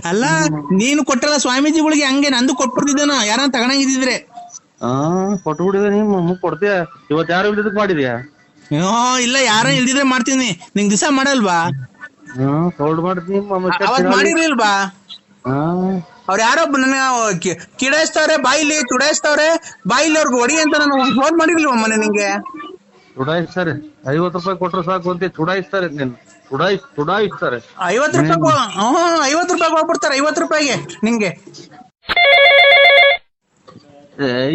ಅಲ್ಲ, ನೀನು ಕೊಟ್ಟಲ್ಲ ಸ್ವಾಮೀಜಿಗಳಿಗೆ, ಹಂಗೆ ನಂದು ಕೊಟ್ಬಿಡ್ತಿದ್ದೇನ ಯಾರ ತಗೊಂಡಂಗಿದ್ರೆ. ಹಾ ಕೊಟ್ಬಿಡಿದೆ, ನೀ ಕೊಡ್ತೀಯ. ಇವತ್ ಯಾರು ಇಲ್ದಿದ್ದಕ್ ಮಾಡಿದ್ಯಾ? ಇಲ್ಲ, ಯಾರ ಇಲ್ದಿದ್ರೆ ಮಾಡ್ತೀನಿ. ನಿಂಗ್ ದಿವಸ ಮಾಡಲ್ವಾ? ಸೋಲ್ಡ್ ಮಾಡ್ತೀನಿ ಅವತ್ ಮಾಡಿರ್ಲಿಲ್ವಾ? ಹಾ ಅವ್ರ ಯಾರೋ ನನ್ನ ಕಿಡಾಯಿಸ್ತವ್ರೆ, ಬಾಯಿಲಿ ಚುಡಾಯಿಸ್ತವ್ರೆ, ಬಾಯಿಲಿ ಅವ್ರಿಗೆ ಹೊಡಿ ಅಂತ ನಾನು ಫೋನ್ ಮಾಡಿರ್ಲಿಲ್ವ ಮೊನ್ನೆ ನಿಂಗೆ? ಚುಡಾಯಿಸ್ತಾರೆ. 50 ರೂಪಾಯಿ ಕೊಟ್ರು ಸಾಕು ಅಂತ ಚುಡಾಯಿಸ್ತಾರೆ. ನೀನ್ ಚುಡಾಯಿಸ್ತಾರೆ. 50 ರೂಪಾಯಿ. 50 ರೂಪಾಯಿ ಹೋಗ್ಬಿಡ್ತಾರೆ. 50 ರೂಪಾಯಿಗೆ ನಿಂಗೆ.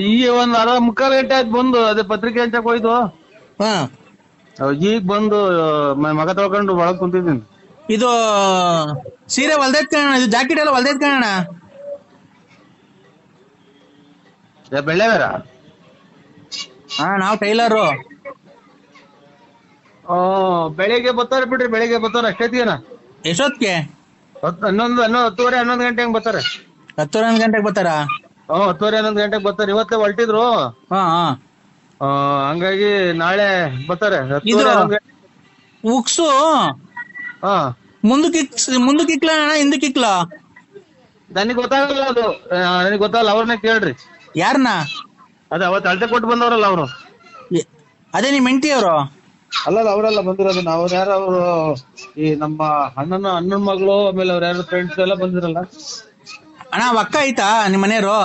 ಈಗ ಒಂದ್ ಅರ್ಧ ಮುಕ್ಕಾಲು ಗಂಟೆ ಆಯ್ತು ಬಂದು. ಅದೇ ಪತ್ರಿಕೆ ಹಂಚಕ್ ಹೋಯ್ತು. ಹಾ, ಈಗ ಬಂದು ಮಗ ತೊಳ್ಕೊಂಡು ಒಳಗ್ ಕುಂತಿದ್ದೀನಿ. ಇದು ಸೀರೆ ಹೊಲ್ದೈತ್ ಕಾಣ, ಇದು ಜಾಕೆಟ್ ಎಲ್ಲ ಹೊಲ್ದೈತ್ ಕಾಣ. ಬೆಳ್ಳೆ ಬೇರ. ನಾವು ಟೈಲರು. ಬೆಳಿಗ್ಗೆ ಬರ್ತಾರೆ ಬಿಡ್ರಿ, ಬೆಳಿಗ್ಗೆ ಬರ್ತಾರೆ. ಅಷ್ಟೇತಿಗೆನ ಎಷ್ಟೊತ್ತಿಗೆ? 10:30 11 ಗಂಟೆ ಹಂಗ್ ಬರ್ತಾರೆ. 10-11 ಗಂಟೆಗೆ ಬರ್ತಾರ? 10:30 11 ಗಂಟೆಗೆ ಬರ್ತಾರೆ. ಇವತ್ತೇ ಹೊಲ್ಟಿದ್ರು. ಹಾ, ಹಂಗಾಗಿ ನಾಳೆ ಬರ್ತಾರೆ. ಇದು 10:30 11 ಗಂಟೆ. ಉಕ್ಸು ಹಾ, ಮುಂದಕ್ಕೆ ಇಕ್ಲ ಅಣ್ಣ, ಹಿಂದಕ್ಕೆ ಇಕ್ಲ? ನನಗ್ ಗೊತ್ತಾಗಲ್ಲ ಅದು. ನನಗ್ ಗೊತ್ತಾಗಲ್ಲ, ಅವ್ರನ್ನೇ ಕೇಳ್ರಿ. ಯಾರನ್ನ? ಅದೇ ಅವತ್ತು ಅಳತೆ ಕೊಟ್ಟು ಬಂದವ್ರಲ್ಲ ಅವರು. ಅದೇ ನಿಮ್ ಹೆಂಡತಿ ಅವರು? ಅಲ್ಲಲ್ಲ, ಅವರೆಲ್ಲ ಬಂದಿರೋದು. ನಾವು ಯಾರು ಅವರು ಈ ನಮ್ಮ ಅಣ್ಣನ ಮಗಳು, ಆಮೇಲೆ ಅವ್ರ ಯಾರು ಫ್ರೆಂಡ್ಸ್ ಎಲ್ಲ ಬಂದಿರಲ್ಲ. ಅಣ್ಣ, ಅಕ್ಕ ಐತಾ ನಿಮ್ ಮನೆಯವರು?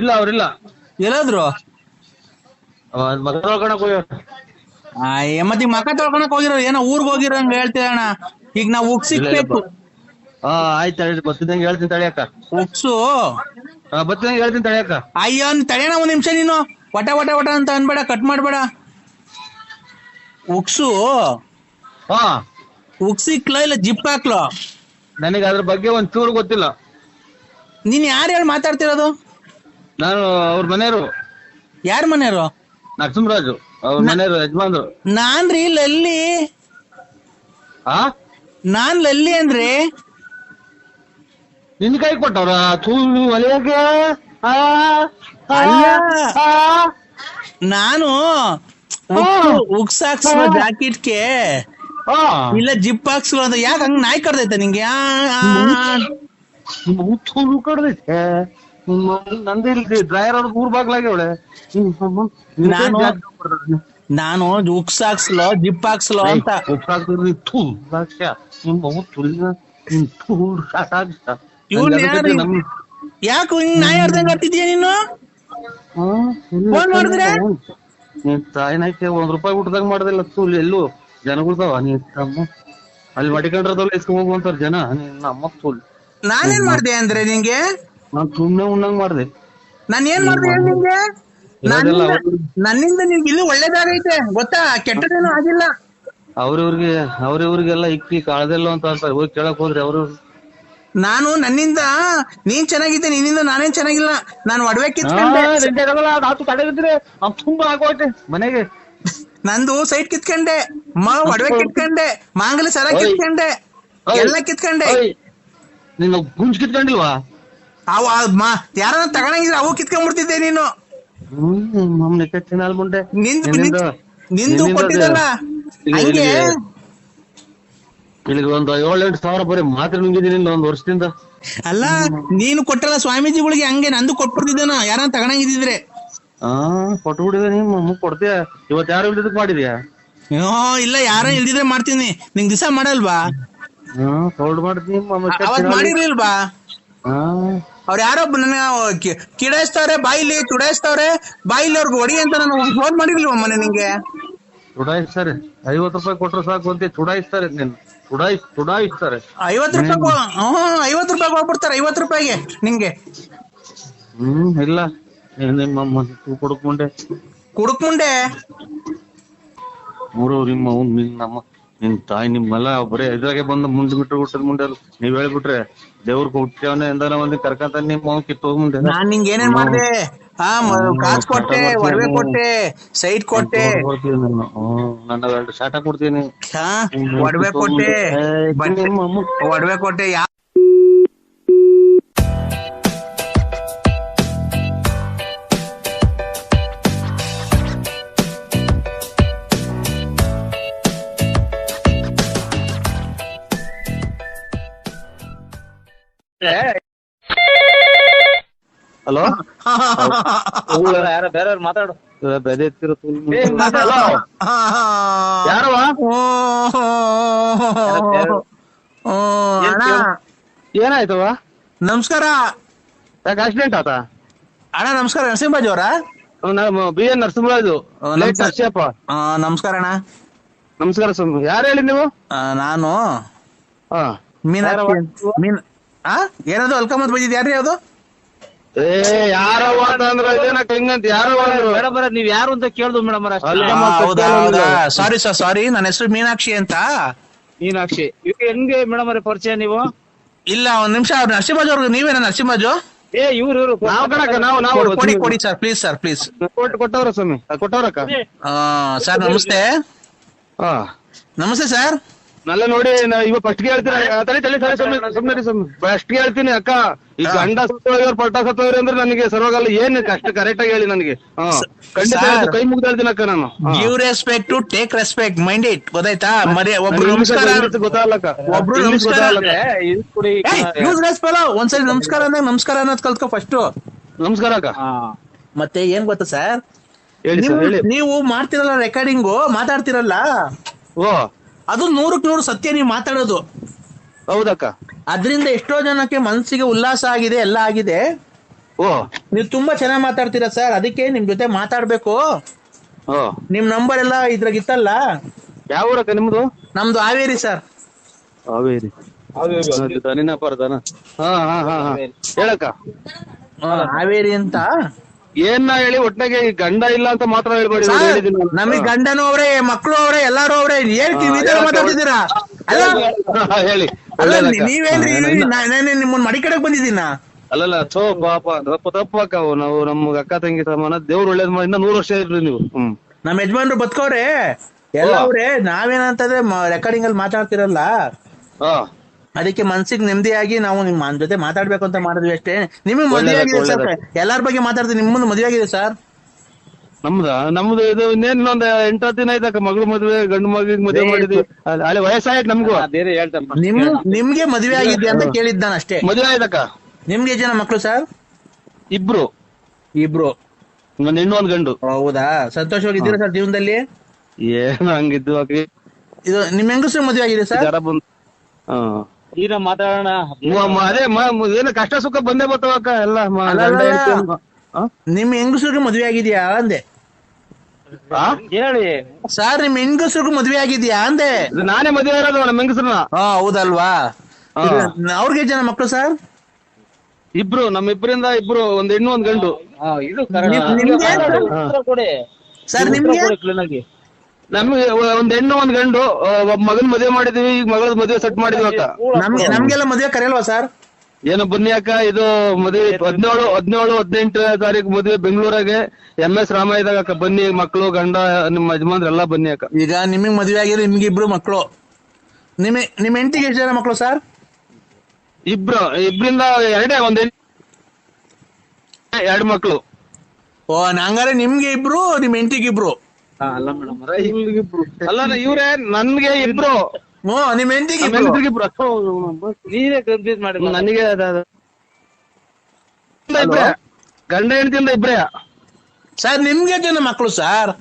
ಇಲ್ಲ, ಅವ್ರಿಲ್ಲ. ಎಲ್ಲಾದ್ರು? ಮಗ ನೋಡ್ಕೊಳಕ್ ಹೋಗ್ಯಾರ. ಮತ್ತೆ ಈಗ ಮಕ ತೊಳ್ಕೊಳಕ್ ಹೋಗಿರೋ, ಏನೋ ಊರ್ಗ್ ಹೋಗಿರೋ ಹಂಗ ಹೇಳ್ತೀರ ಅಣ್ಣ. ಈಗ ನಾವು ಉಕ್ಸ್ ಸಿಕ್ಬೇಕು. ಆಯ್ತು, ಬರ್ತಿದ್ದಂಗೆ ಹೇಳ್ತೀನಿ ತಡಿಯಕ್ಕ. ಉಕ್ಸು ಬರ್ತಿದಂಗೆ ಹೇಳ್ತೀನಿ ತಡಿಯಕ್ಕ. ಅಯ್ಯೋ, ತಡೆಯಣ ಒಂದ್ ನಿಮಿಷ. ನೀನು ವಟ ವಟ ವಟ ಅಂತ ಅನ್ಬೇಡ, ಕಟ್ ಮಾಡ್ಬೇಡ. ಉಕ್ಸು ಉಕ್ಸಿಕ್ಲ ಇಲ್ಲ ಜಿಪ್ ಹಾಕ್ಲೋ? ನನಗೆ ಅದ್ರ ಬಗ್ಗೆ ಒಂದ್ ಚೂರು ಗೊತ್ತಿಲ್ಲ. ನೀನ್ ಯಾರು ಹೇಳಿ ಮಾತಾಡ್ತಿರೋದು? ನಾನು ಅವ್ರ ಮನೆಯವರು. ಯಾರ ಮನೆಯವರು? ನರಸಿಂಹರಾಜು ಅವ್ರ ಮನೆಯವರು, ಯಜಮಾನ್ರು. ನಾನ್ರಿ ಲಲ್ಲಿ. ನಾನ್ ಲಲ್ಲಿ ಅಂದ್ರೆ ನಿನ್ ಕೈ ಕೊಟ್ಟವ್ರ ಒಲೆಯಕ್ಕೆ? ನಾನು ಉಕ್ಸ್ ಹಾಕ್ಸೋ ಜಾಕೆಟ್ಗೆ ಇಲ್ಲ ಜಿಪ್ ಹಾಕ್ಸೋ ಅಂತ. ಯಾಕೆ ಹಂಗ ನಾಯಿ ಕಡ್ದೈತೆ ನಿಂಗೆ? ಕಡ್ದೈತೆ ನಂದೇ ಇಲ್ರಿ. ಡ್ರೈವರ್ ಅವ್ರ ಊರ್ ಬಾಗ್ಲಾಗೆ ಅವಳೆ. ನಾನು ಉಕ್ಸ್ ಹಾಕ್ಸ್ಲೋ ಜಿಪ್ ಹಾಕ್ಸ್ಲೋ ಅಂತ. ಯಾಕೆ ಹಿಂಗ್ ನಾಯಿ ಆಡ್ದಂಗ ಆಡ್ತಿದ್ಯಾ ನೀನು? ಫೋನ್ ಮಾಡಿದ್ರೆ ತಾಯಿನಾಯ್ಕೆ ₹1 ಊಟದಾಗ ಮಾಡೋದಿಲ್ಲ. ಎಲ್ಲೂ ಜನಗಳ್ತಾವ. ನೀ ಅಲ್ಲಿ ಮಡಿಕೊಂಡ್ರದಲ್ಲ ಎಸ್ಕೊಂಡ್ ಹೋಗುವಂತಾರ ಜನ. ನಮ್ಮ ನಾನೇನ್ ಮಾಡ್ದೆ ಅಂದ್ರೆ ನಿಂಗೆ? ನಾನ್ ಸುಮ್ನೆ ಉಣ್ಣಂಗ್ ಮಾಡ್ದೆ. ನಾನ್ ಏನ್ ಮಾಡ್ದೆ ನಿಂಗೆ? ನನ್ನಿಂದ ನಿನ್ಗೆ ಇಲ್ಲಿ ಒಳ್ಳೇದಾಗೈತೆ ಗೊತ್ತಾ, ಕೆಟ್ಟದೇನು ಆಗಿಲ್ಲ. ಅವ್ರಿವ್ರಿಗೆಲ್ಲ ಇಕ್ಕಿ ಕಾಳ್ದೆಲ್ಲ ಅಂತ ಅಂತಾರೆ. ಹೋಗಿ ಕೇಳಕ್ ಹೋದ್ರಿ ಅವರು. ನಾನು ನನ್ನಿಂದ ನೀನ್ ಚೆನ್ನಾಗಿದ್ದೆ, ನಿನ್ನಿಂದ ನಾನೇನ್ ಚೆನ್ನಾಗಿಲ್ಲ. ನಾನು ಒಡವೆ ಕಿತ್ಕೊಂಡೆ, ತುಂಬಾ ಆಗೋಯ್ತೆ ಮನೆಗೆ. ನಂದು ಸೈಟ್ ಕಿತ್ಕೊಂಡೆ, ಒಡವೆ ಕಿತ್ಕೊಂಡೆ, ಮಾಂಗಲ್ಯ ಸರ ಕಿತ್ಕೊಂಡೆ, ಎಲ್ಲ ಕಿತ್ಕೊಂಡೆ. ನೀನು ಗುಂಜ್ ಕಿತ್ಕೊಂಡಿಲ್ವಾ? ಅವು ಯಾರನ್ನ ತಗೊಂಡಿದ್ರೆ ಅವು ಕಿತ್ಕೊಂಡ್ಬಿಡ್ತಿದ್ದೆ ನೀನು. ನಿಂದು ಕೊಟ್ಟಿದ್ದಲ್ಲ ಹಂಗೆ. ಇಲ್ಲಿಗೆ ಒಂದು 7-8 ಸಾವಿರ ಬರೀ ಮಾತ್ರ ನುಂಗಿದ್ದೀನಿ ಒಂದ್ ವರ್ಷದಿಂದ. ಅಲ್ಲ, ನೀನು ಕೊಟ್ಟಲ್ಲ ಸ್ವಾಮೀಜಿಗಳಿಗೆ, ಹಂಗೆ ನಂದು ಕೊಟ್ಬಿಡ್ತಿದ್ದೇನ ಯಾರನ್ನ ತಗೊಂಡಂಗಿದ್ರೆ. ಕೊಟ್ಬಿಡಿದೆ, ನೀ ಕೊಡ್ತೀಯ. ಇವತ್ ಯಾರು ಇಲ್ದಿದ್ದಕ್ ಮಾಡಿದ್ಯಾ? ಇಲ್ಲ, ಯಾರ ಇಲ್ದಿದ್ರೆ ಮಾಡ್ತೀನಿ. ನಿಂಗ್ ದಿವಸ ಮಾಡಲ್ವಾ? ಸೋಲ್ಡ್ ಮಾಡ್ತೀನಿ. ಅವತ್ ಮಾಡಿರ್ಲಿಲ್ವಾ? ಅವ್ರ ಯಾರೋ ನನ್ನ ಕಿಡಾಯಿಸ್ತವ್ರೆ, ಬಾಯಿಲಿ ಚುಡಾಯಿಸ್ತವ್ರೆ, ಬಾಯಿಲಿ ಅವ್ರಿಗೆ ಹೊಡಿ ಅಂತ ನಾನು ಫೋನ್ ಮಾಡಿರ್ಲಿಲ್ವ ಮೊನ್ನೆ ನಿಂಗೆ? ಚುಡಾಯಿಸ್ತಾರೆ. 50 ರೂಪಾಯಿ ಕೊಟ್ರು ಸಾಕು ಅಂತ ಚುಡಾಯಿಸ್ತಾರೆ. ನೀನ್ ಚುಡಾಯಿಸ್ತಾರೆ. 50 ರೂಪಾಯಿ ಹೋಗ್ಬಿಡ್ತಾರೆ. 50 ರೂಪಾಯಿಗೆ ನಿಂಗೆ. ಇಲ್ಲ, ನಿಮ್ಮ ಕುಡುಕ್ ಮುಂಡೆ ಮೂರು ನಿಮ್ಮ ನಮ್ಮ ನಿನ್ ತಾಯಿ ನಿಮ್ಮೆಲ್ಲ ಬರೀ ಇದ್ರಾಗೆ ಬಂದು ಮುಂದೆ ಮುಂದೆ ನೀವ್ ಹೇಳ್ಬಿಟ್ರೆ ದೇವ್ರ ಹುಟ್ಟವನೇ ಎಂದಾನ ಒಂದ್ ಕರ್ಕಂತ ನಿಮ್ಮ ಕಿತ್ತು ಹೋಗ್ಮುಂಡೆ. ನಾನ್ ನಿಂಗೆ ಏನೇನ್ ಮಾಡ್ದೆ? ಕಾಸು ಕೊಟ್ಟೆ, ಒಡವೆ ಕೊಟ್ಟೆ, ಸೈಟ್ ಕೊಟ್ಟೆ, ನನ್ನ 2 ಶಾಟ ಕೊಡ್ತೀನಿ, ಒಡವೆ ಕೊಟ್ಟೆ. ಹಲೋ ಯಾರ ಬೇರೆಯವ್ರು ಮಾತಾಡು. ಯಾರವ ಅಣ್ಣ ಏನಾಯ್ತವ? ನಮಸ್ಕಾರ. ಯಾಕೆ ಆಕ್ಸಿಡೆಂಟ್ ಆತ? ಅಣ್ಣ ನಮಸ್ಕಾರ, ನರಸಿಂಹರಾಜ್ ಅವರಾ? B N Narasimharaju. ನಮಸ್ಕಾರ ಅಣ್ಣ. ನಮಸ್ಕಾರ ಸ್ವಾಮಿ. ಯಾರು ಹೇಳಿ ನೀವು? ನಾನು ಹಾ ಮೀನಾಕ್ಷಿ. ಏನದು ಅಲ್ಕಮತ್ ಬಂದಿದ್ ಯಾರ್ರಿ ಅದು? ಏ ಯಾರವ ಅಂದ್ರೆ ಹಿಂಗಂತ ಯಾರವ ಮೇಡಮ್ ನೀವ್ ಯಾರು ಅಂತ ಕೇಳ್ದು ಮೇಡಮ್. ಹೌದಾ ಹೌದಾ, ಸಾರಿ ಸರ್ ಸಾರಿ. ನನ್ನ ಹೆಸರು ಮೀನಾಕ್ಷಿ ಅಂತ. ಮೀನಾಕ್ಷಿ ಹೆಂಗೆ ಮೇಡಮ್ ಅವ್ರೆ ಪರಿಚಯ ನೀವು? ಇಲ್ಲ ಒಂದ್ ನಿಮಿಷ, ನರಸಿಂಹರಾಜ್ ಅವ್ರಿಗೆ ನೀವೇನ ನರಸಿಂಹರಾಜು? ಇವ್ರು ನಾವು ಕಣಕ್ಕ ನಾವು ಕೊಡಿ ಸರ್ ಪ್ಲೀಸ್ ಸರ್ ಪ್ಲೀಸ್. ಕೊಟ್ಟವ್ರ ಸ್ವಾಮಿ, ಕೊಟ್ಟವ್ರಕ್ಕ. ಸರ್ ನಮಸ್ತೆ. ಹಾ ನಮಸ್ತೆ ಸರ್. ನಲ್ಲ ನೋಡಿ ಇವಾಗ ಫಸ್ಟ್ ಗೆ ಹೇಳ್ತೀನಿ. ಸುಮ್ಮನೆ ಫಸ್ಟ್ ಗೆ ಹೇಳ್ತೀನಿ ಅಕ್ಕ, ಈ ಗಂಡ ಸತ್ತೋಯ್ರು ಪಟ್ಟ ಸತ್ತೋಯ್ರು ಅಂದ್ರೆ ನನಗೆ ಸರ್ವಾಗಲ್ಲ. ಏನ್ ಅಷ್ಟು ಕರೆಕ್ಟ್ ಆಗಿ ಹೇಳಿ ನನಗೆ. ಖಂಡಿತ ಕೈ ಮುಗ್ದು ಹೇಳ್ತೀನಿ ಅಕ್ಕ ನಾನು. Give respect to take respect, mind it. ಗೊತ್ತಾಯ್ತಾ? ಒಬ್ರು ನಮಸ್ಕಾರ, ಗೊತ್ತಾಗಲ್ಲಕ್ಕ. ಒಬ್ರು ನಮಸ್ಕಾರ ಒಂದ್ಸರಿ ನಮಸ್ಕಾರ ಅಂದಾಗ ನಮಸ್ಕಾರ ಅನ್ನೋದ್ ಕಲ್ತ್ಕೊ ಫಸ್ಟ್. ನಮಸ್ಕಾರ ಅಕ್ಕ. ಮತ್ತೆ ಏನ್ ಗೊತ್ತಾ ಸರ್, ಹೇಳಿ ಸರ್ ಹೇಳಿ. ನೀವು ಮಾಡ್ತಿರಲ್ಲ ರೆಕಾರ್ಡಿಂಗು, ಮಾತಾಡ್ತಿರಲ್ಲ, ಓ ಅದು 100ಕ್ಕೆ 100 ಸತ್ಯ ನೀವು ಮಾತಾಡೋದು. ಹೌದಕ್ಕ. ಅದ್ರಿಂದ ಎಷ್ಟೋ ಜನಕ್ಕೆ ಮನಸ್ಸಿಗೆ ಉಲ್ಲಾಸ ಆಗಿದೆ, ಎಲ್ಲ ಆಗಿದೆ. ಓ ನೀವು ತುಂಬಾ ಚೆನ್ನಾಗಿ ಮಾತಾಡ್ತೀರಾ ಸರ್, ಅದಕ್ಕೆ ನಿಮ್ ಜೊತೆ ಮಾತಾಡ್ಬೇಕು. ಓ ನಿಮ್ ನಂಬರ್ ಎಲ್ಲ ಇದ್ರಾಗ ಇತ್ತಲ್ಲ. ಯಾವ ಊರಕ್ಕ ನಿಮ್ದು? ನಮ್ದು ಹಾವೇರಿ ಸರ್. ಹಾವೇರಿ. ದನಿನಪರದನ. ಹಾ ಹಾ ಹಾ ಹೇಳಕ್ಕ. ಹಾವೇರಿ ಅಂತ. ಏನ ಹೇಳಿ ಒಟ್ಟಾಗೆ ಗಂಡ ಇಲ್ಲ ಅಂತ ಮಾತ್ರ ಹೇಳ್ಬೇಡಿ. ನಮಗ್ ಗಂಡನೂ ಅವ್ರೆ, ಮಕ್ಳು ಅವ್ರೆ, ಎಲ್ಲಾರು ಅವ್ರೆ. ಏನ್ ಮಾತಾಡ್ತಿದ್ದೀರಾ? ಹೇಳಿ. ನೀವೇನ್ರಿ ನಿಮ್ಮನ್ನ ಮಡಿ ಕಡೆಗ್ ಬಂದಿದ್ದೀನ? ಅಲ್ಲಲ್ಲ ಥೋ ಪಾಪ ತಪ್ಪಕ್ಕ. ನಾವು ನಮ್ಗ ಅಕ್ಕ ತಂಗಿ ಸಮಾನ. ದೇವ್ರು ಒಳ್ಳೇದ್ ಮಾಡಿ ಇನ್ನ 100 ವರ್ಷ ಇರ್ರಿ ನೀವು. ನಮ್ ಯಜಮಾನ್ರು ಬದುಕವ್ರೆ ಎಲ್ಲ ಅವ್ರೆ. ನಾವೇನಂತಂದ್ರೆ ರೆಕಾರ್ಡಿಂಗ್ ಅಲ್ಲಿ ಮಾತಾಡ್ತಿರಲ್ಲ, ಅದಕ್ಕೆ ಮನ್ಸಿಗೆ ನೆಮ್ಮದಿಯಾಗಿ ನಾವು ನಿಮ್ಮ ಜೊತೆ ಮಾತಾಡ್ಬೇಕು ಅಂತ ಮಾಡಿದ್ವಿ ಅಷ್ಟೇ. ನಿಮಗ್ ಮದುವೆ ಆಗಿದೆ ಸರ್, ಎಲ್ಲಾರ ಬಗ್ಗೆ ಮಾತಾಡ್ತೀವಿ. ನಿಮ್ಮನ್ನು ಮದುವೆ ಆಗಿದೆ ಸರ್? ನಮ್ದು ಇದು ಇನ್ನೊಂದ್ 8 ದಿನ ಆಯ್ತಕ್ಕ. ಮಗಳು ಮದ್ವೆ, ಗಂಡು ಮಗಿಗೆ ಮದುವೆ ಮಾಡಿದ್ವಿ. ಅಲ್ಲಿ ವಯಸ್ಸಾಯ್ತು ನಮ್ಗೂ. ನಿಮ್ಗೆ ಮದುವೆ ಆಗಿದ್ಯಾ ಅಂತ ಕೇಳಿದ್ ನಾನು ಅಷ್ಟೇ. ಮದುವೆ ಆಯ್ತಕ್ಕ. ನಿಮ್ಗೆ ಜನ ಮಕ್ಳು ಸರ್? ಇಬ್ರು. ಒಂದ್ ಹೆಣ್ಣು ಒಂದ್ ಗಂಡು. ಹೌದಾ, ಸಂತೋಷವಾಗಿದ್ದೀರಾ ಸರ್ ಜೀವನದಲ್ಲಿ? ಏನ್ ಹಂಗಿದ್ದು ಇದು ನಿಮ್ ಹೆಂಗಸ್ರು ಮದುವೆ ಆಗಿದೆ ಸರ್? ಈಗ ಮಾತಾಡೋಣ. ಅದೇ ಏನು ಕಷ್ಟ ಸುಖ ಬಂದೇ ಬರ್ತಾವಕ್ಕ ಎಲ್ಲ. ನಿಮ್ ಹೆಂಗಸ್ರಿಗೆ ಮದ್ವೆ ಆಗಿದ್ಯಾ ಅಂದೆ. ಹೇಳಿ ಸರ್, ನಿಮ್ ಹೆಂಗಸ್ರಿಗೂ ಮದ್ವೆ ಆಗಿದ್ಯಾ ಅಂದೆ. ನಾನೇ ಮದುವೆ ಇರೋದು ನಮ್ಮ ಹೆಂಗಸ್ರನ್ನ. ಹೌದಲ್ವಾ? ಅವ್ರಿಗೆ ಜನ ಮಕ್ಳು ಸರ್? ಇಬ್ರು. ನಮ್ಮಿಬ್ರಿಂದ ಇಬ್ರು, ಒಂದ್ ಹೆಣ್ಣು ಒಂದ್ ಗಂಡು. ಸರ್ ನಿಮ್ಗೆ? ನಮ್ಗೆ ಒಂದ್ ಹೆಣ್ಣು ಒಂದ್ ಗಂಡು. ಮಗನ್ ಮದುವೆ ಮಾಡಿದೀವಿ, ಈಗ ಮಗಳ ಮದುವೆ ಸೆಟ್ ಮಾಡಿದ್ವಿ ಅಕ್ಕ. ನಮ್ಗೆಲ್ಲ ಮದುವೆ ಕರೆಯಲ್ವಾ ಸರ್? ಏನೋ ಬನ್ನಿ ಅಕ್ಕ. ಇದು ಮದುವೆ 17, 18 ತಾರೀಕು ಮದುವೆ ಬೆಂಗಳೂರಾಗೆ MS ರಾಮಾಯದಾಗ ಅಕ್ಕ. ಬನ್ನಿ, ಮಕ್ಕಳು ಗಂಡ ನಿಮ್ಮ ಯಜಮಾನ್ರು ಎಲ್ಲಾ ಬನ್ನಿ ಅಕ್ಕ. ಈಗ ನಿಮಗ್ ಮದುವೆ ಆಗಿದ್ರೆ ನಿಮ್ಗೆ ಇಬ್ರು ಮಕ್ಕಳು. ನಿಮ್ ಹೆಂಡತಿಗೆ ಎಷ್ಟು ಜನ ಮಕ್ಕಳು ಸರ್? ಇಬ್ರಿಂದ ಎರಡೇ. ಒಂದ್ 2 ಮಕ್ಕಳು. ಹಂಗಾರೆ ನಿಮ್ಗೆ ಇಬ್ರು, ನಿಮ್ ಹೆಂಡತಿಗೆ ಇಬ್ರು? ಅಲ್ಲ ಮೇಡಮ್, ಅಲ್ಲ ಇವ್ರೆ ನನ್ಗೆ ಇಬ್ರು. ನಿಮ್ ಹೆಂಡತಿಗೆ ಇಬ್ರು. ನೀವೇ ಕನ್ಫ್ಯೂಸ್ ಮಾಡಿ. ನನಗೆ ಗಂಡ ಹೆಂಡತಿಯಿಂದ ಇಬ್ರೇ ಸರ್. ನಿಮ್ಗೆ ಜನ ಮಕ್ಕಳು ಸರ್?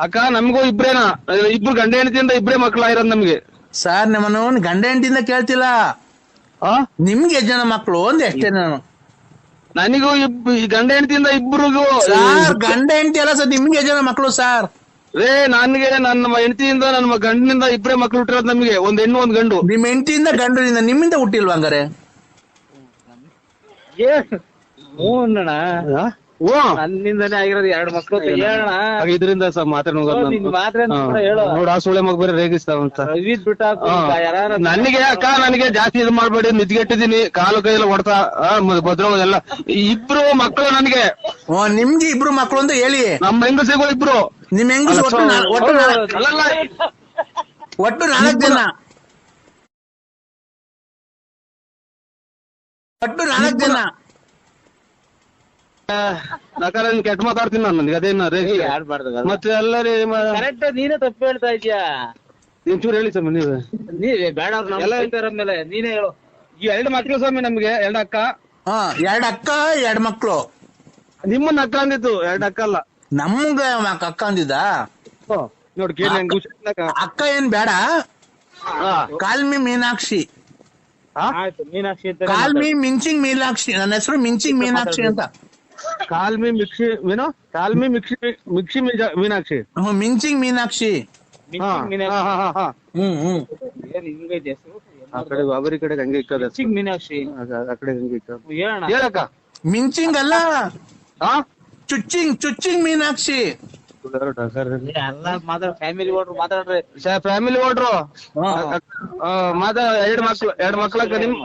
ಅಕ್ಕ ನಮಗೂ ಇಬ್ರೇನಾ. ಇಬ್ರು ಗಂಡ ಹೆಂಡತಿಯಿಂದ ಇಬ್ರೇ ಮಕ್ಕಳಾಗಿರೋದು ನಮ್ಗೆ. ಸರ್, ನಮ್ಮನ್ನು ಗಂಡ ಹೆಂಡತಿಯಿಂದ ಕೇಳ್ತಿಲ್ಲ, ನಿಮ್ಗೆ ಜನ ಮಕ್ಕಳು ಅಂದೆ ಅಷ್ಟೇ ನಾನು. ನನಗೂ ಗಂಡ ಹೆಂಡತಿಯಿಂದ ಇಬ್ರಿಗೂ. ಗಂಡ ಹೆಂಡತಿ ಅಲ್ಲ ಸರ್, ನಿಮ್ಗೆ ಜನ ಮಕ್ಕಳು ಸರ್? ನನ್ಗೆ ನನ್ನ ಹೆಂಡತಿಯಿಂದ ನನ್ನ ಗಂಡನಿಂದ ಇಬ್ರೇ ಮಕ್ಳು ಹುಟ್ಟಿರೋದು ನಮ್ಗೆ. ಒಂದ್ ಹೆಣ್ಣು ಒಂದ್ ಗಂಡು. ನಿಮ್ ಹೆಂಡತಿಯಿಂದ ಗಂಡನಿಂದ ನಿಮ್ಮಿಂದ ಹುಟ್ಟಿಲ್ವಾ ಹಂಗಾರೆ? ನನ್ನಿಂದನೇ ಆಗಿರೋದು 2 ಮಕ್ಳು. ಹೇಳೋಣ ಇದರಿಂದ ಮಾತ್ರ ನೋಡ. ಆ ಸುಳೆ ಮಗ ಬೇರೆ ರೇಗಿಸ್ತಾವಂತ ನನಗೆ. ಅಕ್ಕ ನನಗೆ ಜಾಸ್ತಿ ಇದು ಮಾಡ್ಬೇಡಿ, ನಿದ್ಗೆಟ್ಟಿದೀನಿ, ಕಾಲು ಕೈಯೆಲ್ಲ ಹೊಡ್ತಾ ಭದ್ರೋದೆಲ್ಲ. ಇಬ್ರು ಮಕ್ಕಳು ನನಗೆ. ನಿಮ್ಗೆ ಇಬ್ರು ಮಕ್ಕಳು ಅಂತ ಹೇಳಿ. ನಮ್ಮ ಹೆಂಗಸಿಗೂ ಇಬ್ರು. ನಿಮ್ ಹೆಂಗಸ್ ಒಟ್ಟು 4 ಜನ. ಒಟ್ಟು 4 ಜನ. ಕೆಟ್ಟ ಮಾತಾಡ್ತೀನಿ ನಾನು. ನನಗೆ ಅದೇನ ರೇಗಿ ಮತ್ತೆ ಎಲ್ಲರಿ ಕರೆಕ್ಟ್. ನೀನೇ ತಪ್ಪು ಹೇಳ್ತಾ ಇದ್ಯಾ. ಒಂಚೂರು ಹೇಳಿ ಸ್ವಾಮಿ ನೀವೇ. ನೀವೇ ಬೇಡ ಎಲ್ಲ ಮೇಲೆ ನೀನೇ ಹೇಳು. ಈ 2 ಮಕ್ಳು ಸ್ವಾಮಿ ನಮ್ಗೆ, 2 ಅಕ್ಕ. 2 ಅಕ್ಕ 2 ಮಕ್ಳು. ನಿಮ್ಮನ್ನ ಅಕ್ಕ ಅಂದಿತ್ತು, 2 ಅಕ್ಕ ಅಲ್ಲ. ನಮ್ಗ ಅಕ್ಕ ಅಂದಿದ್ದ. ನೋಡಿ ಕೇಳಿ ಅಕ್ಕ ಏನ್ ಬೇಡ. ಕಾಲ್ಮಿ ಮೀನಾಕ್ಷಿ. ಆಯ್ತು ಮೀನಾಕ್ಷಿ ಅಂತ ಕಾಲ್ಮಿ ಮಿಂಚಿಂಗ್ ಮೀನಾಕ್ಷಿ. ನನ್ನ ಹೆಸರು ಮಿಂಚಿಂಗ್ ಮೀನಾಕ್ಷಿ ಅಂತ. ಕಾಲ್ಮಿ ಮಿಕ್ಸಿ ಮೀನು, ಕಾಲ್ಮಿ ಮಿಕ್ಸಿ ಮಿಕ್ಸಿ ಮೀನಾಕ್ಷಿ. ಮಿಂಚಿಂಗ್ ಮೀನಾಕ್ಷಿ. ಏನ್ ಹಿಂಗೈತೆ ಹೆಸರು? ಆ ಕಡೆ ಅವರಿ ಕಡೆ ಹಂಗೆ ಇಕ್ಕದ ಮೀನಾಕ್ಷಿ, ಆ ಕಡೆ ಹಂಗೆ ಇಕ್ಕದ. ಹೇಳಣ್ಣ. ಹೇಳಕ್ಕ. ಮಿಂಚಿಂಗ್ ಅಲ್ಲ, ಚುಚ್ಚಿಂಗ್ ಮೀನಾಕ್ಷಿ. ಎಲ್ಲ ಮಾತಾಡ ಫ್ಯಾಮಿಲಿ ಓಡ್ರು ಮಾತಾಡ್ರಿ. ಫ್ಯಾಮಿಲಿ ಓಡ್ರು ಮಾತಾ 2 ಮಕ್ಳಕ್ಕ ನಿಮ್.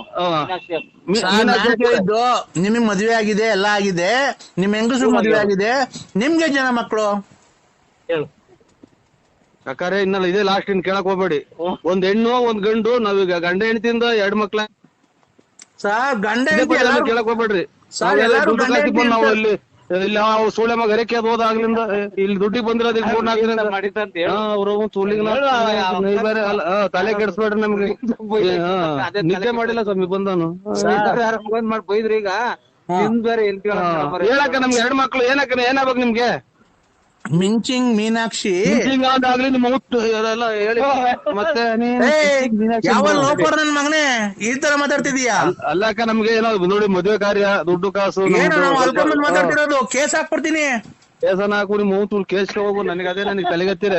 ಕೇಳಿದ್ದು ನಿಮಗ್ ಮದ್ವೆ ಆಗಿದೆ, ಎಲ್ಲ ಆಗಿದೆ, ನಿಮ್ ಹೆಂಗಸರು ಮದ್ವೆ ಆಗಿದೆ, ನಿಮ್ಗೆ ಜನ ಮಕ್ಳು? ಹೇಳು ಅಕ್ಕಾರೆ ಇನ್ನಲ್ಲ ಇದೇ ಲಾಸ್ಟ್ ಇನ್ ಕೇಳಕ್ ಹೋಗ್ಬೇಡಿ. 1 ಹೆಣ್ಣು 1 ಗಂಡು. ನಾವೀಗ ಗಂಡ ಹೆಂಡತಿಯಿಂದ 2 ಮಕ್ಳ. ಸರ್ ಗಂಡ ಕೇಳಕ್ ಹೋಗ್ಬೇಡ್ರಿ. ನಾವು ಇಲ್ಲಿ ಸೂಳೆ ಮಗ ಹರಕೆ ಹೋದಾಗ್ಲಿಂದ ಇಲ್ಲಿ ದುಡ್ಡಿಗೆ ಬಂದಿರೋದ್ 3-4 ದಿನ ಮಾಡಿದ್ದ ಅಂತ ಹೇಳು. ಅವ್ರು ತಲೆ ಕೆಡಿಸ್ಬೇಡ್ರಿ ನಮ್ಗೆ. ನಿದ್ದೆ ಮಾಡಿಲ್ಲ ಸ್ವಾಮಿ ಬಂದನು. ಮಾಡಿ ಬೈದ್ರಿ ಈಗ. ನಿಮ್ ಬೇರೆ ಎಲ್ಲಿ ಹೇಳಕ್ಕ ನಮ್ಗೆ 2 ಮಕ್ಳು. ಏನಾಗ್ಬೇಕು ನಿಮ್ಗೆ? ಮಿಂಚಿಂಗ್ ಮೀನಾಕ್ಷಿ ಆಗ್ಲಿ ನಿಮ್ಮ ಎಲ್ಲ ಹೇಳಿ. ಮತ್ತೆ ಯಾವ ಲೋಪರ್ ನನ್ ಮಗನೇ ಈ ತರ ಮಾತಾಡ್ತಿದೀಯಾ? ಅಲ್ಲಕ್ಕ ನಮ್ಗೆ ಏನೋ ನೋಡಿ ಮದುವೆ ಕಾರ್ಯ, ದುಡ್ಡು ಕಾಸು ಮಾತಾಡ್ತಿರೋದು. ಕೇಸ್ ಹಾಕ್ಬಿಡ್ತೀನಿ. ಕೇಸನ ಹಾಕು ನಿಮ್ಮ ಮೂತು ಕೇಸ್ಗೆ ಹೋಗು. ನನಗೆ ಅದೇ ನನಗೆ ತಲೆಗತ್ತೀರ.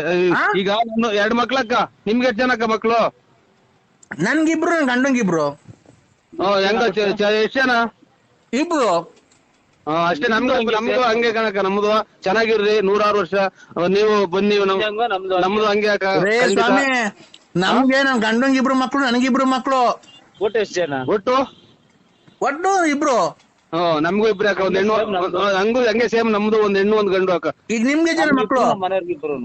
ಈಗ 2 ಮಕ್ಳಕ್ಕ. ನಿಮ್ಗೆ 8 ಜನಕ್ಕ ಮಕ್ಳು? ನನ್ಗಿಬ್ರು, ನನ್ ಗಂಡಂಗಿಬ್ರು. ಹೆಂಗ ಎಷ್ಟ್ ಜನ? ಇಬ್ರು ಅಷ್ಟೇ. ನಮ್ದು ಹಂಗೆ ಕಣಕ್ಕ. ನಮ್ದು ಚೆನ್ನಾಗಿರ್ರಿ 100 ವರ್ಷ. ನೀವು ಬನ್ನಿ. ನಮ್ದು ಹಂಗೆ ಅಕ್ಕ. ಸ್ವಾಮಿ ನಮ್ಗೆ ನನ್ ಗಂಡಂಗಿಬ್ರು ಮಕ್ಳು, ನನಗಿಬ್ರು ಮಕ್ಳು. ಒಟ್ಟು ಎಷ್ಟು ಜನ? ಒಟ್ಟು ಇಬ್ರು. ನಮ್ಗೂ ಇಬ್ರು ಅಕ್ಕ. 1 ಹೆಣ್ಣು ಹಂಗೂ ಹಂಗೆ ಸೇಮ್. ನಮ್ದು 1 ಹೆಣ್ಣು 1 ಗಂಡು ಅಕ್ಕ. ಈಗ ನಿಮ್ಗೆ ಜನ ಮಕ್ಳು? ಮನೆಯವ್ರಿಗಿಬ್ರು.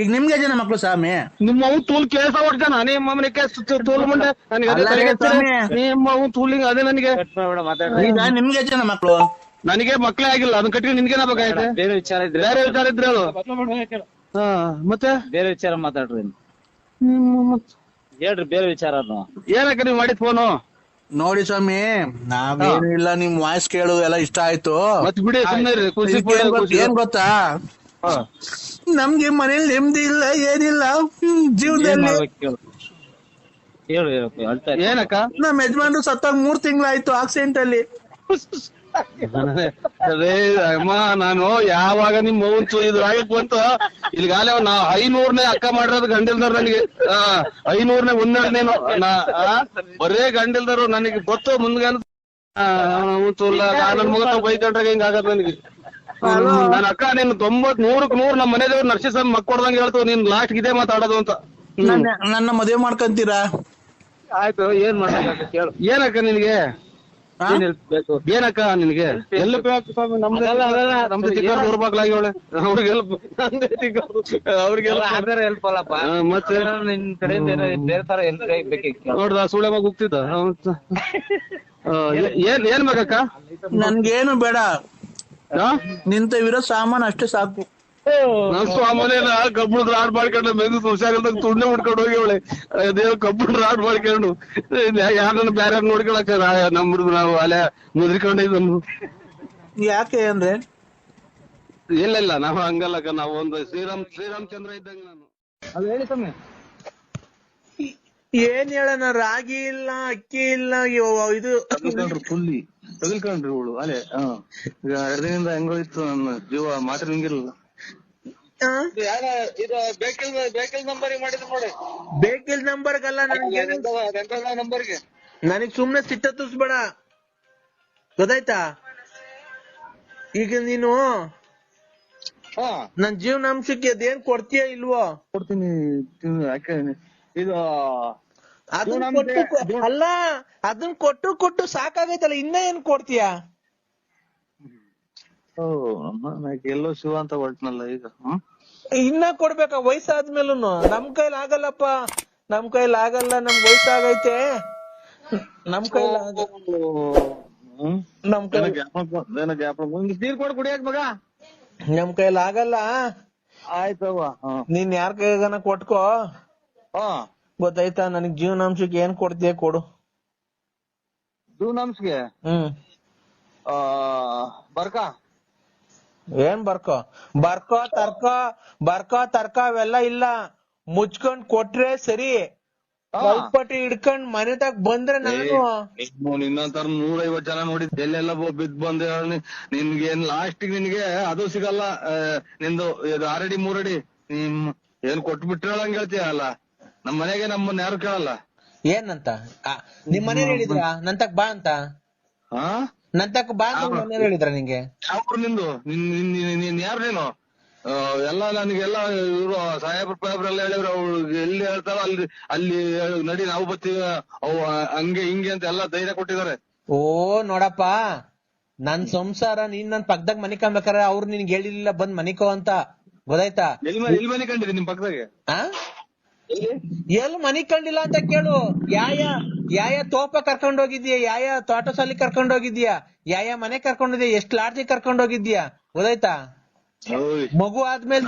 ಈಗ ನಿಮ್ಗೆ ಜನ ಮಕ್ಳು ಸ್ವಾಮಿ? ನಿಮ್ಮ ಅವ್ ತೂಲ್ ಕೇಸ ಹೊಡ್ತಾನ. ನಿಮ್ಮನೆ ಕೇಸ್ ತೋಲ್ ಮುಂದೆ ನಿಮ್ಮ ತೂಲಿಂಗ್ ಅದೇ ನನಗೆ. ಈಗ ನಿಮ್ಗೆ ಜನ ಮಕ್ಳು? ನನಗೆ ಮಕ್ಳೇ ಆಗಿಲ್ಲ. ಅದನ್ನ ಕಟ್ಟಿ ನಿನ್ಗೇನ ಬೇಕಾಯ್ತು? ಬೇರೆ ವಿಚಾರ ಇದ್ರೆ ಹೇಳು. ಮತ್ತೆ ಬೇರೆ ವಿಚಾರ ಮಾತಾಡ್ರಿ. ಹೇಳ್ರಿ ಬೇರೆ ವಿಚಾರ. ಏನಕ್ಕ ನೀವ್ ಮಾಡಿದ್ ಫೋನು? ನೋಡಿ ಸ್ವಾಮಿ ನಾವೇನು ಇಲ್ಲ, ನಿಮ್ ವಾಯ್ಸ್ ಕೇಳು ಎಲ್ಲ ಇಷ್ಟ ಆಯ್ತು. ಮತ್ ಬಿಡಿ ಸುಮ್ಮನೆ ಖುಷಿ. ಏನ್ ಗೊತ್ತಾ, ನಮ್ಗೆ ಮನೇಲಿ ನೆಮ್ಮದಿ ಇಲ್ಲ, ಏನಿಲ್ಲ ಜೀವನದಲ್ಲಿ. ಹೇಳು ಏನಕ್ಕ? ನಮ್ ಯಜಮಾನ್ರು ಸತ್ತಾಗ 3 ತಿಂಗಳಾಯ್ತು ಆಕ್ಸಿಡೆಂಟ್ ಅಲ್ಲಿ. ಅದೇ ಅಮ್ಮ, ನಾನು ಯಾವಾಗ ನಿಮ್ ಮೌಂತು ಇದು ಆಗಕ್ ಬಂತು ಇಲ್ಲಿಗಾಲೆ ನಾವು 500ನೇ ಅಕ್ಕ ಮಾಡಿರೋದು ಗಂಡಿಲ್ದಾರ. ನನಗೆ 500ನೇ 1ನೇನು ಬರೇ ಗಂಡಿಲ್ದಾರು. ನನಗೆ ಗೊತ್ತು ಮುಂದ್ಗಾಲ ನನ್ ಮಗ ಬೈಕೊಂಡ್ರಾಗ ಹಿಂಗ ಆಗತ್ ನನಗೆ. ನನ್ ಅಕ್ಕ ನೀನು 90-100ಕ್ಕೆ 100 ನಮ್ಮ ಮನೆ ದೇವ್ರು ನರ್ಸಿಸಮ್ ಮಕ್ಕೊಡ್ದಂಗೆ ಹೇಳ್ತು. ನೀನ್ ಲಾಸ್ಟ್ ಇದೇ ಮಾತಾಡೋದು ಅಂತ. ನನ್ನ ಮದುವೆ ಮಾಡ್ಕೊಂತೀರಾ? ಆಯ್ತು. ಏನ್ ಮಾಡ್ಬೇಕು ಕೇಳು. ಏನಕ್ಕ ನಿನ್ಗೆ? ಏನಕ್ಕ ನಿನ್ಗೆ? ಎಲ್ಪ್ ನಮ್ದು ಚಿಕ್ಕ ಊರ್ಬಾಗ್ಲಾಗಿ ಅವಳೆ. ಅವ್ರಿಗೆಲ್ಲ ಹೆಲ್ಪ್ ಅಲ್ಲಪ್ಪ. ಮತ್ತೆ ನಿನ್ ಕಡೆಯಿಂದ ಬೇರೆ ತರ ಹೆಲ್ಪ್ ಬೇಕಿತ್ತು. ನೋಡ್ದ ಸುಳೆ ಮಗ ಹೋಗ್ತಿದ್ದ. ಏನ್ ಬೇಕಕ್ಕ? ನನ್ಗೇನು ಬೇಡ, ನಿಂತವಿರೋ ಸಾಮಾನು ಅಷ್ಟೇ ಸಾಕು. ನನ್ ಸ್ವಾಮನೇನ ಕಬ್ಬುಣದ ರಾಡ್ ಮಾಡ್ಕೊಂಡು ಮೆದು ಹುಷಾರಿಲ್ದಾಗ ತುಂಡೆ ಉಡ್ಕೊಂಡು ಹೋಗಿ ಅವಳೆ. ದೇವ್ ಕಬ್ಬುಣ ರಾಡ್ ಮಾಡ್ಕೊಂಡು ಯಾರನ್ನ ಬ್ಯಾರ ನೋಡ್ಕೊಳಕ ನಮ್ದು ನಾವು ಅಲೆ ಮುದ್ರಿಕೊಂಡಿದ್ದು. ಯಾಕೆ ಅಂದ್ರೆ ಇಲ್ಲ ನಾವು ಹಂಗಲ್ಲಕ್ಕ. ನಾವು ಒಂದು ಶ್ರೀರಾಮಚಂದ್ರ ಇದ್ದಂಗ ನಾನು. ಅದು ಹೇಳಿ ಸ್ವಾಮಿ. ಏನ್ ಹೇಳೋಣ, ರಾಗಿ ಇಲ್ಲ, ಅಕ್ಕಿ ಇಲ್ಲ, ಇದು ತಗಲ್ಕೊಂಡ್ರಿ ಇವಳು ಅಲೆ. ಈಗ 2 ದಿನದಿಂದ ಹೆಂಗೋಯ್ತು ನನ್ನ ಜೀವ. ಮಾತ್ರ ಹಿಂಗಿರಲ್ಲ. ಬೇಕಲ್ ನಂಬರ್ ಮಾಡಿದ್ರು ನೋಡಿ. ಬೇಕಿಲ್ ನಂಬರ್ಗಲ್ಲ, ನಂಬರ್ಗೆ ನನಗ್ ಸುಮ್ನೆ ಸಿಟ್ಟ ತುಸ್ಬೇಡ, ಗೊತ್ತಾಯ್ತಾ? ಈಗ ನೀನು ನನ್ ಜೀವನಾಂಶಕ್ಕೆ ಅದೇನ್ ಕೊಡ್ತೀಯ ಇಲ್ವೋ? ಕೊಡ್ತೀನಿ. ಯಾಕೆ ಇದು ಅಲ್ಲ, ಅದನ್ ಕೊಟ್ಟು ಸಾಕಾಗೈತಲ್ಲ, ಇನ್ನ ಏನ್ ಕೊಡ್ತೀಯ? ಎಲ್ಲೋ ಶಿವ ಅಂತ ಹೊರಟ್ನಲ್ಲ ಈಗ. ಇನ್ನ ಕೊಡ್ಬೇಕಾ ವಯಸ್ಸಾದ್ಮೇಲೂ? ನಮ್ ಕೈಲಿ ಆಗಲ್ಲಪ್ಪ, ನಮ್ ವಯಸ್ಸಾಗೈತೆ. ನೀರ್ ಕೊಡ್ ಕುಡಿಯಕ್ ಮಗ. ನಮ್ ಕೈಲಿ ಆಗಲ್ಲ. ಆಯ್ತವ. ನೀನ್ ಯಾರ ಕೈಗನ ಕೊಟ್ಕೋ. ಗೊತ್ತಾಯ್ತಾ? ನನಗ್ ಜೀವನಾಂಶಕ್ಕೆ ಏನ್ ಕೊಡ್ತೀಯ ಕೊಡು. ಜೀವನಾಂಶಕ್ಕೆ ಬರ್ಕ ಏನ್ ಬರ್ಕೋ ತರ್ಕ ಅವೆಲ್ಲ ಇಲ್ಲ. ಮುಚ್ಕೊಂಡ್ ಕೊಟ್ರೆ ಸರಿ. ಕಲ್ಪಟ್ಟಿ ಹಿಡ್ಕೊಂಡ್ ಮನೆದಾಗ ಬಂದ್ರೆ ನಾನು ನಿನ್ನಂತರ 150 ಜನ ನೋಡಿ ಎಲ್ಲೆಲ್ಲ ಬಿದ್ ಬಂದ ನಿನ್ಗೇನ್ ಲಾಸ್ಟ್ ನಿನ್ಗೆ ಅದು ಸಿಗಲ್ಲ. ನಿಂದು 2 ಅಡಿ 3 ಅಡಿ ಏನ್ ಕೊಟ್ಬಿಟ್ಟಿರಲ್ಲ ಹಂಗ ಹೇಳ್ತೀಯಲ್ಲ. ನಮ್ ಮನೆಗೆ ನಮ್ಮನ್ನ ಯಾರು ಕೇಳಲ್ಲ. ಏನಂತ ನಿಮ್ ಮನೇಲಿ ಹೇಳಿದ್ರ ನಂತಕ್ ಬಾ ಅಂತ? ನಂತಕ್ ಬಾ ಅಂತ ಮನೇಲಿ ಹೇಳಿದ್ರ ನಿಂಗೆ? ಯಾವ್ರು ನಿಂದು ನೀನ್ ಯಾರು ನೀನು? ಎಲ್ಲ ನನಗೆಲ್ಲ ಇವ್ರು ಸಾಹೇಬ್ರೆಲ್ಲ ಹೇಳಿದ್ರು. ಅವ್ರು ಎಲ್ಲಿ ಹೇಳ್ತಾರೋ ಅಲ್ಲಿ ನಡಿ ನಾವು ಬರ್ತೀವಿ ಅವು ಹಂಗೆ ಹಿಂಗೆ ಅಂತ ಎಲ್ಲ ಧೈರ್ಯ ಕೊಟ್ಟಿದ್ದಾರೆ. ಓ ನೋಡಪ್ಪ, ನನ್ ಸಂಸಾರ ನೀನ್ ನನ್ ಪಕ್ಕದಾಗ ಮನಿಕೊಂಡ್ಬೇಕಾರೆ ಅವ್ರು ನಿನ್ಗೆ ಹೇಳಿರ್ಲಿಲ್ಲ ಬಂದ್ ಮನಿಕೋ ಅಂತ. ಗೊತ್ತಾಯ್ತಾ? ಎಲ್ಲಿ ಮನೆ ಕಂಡಿರಿ ನಿಮ್ ಪಕ್ಕದಾಗೆ? ಎಲ್ಲಿ ಮನಿ ಕಂಡಿಲ್ಲ ಅಂತ ಕೇಳು. ಯಾಯ ತೋಪ ಕರ್ಕೊಂಡ್ ಹೋಗಿದ್ಯಾ? ಯಾಯ ತೋಟ ಸಾಲಿ ಕರ್ಕೊಂಡ್ ಹೋಗಿದ್ಯಾ? ಯಾಯ ಮನೆ ಕರ್ಕೊಂಡಿದ್ಯಾ? ಎಷ್ಟ್ ಲಾಡ್ಜಿ ಕರ್ಕೊಂಡ್ ಹೋಗಿದ್ಯಾ? ಗೊತ್ತಾಯ್ತಾ? ಮಗು ಆದ್ಮೇಲೆ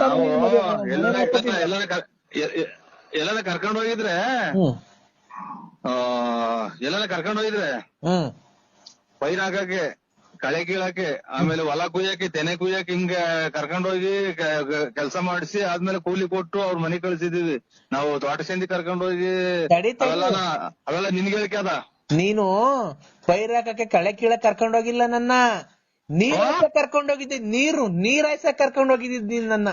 ಎಲ್ಲಾರ ಕರ್ಕೊಂಡ್ ಹೋಗಿದ್ರೆ ಪೈರ್ ಹಾಕಕ್ಕೆ, ಕಳೆ ಕೀಳಕ್ಕೆ, ಆಮೇಲೆ ಹೊಲ ಕುಯ್ಯಕ್ಕೆ, ತೆನೆ ಕುಯ್ಯಕ್ಕೆ ಹಿಂಗ ಕರ್ಕೊಂಡೋಗಿ ಕೆಲ್ಸ ಮಾಡಿಸಿ ಆದ್ಮೇಲೆ ಕೂಲಿ ಕೊಟ್ಟು ಅವ್ರ ಮನೆ ಕಳ್ಸಿದೀವಿ ನಾವು. ತೋಟ ಸಂದಿ ಕರ್ಕೊಂಡೋಗಿ ಅವೆಲ್ಲ ನಿನ್ಗೆ ಹೇಳಿಕೆ ಅದ. ನೀನು ಪೈರ್ ಹಾಕಕ್ಕೆ ಕಳೆ ಕೀಳಕ್ ಕರ್ಕೊಂಡೋಗಿಲ್ಲ ನನ್ನ, ನೀರ್ ಹಾಯ್ಸಕ್ ಕರ್ಕೊಂಡೋಗಿದ್ದೆ. ನೀರ್ ಹಾಯ್ಸಕ್ ಕರ್ಕೊಂಡೋಗಿದ್ದ ನೀನ್ ನನ್ನ.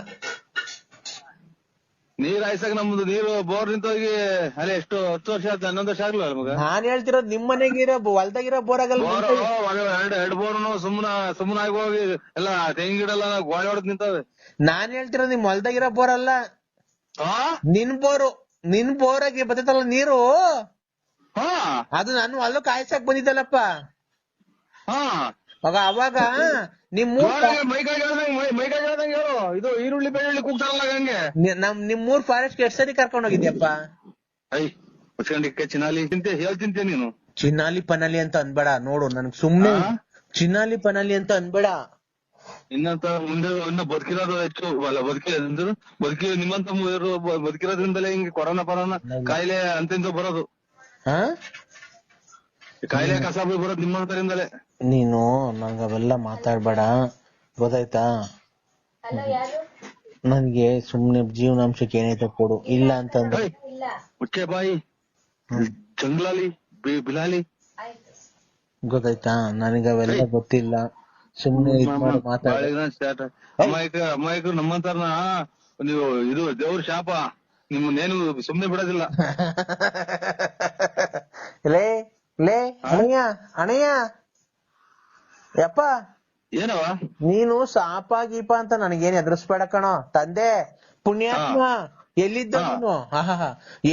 ನೀರ್ ಹಾಯ್ಸಕ್ ನಮ್ದು ನೀರು ಬೋರ್ ನಿಂತೋಗಿ ಅಲ್ಲೇ ಎಷ್ಟು 10 ವರ್ಷ ಆಯ್ತು, 11 ವರ್ಷ ಆಗ್ಲಿಲ್ಲ ಮಗ. ನಾನ್ ಹೇಳ್ತಿರೋದು ನಿಮ್ ಮನೆಗಿರೋ ಹೊಲ್ದಾಗಿರೋ ಬೋರ್ ಆಗಲ್ಲ. 2 ಬೋರ್ನು ಸುಮ್ಮನ ಆಗಿ ಹೋಗಿ ಎಲ್ಲ ತೆಂಗಿನ ಗಿಡ ಎಲ್ಲ ಗೋಳೆ ಹೊಡೆದ್ ನಿಂತವೆ. ನಾನ್ ಹೇಳ್ತಿರೋದು ನಿಮ್ ಹೊಲ್ದಾಗಿರೋ ಬೋರ್ ಅಲ್ಲ, ನಿನ್ ಬೋರಾಗಿ ಬರ್ತೈತಲ್ಲ ನೀರು, ಅದು ನಾನು ಹೊಲಕ್ ಹಾಯ್ಸಕ್ ಬಂದಿದ್ದಲ್ಲಪ್ಪ. ಅವಾಗ ಇದು ಈರುಳ್ಳಿ ಬೆಳ್ಳುಳ್ಳಿ ಕೂಗ್ತಾರಲ್ಲ ಹಂಗೆ ನಿಮ್ಮೂರ್ ಫಾರೆಸ್ಟ್ ಎಷ್ಟ್ ಸರಿ ಕರ್ಕೊಂಡ್ ಹೋಗಿದ್ಯಪ್ಪ? ಚಿನಾಲಿ ಹೇಳ್ತಿಂತೆ ನೀನು. ಚಿನಾಲಿ ಪನಾಲಿ ಅಂತ ಅನ್ಬೇಡ ನೋಡು, ನನ್ಗ್ ಸುಮ್ನೆ ಚಿನಾಲಿ ಪನಾಲಿ ಅಂತ ಅನ್ಬೇಡ. ಇನ್ನಂತ ಮುಂದೆ ಇನ್ನ ಬದುಕಿರೋದು ಹೆಚ್ಚು ಬದುಕಿ ನಿಮ್ಮಂತ ಬದುಕಿರೋದ್ರಿಂದಲೇ ಹಿಂಗೆ ಕೊರೋನಾ ಕಾಯಿಲೆ ಅಂತಿಂದ ಬರೋದು. ಕಾಯಿಲೆ ಕಸ ಬರೋದು ನಿಮ್ಮಂತರಿಂದಲೇ. ನೀನು ನಂಗ ಅವೆಲ್ಲ ಮಾತಾಡ್ಬೇಡ, ಗೊತ್ತಾಯ್ತಾ? ನನ್ಗೆ ಸುಮ್ನೆ ಜೀವನಾಂಶಕ್ಕೆ ಏನೈತೆ ಕೊಡು. ಇಲ್ಲ ಅಂತಂದ್ರೆ ಮುಚ್ಚೆ ಬಾಯಿ ಜಂಗ್ಲಾಲಿ ಬಿಲಾಲಿ. ಗೊತ್ತಾಯ್ತಾ? ನನಗೆ ಅವೆಲ್ಲ ಗೊತ್ತಿಲ್ಲ. ಸುಮ್ನೆ ಅಮಾಯಕರು ನಮ್ಮಂತಾರನ ನೀವು. ಇದು ದೇವ್ರ ಶಾಪ, ನಿಮ್ಮನ್ನೇನು ಸುಮ್ನೆ ಬಿಡೋದಿಲ್ಲ. ಲೇ ಅಣಯ್ಯ ಯಪ್ಪ, ಏನವ ನೀನು ಸಾಪ ಗೀಪ ಅಂತ ನನಗೇನ್ ಎದುರಿಸ್ಬೇಡ ಕಣೋ ತಂದೆ ಪುಣ್ಯಾತ್ಮ. ಎಲ್ಲಿದ್ದ ನೀನು?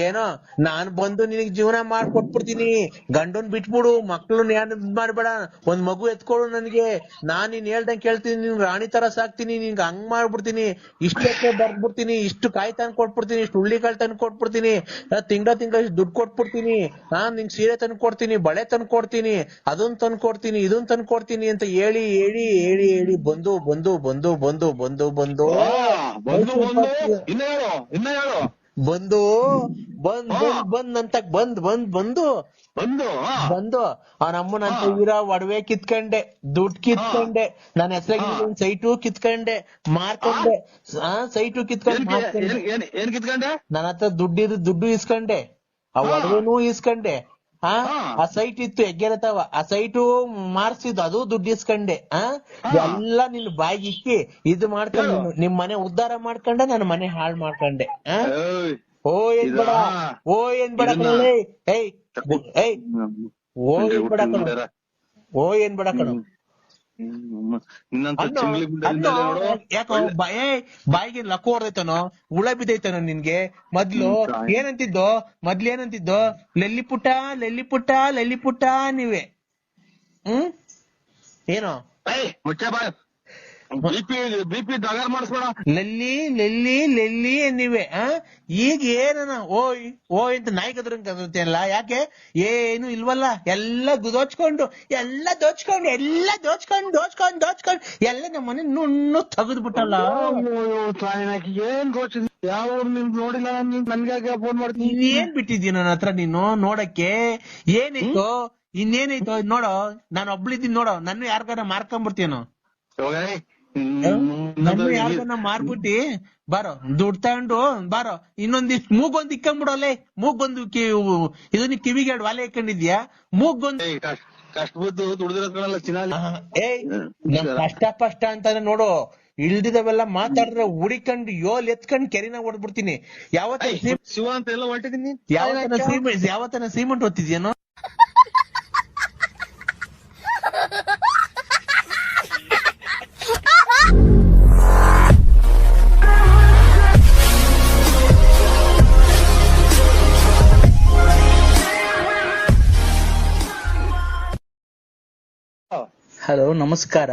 ಏನೋ ನಾನ್ ಬಂದು ನಿನಗ್ ಜೀವನ ಮಾಡ್ಕೊಟ್ಬಿಡ್ತೀನಿ, ಗಂಡನ್ ಬಿಟ್ಬಿಡು, ಮಕ್ಳನ್ ಏನ್ ಮಾಡ್ಬೇಡ, ಒಂದ್ ಮಗು ಎತ್ಕೊಳು ನನ್ಗೆ, ನಾನ್ ನೀನ್ ಹೇಳ್ದಂಗ್ ಕೇಳ್ತೀನಿ, ನಿನ್ ರಾಣಿ ತರ ಸಾಕ್ತೀನಿ, ನಿನ್ಗೆ ಹಂಗ್ ಮಾಡ್ಬಿಡ್ತೀನಿ, ಇಷ್ಟಕ್ಕೆ ಬರ್ದ್ಬಿಡ್ತೀನಿ, ಇಷ್ಟು ಕಾಯಿ ತಂದ್ ಕೊಟ್ಬಿಡ್ತೀನಿ, ಇಷ್ಟು ಹುಳ್ಳಿಕಾಳು ತಂದ್ ಕೊಟ್ಬಿಡ್ತೀನಿ, ತಿಂಗಳ ಇಷ್ಟು ದುಡ್ಡು ಕೊಟ್ಬಿಡ್ತೀನಿ, ನಿಂಗ್ ಸೀರೆ ತಂದ್ ಕೊಡ್ತೀನಿ, ಬಳೆ ತಂದ್ ಕೊಡ್ತೀನಿ, ಅದನ್ ತಂದ್ ಕೊಡ್ತೀನಿ, ಇದನ್ ತಂದ್ ಕೊಡ್ತೀನಿ ಅಂತ ಹೇಳಿ ಹೇಳಿ ಹೇಳಿ ಹೇಳಿ ಬಂದು ಬಂದು ಬಂದು ಬಂದು ಬಂದು ಬಂದು ಬಂದು ಬಂದ್ ಅಂತ ಬಂದು ಅವನಮ್ಮನ ಇರೋ ಒಡವೆ ಕಿತ್ಕೊಂಡೆ, ದುಡ್ಡು ಕಿತ್ಕೊಂಡೆ, ನನ್ನ ಹೆಸರಾಗಿ ಸೈಟು ಕಿತ್ಕೊಂಡೆ, ಮಾರ್ಕೊಂಡೆ. ಸೈಟು ಕಿತ್ಕೊಂಡೆ, ನನ್ನ ಹತ್ರ ದುಡ್ಡು ಇಸ್ಕೊಂಡೆ, ಆ ಒಡವೆನೂ ಇಸ್ಕೊಂಡೆ. ಆ ಸೈಟ್ ಇತ್ತು ಹೆಗ್ಗೆರತಾವ, ಆ ಸೈಟು ಮಾರ್ಸಿದ್ದು, ಅದು ದುಡ್ಡು ಇಸ್ಕೊಂಡೆ. ಎಲ್ಲ ನಿನ್ ಬಾಯಿಗೆ ಇಕ್ಕಿ ಇದು ಮಾಡ್ಕೊಂಡು ನಿಮ್ ಮನೆ ಉದ್ಧಾರ ಮಾಡ್ಕೊಂಡೆ, ನನ್ನ ಮನೆ ಹಾಳು ಮಾಡ್ಕೊಂಡೆ. ಓ ಏನ್ ಬೇಡ ಕಣ ಯಾಕೋ ಬಾಯಿಗೆ ಲಕ್ಕು ಹೊಡೆದೈತನೋ, ಹುಳ ಬಿದ್ದೈತನೋ ನಿನ್ಗೆ? ಮೊದ್ಲು ಏನಂತಿದ್ದೋ ಲೆಲ್ಲಿ ಪುಟ್ಟ ನೀವೇ. ಏನೋ ಬಿಪಿ ಡಗಾರ್ ಮಾಡಿಸ್ಬೇಡ. ಲೆಲ್ಲಿ ನೀವೇ ಈಗ ಏನನ ಓಯ್ ಅಂತ ನಾಯಿ ಕದ್ರಂಗಲ್ಲ. ಯಾಕೆ ಏನು ಇಲ್ವಲ್ಲ, ಎಲ್ಲ ದೋಚ್ಕೊಂಡು ಎಲ್ಲ ನಮ್ಮ ಮನೆ ನುಣ್ಣು ತೆಗೆದ್ಬಿಟ್ಟಲ್ಲ. ಏನ್ ದೋಚಿದ್ ಯಾವ ನಿಮ್ ನೋಡಿಲ್ಲ, ನನ್ಗೆ ಫೋನ್ ಮಾಡ್ತೀನಿ. ಏನ್ ಬಿಟ್ಟಿದ್ದೀಯ ನನ್ನ ಹತ್ರ ನೀನು ನೋಡಕ್ಕೆ? ಏನಿತ್ತು ಇನ್ನೇನೈತೋ ನೋಡೋ, ನಾನು ಒಬ್ಳಿದ್ದೀನಿ ನೋಡೋ, ನನ್ನ ಯಾರ್ಗಾರ ಮಾರ್ಕೊಂಡ್ಬಿಡ್ತೀನೋ, ನನ್ನ ಯಾರ್ಗನ್ನ ಮಾರ್ಬಿಟ್ಟಿ ಬಾರೋ ದುಡ್ಡು ತಗೊಂಡು ಬಾರೋ. ಇನ್ನೊಂದಿಷ್ಟು ಮೂಗೊಂದು ಇಕ್ಕಂಬಿಡೋಲೆ, ಮೂಗೊಂದು ಇದನ್ನ ಕಿವಿಗೆ 2 ವಾಲೆ ಇಕ್ಕೊಂಡಿದ್ಯಾ, ಮೂಗೊಂದು ಕಷ್ಟ ಬಿದ್ದು ದುಡ್ದಿರೋದ್ರಲ್ಲ ಚಿನ್ನ. ಕಷ್ಟ ಅಂತಾನೆ ನೋಡು, ಇಲ್ದಿದವೆಲ್ಲ ಮಾತಾಡಿದ್ರೆ ಹುಡಿಕೊಂಡು ಎತ್ಕೊಂಡು ಕೆರಿನ ಹೊಡ್ಬಿಡ್ತೀನಿ. ಶಿವ ಅಂತ ಎಲ್ಲ ಹೊರಟಿದೀನಿ. ಯಾವತ್ತನ ಸಿಮೆಂಟ್ ಹೊತ್ತಿದ್ಯೇನೋ? ಹಲೋ, ನಮಸ್ಕಾರ.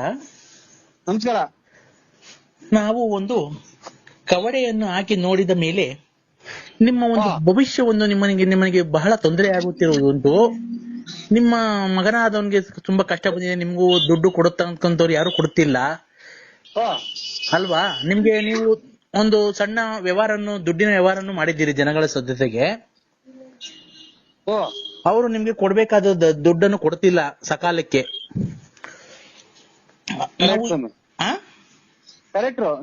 ನಾವು ಒಂದು ಕವಡೆಯನ್ನು ಹಾಕಿ ನೋಡಿದ ಮೇಲೆ ನಿಮ್ಮ ಒಂದು ಭವಿಷ್ಯವನ್ನು ನಿಮಗೆ ಬಹಳ ತೊಂದರೆ ಆಗುತ್ತಿರುವುದುಂಟು. ನಿಮ್ಮ ಮಗನಾದವನಿಗೆ ತುಂಬಾ ಕಷ್ಟ ಬಂದಿದೆ, ನಿಮ್ಗೂ ದುಡ್ಡು ಕೊಡುತ್ತಂತವ್ರು ಯಾರು ಕೊಡುತ್ತಿಲ್ಲ ಅಲ್ವಾ? ನೀವು ಒಂದು ಸಣ್ಣ ದುಡ್ಡಿನ ವ್ಯವಹಾರವನ್ನು ಮಾಡಿದ್ದೀರಿ ಜನಗಳ ಜೊತೆಗೆ. ಅವರು ನಿಮ್ಗೆ ಕೊಡ್ಬೇಕಾದ ದುಡ್ಡನ್ನು ಕೊಡ್ತಿಲ್ಲ ಸಕಾಲಕ್ಕೆ.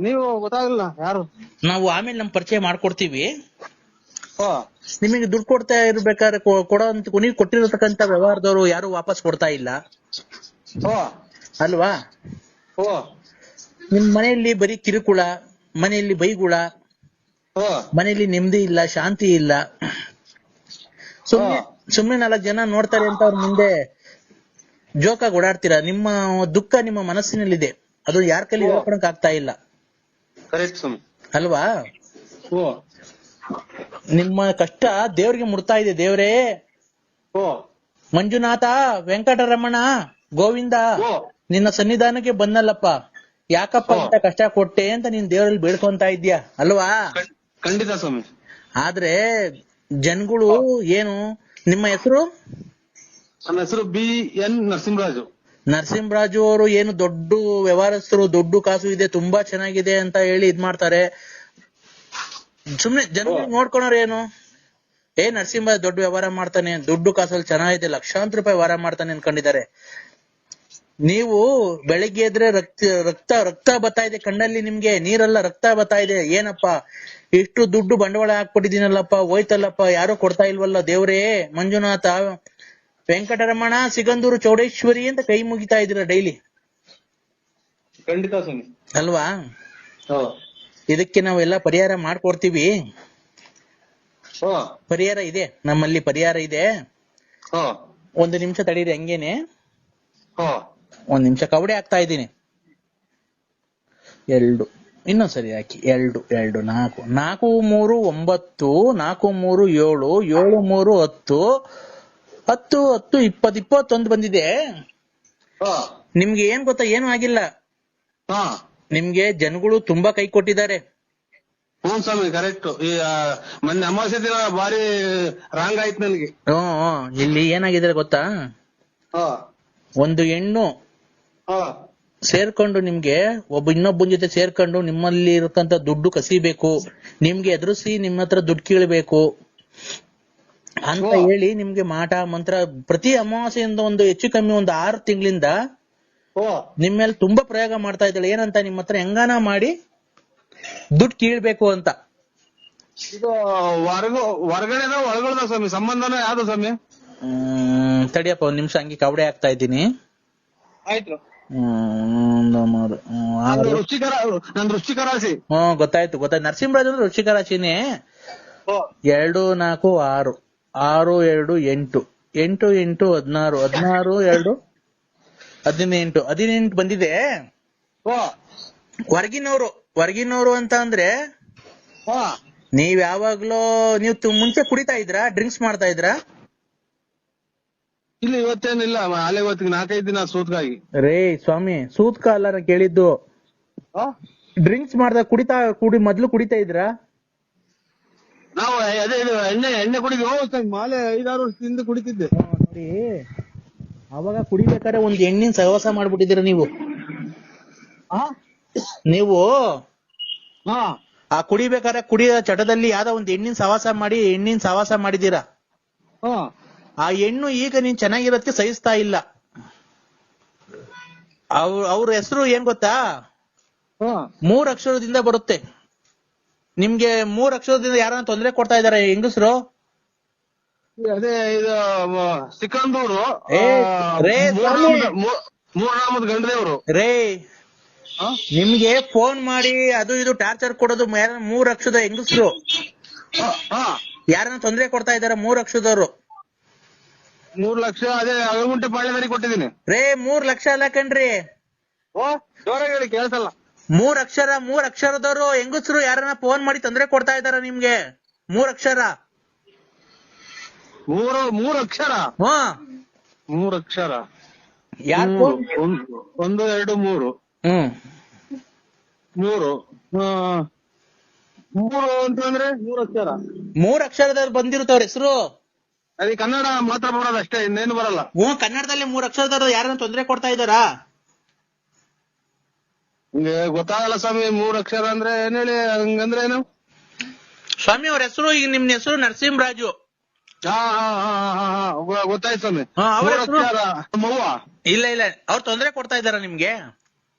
ನೀವು ಗೊತ್ತಾಗಲ್ಲ ಯಾರು. ನಾವು ಆಮೇಲೆ ನಮ್ ಪರಿಚಯ ಮಾಡ್ಕೊಡ್ತೀವಿ. ನಿಮಗೆ ದುಡ್ಡು ಕೊಡ್ತಾ ಇರ್ಬೇಕಾದ್ರೆ ನೀವು ಕೊಟ್ಟಿರತಕ್ಕಂತ ವ್ಯವಹಾರದವರು ಯಾರು ವಾಪಸ್ ಕೊಡ್ತಾ ಇಲ್ಲ ಅಲ್ವಾ? ನಿಮ್ ಮನೆಯಲ್ಲಿ ಬರೀ ಕಿರುಕುಳ, ಮನೆಯಲ್ಲಿ ಬೈಗುಳ, ಮನೆಯಲ್ಲಿ ನೆಮ್ಮದಿ ಇಲ್ಲ, ಶಾಂತಿ ಇಲ್ಲ. ಸುಮ್ನೆ 4 ಜನ ನೋಡ್ತಾರೆ ಅಂತ ಅವ್ರ ಮುಂದೆ ಜೋಕಾಗಿ ಓಡಾಡ್ತೀರಾ. ನಿಮ್ಮ ದುಃಖ ನಿಮ್ಮ ಮನಸ್ಸಿನಲ್ಲಿದೆ, ಅದು ಯಾರ ಕೈಲಿ ಹೇಳ್ಕೊಳಕ್ ಆಗ್ತಾ ಇಲ್ಲ ಅಲ್ವಾ? ನಿಮ್ಮ ಕಷ್ಟ ದೇವ್ರಿಗೆ ಮುಡ್ತಾ ಇದೆ. ದೇವ್ರೇ, ಮಂಜುನಾಥ, ವೆಂಕಟರಮಣ, ಗೋವಿಂದ, ನಿನ್ನ ಸನ್ನಿಧಾನಕ್ಕೆ ಬಂದಲ್ಲಪ್ಪ, ಯಾಕಪ್ಪ ಇಂತ ಕಷ್ಟ ಕೊಟ್ಟೆ ಅಂತ ನೀನ್ ದೇವರಲ್ಲಿ ಬೇಡ್ಕೊಂತ ಇದ್ಯಾ ಅಲ್ವಾ? ಖಂಡಿತ ಸ್ವಾಮಿ. ಆದ್ರೆ ಜನಗಳು ಏನು, ನಿಮ್ಮ ಹೆಸರು? ನನ್ನ ಹೆಸರು BN ನರಸಿಂಹರಾಜು ಅವರು ಏನು ದೊಡ್ಡ ವ್ಯವಹಾರಸ್ಥರು, ದೊಡ್ಡ ಕಾಸು ಇದೆ, ತುಂಬಾ ಚೆನ್ನಾಗಿದೆ ಅಂತ ಹೇಳಿ ಇದ್ ಮಾಡ್ತಾರೆ. ಸುಮ್ನೆ ಜನಗಳು ನೋಡ್ಕೊಳೋರು ಏನು, ನರಸಿಂಹ ದೊಡ್ಡ ವ್ಯವಹಾರ ಮಾಡ್ತಾನೆ, ದುಡ್ಡು ಕಾಸಲ್ಲಿ ಚೆನ್ನಾಗಿದೆ, ಲಕ್ಷಾಂತರ ರೂಪಾಯಿ ವ್ಯವಹಾರ ಮಾಡ್ತಾನೆ ಅನ್ಕೊಂಡಿದ್ದಾರೆ. ನೀವು ಬೆಳಗ್ಗೆ ಎದ್ರೆ ರಕ್ತ ಬರ್ತಾ ಇದೆ ಕಣ್ಣಲ್ಲಿ, ನಿಮ್ಗೆ ನೀರೆಲ್ಲ ರಕ್ತ ಬರ್ತಾ ಇದೆ. ಏನಪ್ಪಾ ಇಷ್ಟು ದುಡ್ಡು ಬಂಡವಾಳ ಹಾಕ್ಬಿಟ್ಟಿದ್ದೀನಲ್ಲಪ್ಪ, ಹೋಯ್ತಲ್ಲಪ್ಪ, ಯಾರು ಕೊಡ್ತಾ ಇಲ್ವಲ್ಲ ದೇವ್ರೇ, ಮಂಜುನಾಥ, ವೆಂಕಟರಮಣ, ಸಿಗಂದೂರು, ಚೌಡೇಶ್ವರಿ ಅಂತ ಕೈ ಮುಗಿತಾ ಇದ್ದೀರಾ ಡೈಲಿ. ಖಂಡಿತ ಸ್ವಾಮಿ ಅಲ್ವಾ? ಇದಕ್ಕೆ ನಾವೆಲ್ಲ ಪರಿಹಾರ ಮಾಡ್ಕೊಡ್ತೀವಿ. ಪರಿಹಾರ ಇದೆ, ನಮ್ಮಲ್ಲಿ ಪರಿಹಾರ ಇದೆ. 1 ನಿಮಿಷ ತಡೀರಿ, ಹಂಗೇನೆ 1 ನಿಮಿಷ ಕವಡೆ ಹಾಕ್ತಾ ಇದ್ದೀನಿ. 2 ಇನ್ನೊಂದ್ಸರಿ ಹಾಕಿ. 2 2 4 4 3 9 4 3 7 7 3 10 10 10 20 21 ಬಂದಿದೆ. ನಿಮ್ಗೆ ಏನ್ ಗೊತ್ತಾ, ಏನು ಆಗಿಲ್ಲ. ನಿಮ್ಗೆ ಜನಗಳು ತುಂಬಾ ಕೈ ಕೊಟ್ಟಿದ್ದಾರೆ. ಹ್ಮ್ ಸ್ವಾಮಿ, ಕರೆಕ್ಟ್. ಈ ಮೊನ್ನೆ ಅಮಾವಾಸ್ಯೆ ದಿನ ಬಾರಿ ರಾಂಗ್ ಆಯ್ತು ನನಗೆ. ಇಲ್ಲಿ ಏನಾಗಿದೆ ಗೊತ್ತಾ, ಒಂದು ಹೆಣ್ಣು ಸೇರ್ಕೊಂಡು ನಿಮ್ಗೆ ಇನ್ನೊಬ್ಬನ ಜೊತೆ ಸೇರ್ಕೊಂಡು ನಿಮ್ಮಲ್ಲಿ ಇರತಕ್ಕಂತ ದುಡ್ಡು ಕಸಿಬೇಕು, ನಿಮ್ಗೆ ಎದುರಿಸಿ ನಿಮ್ಮ ಹತ್ರ ದುಡ್ಡು ಕೀಳ್ಬೇಕು ಅಂತ ಹೇಳಿ ನಿಮ್ಗೆ ಮಾಟ ಮಂತ್ರ ಪ್ರತಿ ಅಮಾವಾಸ್ಯೆಯಿಂದ ಒಂದು ಹೆಚ್ಚು ಕಮ್ಮಿ 6 ತಿಂಗಳಿಂದ ನಿಮ್ಮೇಲೆ ತುಂಬಾ ಪ್ರಯೋಗ ಮಾಡ್ತಾ ಇದ್ದಾಳೆ. ಏನಂತ, ನಿಮ್ಮ ಹತ್ರ ಹೆಂಗಾನ ಮಾಡಿ ದುಡ್ಡು ಕೀಳ್ಬೇಕು ಅಂತ. ಇದು ಹೊರಗಡೆ ಒಳಗಡೆ ಸ್ವಾಮಿ, ಸಂಬಂಧನ ಯಾವ್ದು ಸ್ವಾಮಿ? ತಡಿಯಪ್ಪ 1 ನಿಮಿಷ, ಹಂಗೆ ಕವಡೆ ಹಾಕ್ತಾ ಇದ್ದೀನಿ. ಆಯ್ತು. ವೃಶ್ಚಿಕ ರಾಶಿ. ಗೊತ್ತಾಯ್ತು. ನರಸಿಂಹರಾಜ್ ಅಂದ್ರೆ ವೃಶ್ಚಿಕ ರಾಶಿನೇ. 2 4 6 6 2 8 8 8 16 16 2 18 ಬಂದಿದೆ. ಹೊರಗಿನವರು ಅಂತ ಅಂದ್ರೆ ನೀವ್ ಯಾವಾಗ್ಲೂ ಮುಂಚೆ ಕುಡಿತಾ ಇದ್ರಾ, ಡ್ರಿಂಕ್ಸ್ ಮಾಡ್ತಾ ಇದ್ರಾ? ಇಲ್ಲ, ಇವತ್ತೇನಿಲ್ಲ. ಇವತ್ತಿಗೆ 4-5 ದಿನ ಸೂತ್ಕಾಗಿ. ರೇ ಸ್ವಾಮಿ, ಸೂತ್ಕ ಅಲ್ಲ ನಾ ಕೇಳಿದ್ದು. ಡ್ರಿಂಕ್ಸ್ ಮೊದ್ಲು ಕುಡಿತಾ ಇದ್ರಾ? ನಾವು ಅದೇ ಇದು ಎಣ್ಣೆ ಕುಡಿದ್ವಿ. ಮಾಲೆ 5-6 ವರ್ಷದಿಂದ ಕುಡಿತಿದ್ದೆ. ನೋಡಿ, ಅವಾಗ ಕುಡಿಬೇಕಾದ್ರೆ ಒಂದ್ ಹೆಣ್ಣಿನ ಸಹವಾಸ ಮಾಡ್ಬಿಟ್ಟಿದ್ದೀರ ನೀವು. ನೀವು ಆ ಕುಡಿಬೇಕಾದ್ರೆ ಕುಡಿಯೋ ಚಟದಲ್ಲಿ ಯಾವ್ದೋ ಒಂದ್ ಹೆಣ್ಣಿನ ಸಹವಾಸ ಮಾಡಿದೀರಾ. ಆ ಹೆಣ್ಣು ಈಗ ನೀನ್ ಚೆನ್ನಾಗಿರೋದಕ್ಕೆ ಸಹಿಸ್ತಾ ಇಲ್ಲ. ಅವ್ರ ಹೆಸರು ಏನ್ ಗೊತ್ತಾ? 3 ಅಕ್ಷರದಿಂದ ಬರುತ್ತೆ. ನಿಮ್ಗೆ 3 ಅಕ್ಷರದಿಂದ ಯಾರನ್ನ ತೊಂದರೆ ಕೊಡ್ತಾ ಇದಾರೆ ಹೆಂಗಸರು? ಅದೇ ಇದು ಸಿಕ್ಕಂದೂರು ಮೂರನಾಮದ ಗಂಡದೇವ್ರು ರೇ. ನಿಮ್ಗೆ ಫೋನ್ ಮಾಡಿ ಅದು ಇದು ಟಾರ್ಚರ್ ಕೊಡೋದು 3 ಅಕ್ಷರದ ಹೆಂಗಸರು ಯಾರನ್ನ ತೊಂದರೆ ಕೊಡ್ತಾ ಇದಾರೆ? 3 ಅಕ್ಷರದವ್ರು. 3 ಲಕ್ಷ ಅದೇ ಅಗಗುಂಟೆ ಪಾಳ್ಯದಲ್ಲಿ ಕೊಟ್ಟಿದ್ದೀನಿ ರೇ. 3 ಲಕ್ಷ ಅಲ್ಲ ಕಣ್ರಿ. ಜೋರಾಗಿ ಹೇಳಿ ಕೇಳಿಸಲ್ಲ. 3 ಅಕ್ಷರದವರು ಹೆಂಗಸರು ಯಾರನ್ನ ಫೋನ್ ಮಾಡಿ ತೊಂದರೆ ಕೊಡ್ತಾ ಇದಾರ ನಿಮ್ಗೆ? 3 ಅಕ್ಷರ. 3 ಅಕ್ಷರ. 3 ಅಕ್ಷರ. 1 2 3. 3 ಅಂತಂದ್ರೆ 3 ಅಕ್ಷರ. 3 ಅಕ್ಷರದವ್ರು ಬಂದಿರುತ್ತವ್ರ ಹೆಸರು. ಅದೇ ಕನ್ನಡ ಮಾತ್ರ ಬರೋದು ಅಷ್ಟೇ, ಇನ್ನೇನು ಬರಲ್ಲ. ಕನ್ನಡದಲ್ಲಿ 3 ಅಕ್ಷರದವ್ರು ಯಾರನ್ನ ತೊಂದರೆ ಕೊಡ್ತಾ ಇದಾರಾ? ನಿಮ್ಗೆ ಗೊತ್ತಾಗಲ್ಲ ಸ್ವಾಮಿ. 3 ಅಕ್ಷರ ಅಂದ್ರೆ ಏನ್ ಹೇಳಿ, ಹಂಗಂದ್ರೆ ಏನು ಸ್ವಾಮಿ? ಅವ್ರ ಹೆಸರು, ಈಗ ನಿಮ್ ಹೆಸರು ನರಸಿಂಹರಾಜು. ಗೊತ್ತಾಯ್ತು ಸ್ವಾಮಿ. ಮವ್ವ ಇಲ್ಲ ಅವ್ರು ತೊಂದರೆ ಕೊಡ್ತಾ ಇದಾರ ನಿಮ್ಗೆ?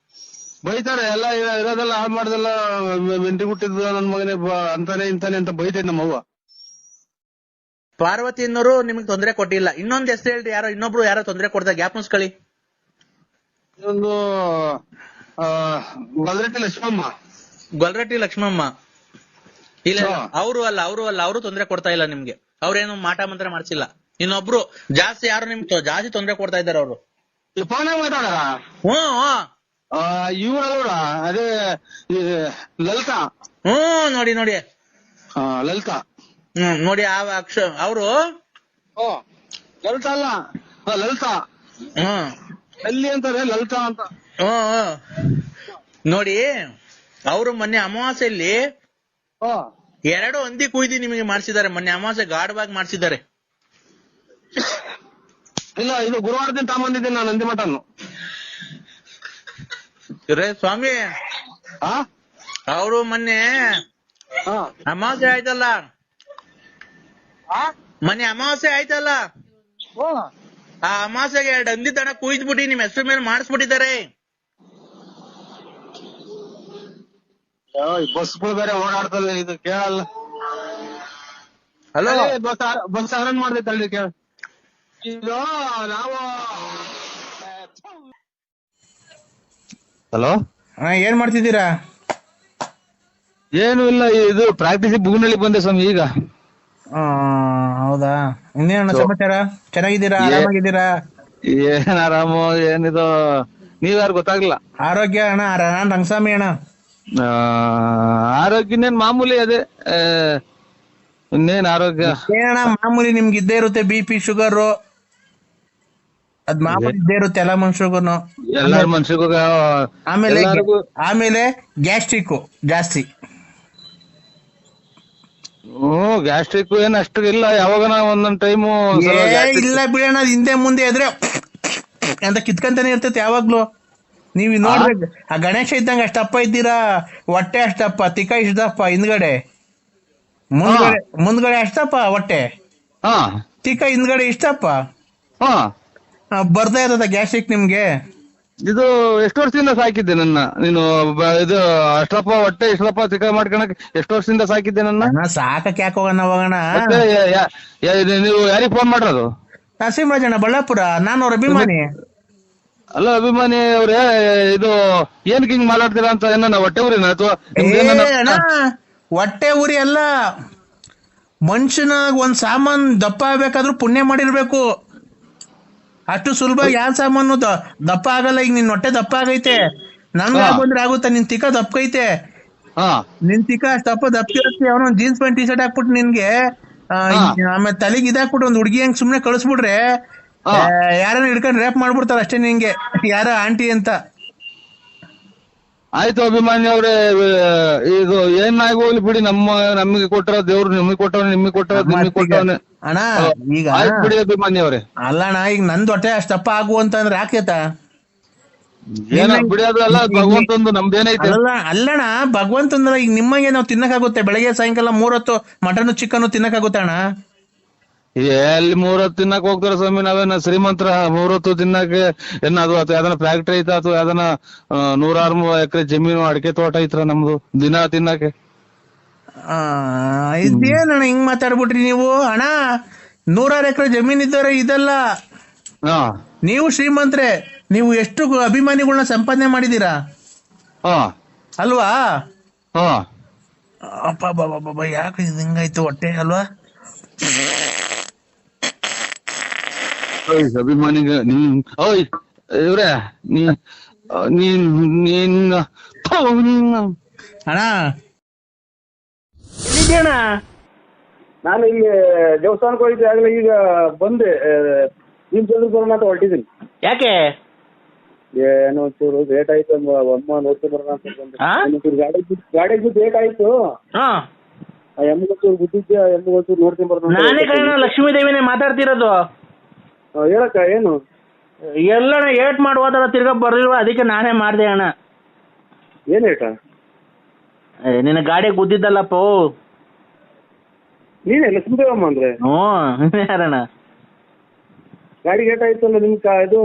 ಬೈತಾರೆ. ಎಲ್ಲ ಇರೋದೆಲ್ಲ ಹಾಳು ಮಾಡ್ದೆಲ್ಲ ಮೆಂಟಿ ಹುಟ್ಟಿದ್ದು ನನ್ ಮಗನೇ ಅಂತಾನೆ ಇಂತಾನೆ ಅಂತ ಬೈತೈತೆ ನಮ್ಮವ್ವ. ಪಾರ್ವತಿ ಅನ್ನೋರು ನಿಮ್ಗೆ ತೊಂದರೆ ಕೊಟ್ಟಿಲ್ಲ. ಇನ್ನೊಂದ್ ಹೆಸರು ಹೇಳ್ರಿ, ಇನ್ನೊಬ್ರು ಯಾರೋ ತೊಂದರೆ ಕೊಡ್ತಾರೆ, ಜ್ಞಾಪನಿಸ್ಕೊಳ್ಳಿ. ಒಂದು ಗೊಲ್ರಟ್ಟಿ ಲಕ್ಷ್ಮಮ್ಮ. ಇಲ್ಲ, ಅವರು ತೊಂದರೆ ಕೊಡ್ತಾ ಇಲ್ಲ ನಿಮ್ಗೆ. ಅವ್ರೇನು ಮಾಟ ಮಂತ್ರ ಮಾಡ್ಸಿಲ್ಲ. ಇನ್ನೊಬ್ರು ಜಾಸ್ತಿ ಯಾರು ನಿಮ್ಗೆ ಜಾಸ್ತಿ ತೊಂದರೆ ಕೊಡ್ತಾ ಇದಾರೆ ಅವರು. ಇವರಲ್ಲ, ಅದೇ ಲಲಿತಾ. ನೋಡಿ ಲಲಿತಾ. ನೋಡಿ ಅವರು ಲಲಿತಾ ಅಲ್ಲ, ಲಲಿತಾ. ಎಲ್ಲಿ ಅಂತಾರೆ ಲಲಿತಾ ಅಂತ. ನೋಡಿ, ಅವರು ಮೊನ್ನೆ ಅಮಾವಾಸ್ಯೆಯಲ್ಲಿ 2 ಹಂದಿ ಕುಯ್ದು ನಿಮಗೆ ಮಾಡಿಸಿದ್ದಾರೆ. ಮೊನ್ನೆ ಅಮಾವಾಸ್ಯೆ ಗಾಢವಾಗಿ ಮಾಡಿಸಿದ್ದಾರೆ. ಇಲ್ಲ, ಇದು ಗುರುವಾರ ದಿನ ತಗೊಂಡಿದ್ದೀನಿ ನಾನು ಹಂದಿ ಮಟನ್ನು. ಸ್ವಾಮಿ, ಅವರು ಮೊನ್ನೆ ಅಮಾವಾಸ್ಯೆ ಆಯ್ತಲ್ಲ, ಆ ಅಮಾವಾಸ್ಯೆಗೆ 2 ಹಂದಿ ತನ ಕುಯ್ದ್ಬಿಟ್ಟು ನಿಮ್ ಹೆಸರು ಮೇಲೆ ಮಾಡಿಸ್ಬಿಟ್ಟಿದ್ದಾರೆ. ಬಸ್ಗಳು ಬೇರೆ ಓಡಾಡ್ತಲ್ಲ, ಇದು ಕೇಳಲ್ಲ. ಹಲೋ, ಬಸ್ ಆರನ್ ಮಾಡ್ದೈತಲ್ರಿ, ಕೇಳ. ಇದು ನಾವು ಹಲೋ, ಏನ್ ಮಾಡ್ತಿದ್ದೀರಾ? ಏನು ಇಲ್ಲ, ಇದು ಪ್ರಾಕ್ಟೀಸ್ ಬುಗ್ನಳ್ಳಿ ಬಂದೆ ಸ್ವಾಮಿ ಈಗ. ಹೌದಾ? ಇನ್ನೇನು ಸಮಾಚಾರ? ಚೆನ್ನಾಗಿದ್ದೀರಾ? ಆರಾಮಾಗಿದ್ದೀರಾ? ಏನ್ ಆರಾಮು, ಏನಿದು ನೀವ್ಯಾರು ಗೊತ್ತಾಗ್ಲಿಲ್ಲ. ಆರೋಗ್ಯ ಅಣ್ಣ? ನಾನ್ ರಂಗಸ್ವಾಮಿ ಅಣ್ಣ. ಆರೋಗ್ಯ ಇನ್ನೇನ್ ಮಾಮೂಲಿ, ಅದೇ ಇನ್ನೇನ್ ಆರೋಗ್ಯ ಏನಣ್ಣ ಮಾಮೂಲಿ. ನಿಮ್ಗೆ ಇದ್ದೇ ಇರುತ್ತೆ BP, ಶುಗರ್, ಅದ್ ಮಾಮೂಲಿ ಇದ್ದೇ ಇರುತ್ತೆ ಎಲ್ಲ ಮನುಷ್ಯರಿಗೂ. ಎಲ್ಲಾರ ಮನುಷ್ಯರಿಗೂ. ಆಮೇಲೆ ಗ್ಯಾಸ್ಟ್ರಿಕ್ ಜಾಸ್ತಿ. ಗ್ಯಾಸ್ಟ್ರಿಕ್ ಏನ್ ಅಷ್ಟು ಇಲ್ಲ, ಯಾವಾಗ ಒಂದೊಂದ್ ಟೈಮು ಇಲ್ಲ ಬಿಡೋಣ. ಹಿಂದೆ ಮುಂದೆ ಇದ್ರೆ ಅಂತ ಕಿತ್ಕಂತಾನೆ ಇರ್ತೈತೆ ಯಾವಾಗ್ಲೂ. ನೀವ್ ನೋಡ್ಬೇಕು, ಆ ಗಣೇಶ ಇದ್ದಂಗ ಅಷ್ಟಪ್ಪ ಇದ್ದೀರಾ, ಹೊಟ್ಟೆ ಅಷ್ಟಪ್ಪ, ತಿಕ್ಕ ಇಷ್ಟಪ್ಪ, ಹಿಂದ್ಗಡೆ ಮುಂದ್ಗಡೆ ಅಷ್ಟಪ್ಪ ಹೊಟ್ಟೆ, ತಿಕ್ಕ ಹಿಂದ್ಗಡೆ ಇಷ್ಟಪ್ಪ. ಬರ್ತಾ ಇರ್ತದ ಗ್ಯಾಸ್ಟ್ರಿಕ್ ನಿಮ್ಗೆ. ಇದು ಎಷ್ಟು ವರ್ಷದಿಂದ ಸಾಕಿದ್ದೆ ನನ್ನ ನೀನು? ಇದು ಅಷ್ಟಪ್ಪ ಹೊಟ್ಟೆ ಇಷ್ಟಪ್ಪ ತಿಕ್ಕ ಮಾಡ್ಕೊಳಕ್ ಎಷ್ಟು ವರ್ಷದಿಂದ ಸಾಕಿದ್ದೆ ನನ್ನ? ಸಾಕಕ್ ಯಾಕೆ ಹೋಗೋಣ ಹೋಗೋಣ. ನೀವು ಯಾರಿಗೆ ಫೋನ್ ಮಾಡಿರೋದು? ನರಸಿಂಹರಾಜಣ್ಣ, ಬಳ್ಳಾಪುರ. ನಾನು ಅವ್ರ ಅಭಿಮಾನಿ. ಅಲ್ಲ, ಅಭಿಮಾನಿ ಅವ್ರೆ, ಇದು ಏನಕ್ಕೆ ಹಿಂಗ್ ಮಾತಾಡ್ತೀರಾ ಅಂತ? ಏನ ಹೊಟ್ಟೆ ಊರಿನ ಅಥವಾ ಹೊಟ್ಟೆ ಊರಿ ಅಲ್ಲ, ಮನುಷ್ಯನಾಗ ಒಂದ್ ಸಾಮಾನ್ ದಪ್ಪ ಆಗ್ಬೇಕಾದ್ರೂ ಪುಣ್ಯ ಮಾಡಿರ್ಬೇಕು. ಅಷ್ಟು ಸುಲಭ ಯಾವ ಸಾಮಾನು ದಪ್ಪ ಆಗಲ್ಲ. ಈಗ ನಿನ್ ಹೊಟ್ಟೆ ದಪ್ಪ ಆಗೈತೆ, ನನ್ಗ ಬಂದ್ರೆ ಆಗುತ್ತಾ? ನಿನ್ ತಿಕ್ಕ ದಪ್ಪಕೈತೆ, ನಿನ್ ತಿಕ್ಕ ಅಷ್ಟಪ್ಪ ದಪ್ಪಿರತ್ತೆ. ಅವನ ಜೀನ್ಸ್ ಪ್ಯಾಂಟ್ T-shirt ಹಾಕ್ಬಿಟ್ಟು ನಿನ್ಗೆ ಆಮೇಲೆ ತಲೆಗೆ ಇದಾಕ್ಬಿಟ್ಟು ಒಂದ್ ಹುಡುಗಿ ಹಂಗ್ ಸುಮ್ನೆ ಕಳಿಸ್ಬಿಟ್ರೆ ಯಾರನ್ನ ಹಿಡ್ಕೊಂಡು ರೇಪ್ ಮಾಡ್ಬಿಡ್ತಾರ ಅಷ್ಟೇ ನಿಂಗೆ, ಯಾರ ಆಂಟಿ ಅಂತ. ಆಯ್ತು ಅಭಿಮಾನಿ ಅವ್ರೆ, ಇದು ಏನಾಗಿ ಹೋಗ್ಲಿ ಬಿಡಿ, ನಮಗೆ ಕೊಟ್ಟರ ದೇವ್ರು ನಿಮಗೆ ಕೊಟ್ಟವನೆ, ನಿಮಗೆ ಕೊಟ್ಟವ ನಿಮಗೆ ಕೊಟ್ಟವನೆ ಅಣ್ಣ. ಈಗ ಆಯ್ತು ಬಿಡಿ ಅಭಿಮಾನಿ ಅವ್ರೆ. ಅಲ್ಲಣ್ಣ, ಈಗ ನಂದ್ ಹೊಟ್ಟೆ ಅಷ್ಟಪ್ಪ ಆಗುವಂತಂದ್ರೆ ಯಾಕೇತ ಏನ ಬಿಡಿ, ಅದು ಎಲ್ಲ ಭಗವಂತಂದು, ನಮ್ದೇನೈತೆ. ಅಲ್ಲಣ್ಣ, ಭಗವಂತಂದ್ರ ಈಗ ನಿಮಗೆ ನಾವು ತಿನ್ನಕ್ಕಾಗುತ್ತೆ? ಬೆಳಗ್ಗೆ ಸಾಯಂಕಾಲ 3 ಹೊತ್ತು ಮಟನ್ ಚಿಕನ್ ತಿನ್ನಕ್ಕಾಗುತ್ತೆ ಅಣ್ಣ? ಎಲ್ಲಿ 3 ಹೊತ್ತು ತಿನ್ನಕ್ ಹೋಗ್ತಾರ ಸ್ವಾಮಿ? ನಾವೇನ ಶ್ರೀಮಂತರ 3 ಹೊತ್ತು ತಿನ್ನಕ್ಕೆ? ಏನಾದ್ರು ಅಥವಾ ಯಾವ್ದನ ಫ್ಯಾಕ್ಟ್ರಿ ಐತಾ ಅಥವಾ ಯಾವ್ದನ 100 ಎಕರೆ ಜಮೀನು ಅಡಿಕೆ ತೋಟ ಐತ್ರ ನಮ್ದು ದಿನ ತಿನ್ನಕ್ಕೆ? ಇದೇನಣ್ಣ ಹಿಂಗ್ ಮಾತಾಡ್ಬಿಟ್ರಿ ನೀವು? ಅಣ್ಣ, 100 ಎಕರೆ ಜಮೀನ್ ಇದ್ದವ್ರೆ ಇದಲ್ಲ. ನೀವು ಶ್ರೀಮಂತ್ರೆ, ನೀವು ಎಷ್ಟು ಅಭಿಮಾನಿಗಳನ್ನ ಸಂಪಾದನೆ ಮಾಡಿದೀರಾ ಅಲ್ವಾ? ಅಪ್ಪ ಯಾಕೆ ಹಿಂಗಾಯ್ತು ಹೊಟ್ಟೆ ಅಲ್ವಾ? ಅಭಿಮಾನಿಗೆ ಓಯ್ ಇವ್ರೆ ಅಣ್ಣ ಎಲ್ಲಿದ್ಯಣ್ಣ? ನಾನು ಇಲ್ಲಿ ದೇವಸ್ಥಾನಕ್ಕೆ ಹೋಗಿದ್ದೆ, ಆಗಲೇ ಈಗ ಬಂದೆ. ನಿಮ್ ಬರೋಣ ಅಂತ ಹೊರಟಿದ್ದೀನಿ. ಯಾಕೆ? ಏನೋ ಒಂಚೂರು ಲೇಟ್ ಆಯ್ತು, ಅಮ್ಮ ನೋಡ್ಕೊಂಡು ಬರೋಣ ಅಂತ ಬಂದೆ. ಗಾಡಿಗೆ ಲೇಟ್ ಆಯ್ತು. ಎಮ್ಗೊಂಚೂರು ಬಿಟ್ಟಿದ್ದೆ, ಎಮ್ಗೊಂಚೂರು ನೋಡ್ಕೊಂಡ್ ಬರೋಣ. ನಾನೇ ಕಣ ಲಕ್ಷ್ಮೀ ದೇವಿನೇ ಮಾತಾಡ್ತಿರೋದು. ಹೇಳಕ್ಕ ಏನು? ಎಲ್ಲಣ್ಣ ಏಟ್ ಮಾಡುವುದಲ್ಲ, ತಿರ್ಗಾ ಬರ್ಲಿಲ್ವ, ಅದಕ್ಕೆ ನಾನೇ ಮಾಡ್ದೆ ಅಣ್ಣ. ಏನ್ ಏಟ? ನಿನ್ನ ಗಾಡಿ ಗುದ್ದಿದ್ದಲ್ಲಪ್ಪ. ನೀನೇ ಲಕ್ಷ್ಮೀದೇವಮ್ಮ ಅಂದ್ರೆ? ಯಾರಣ್ಣ? ಗಾಡಿ ಏಟ್ ಆಯ್ತಲ್ಲ ನಿಮ್ ಇದು?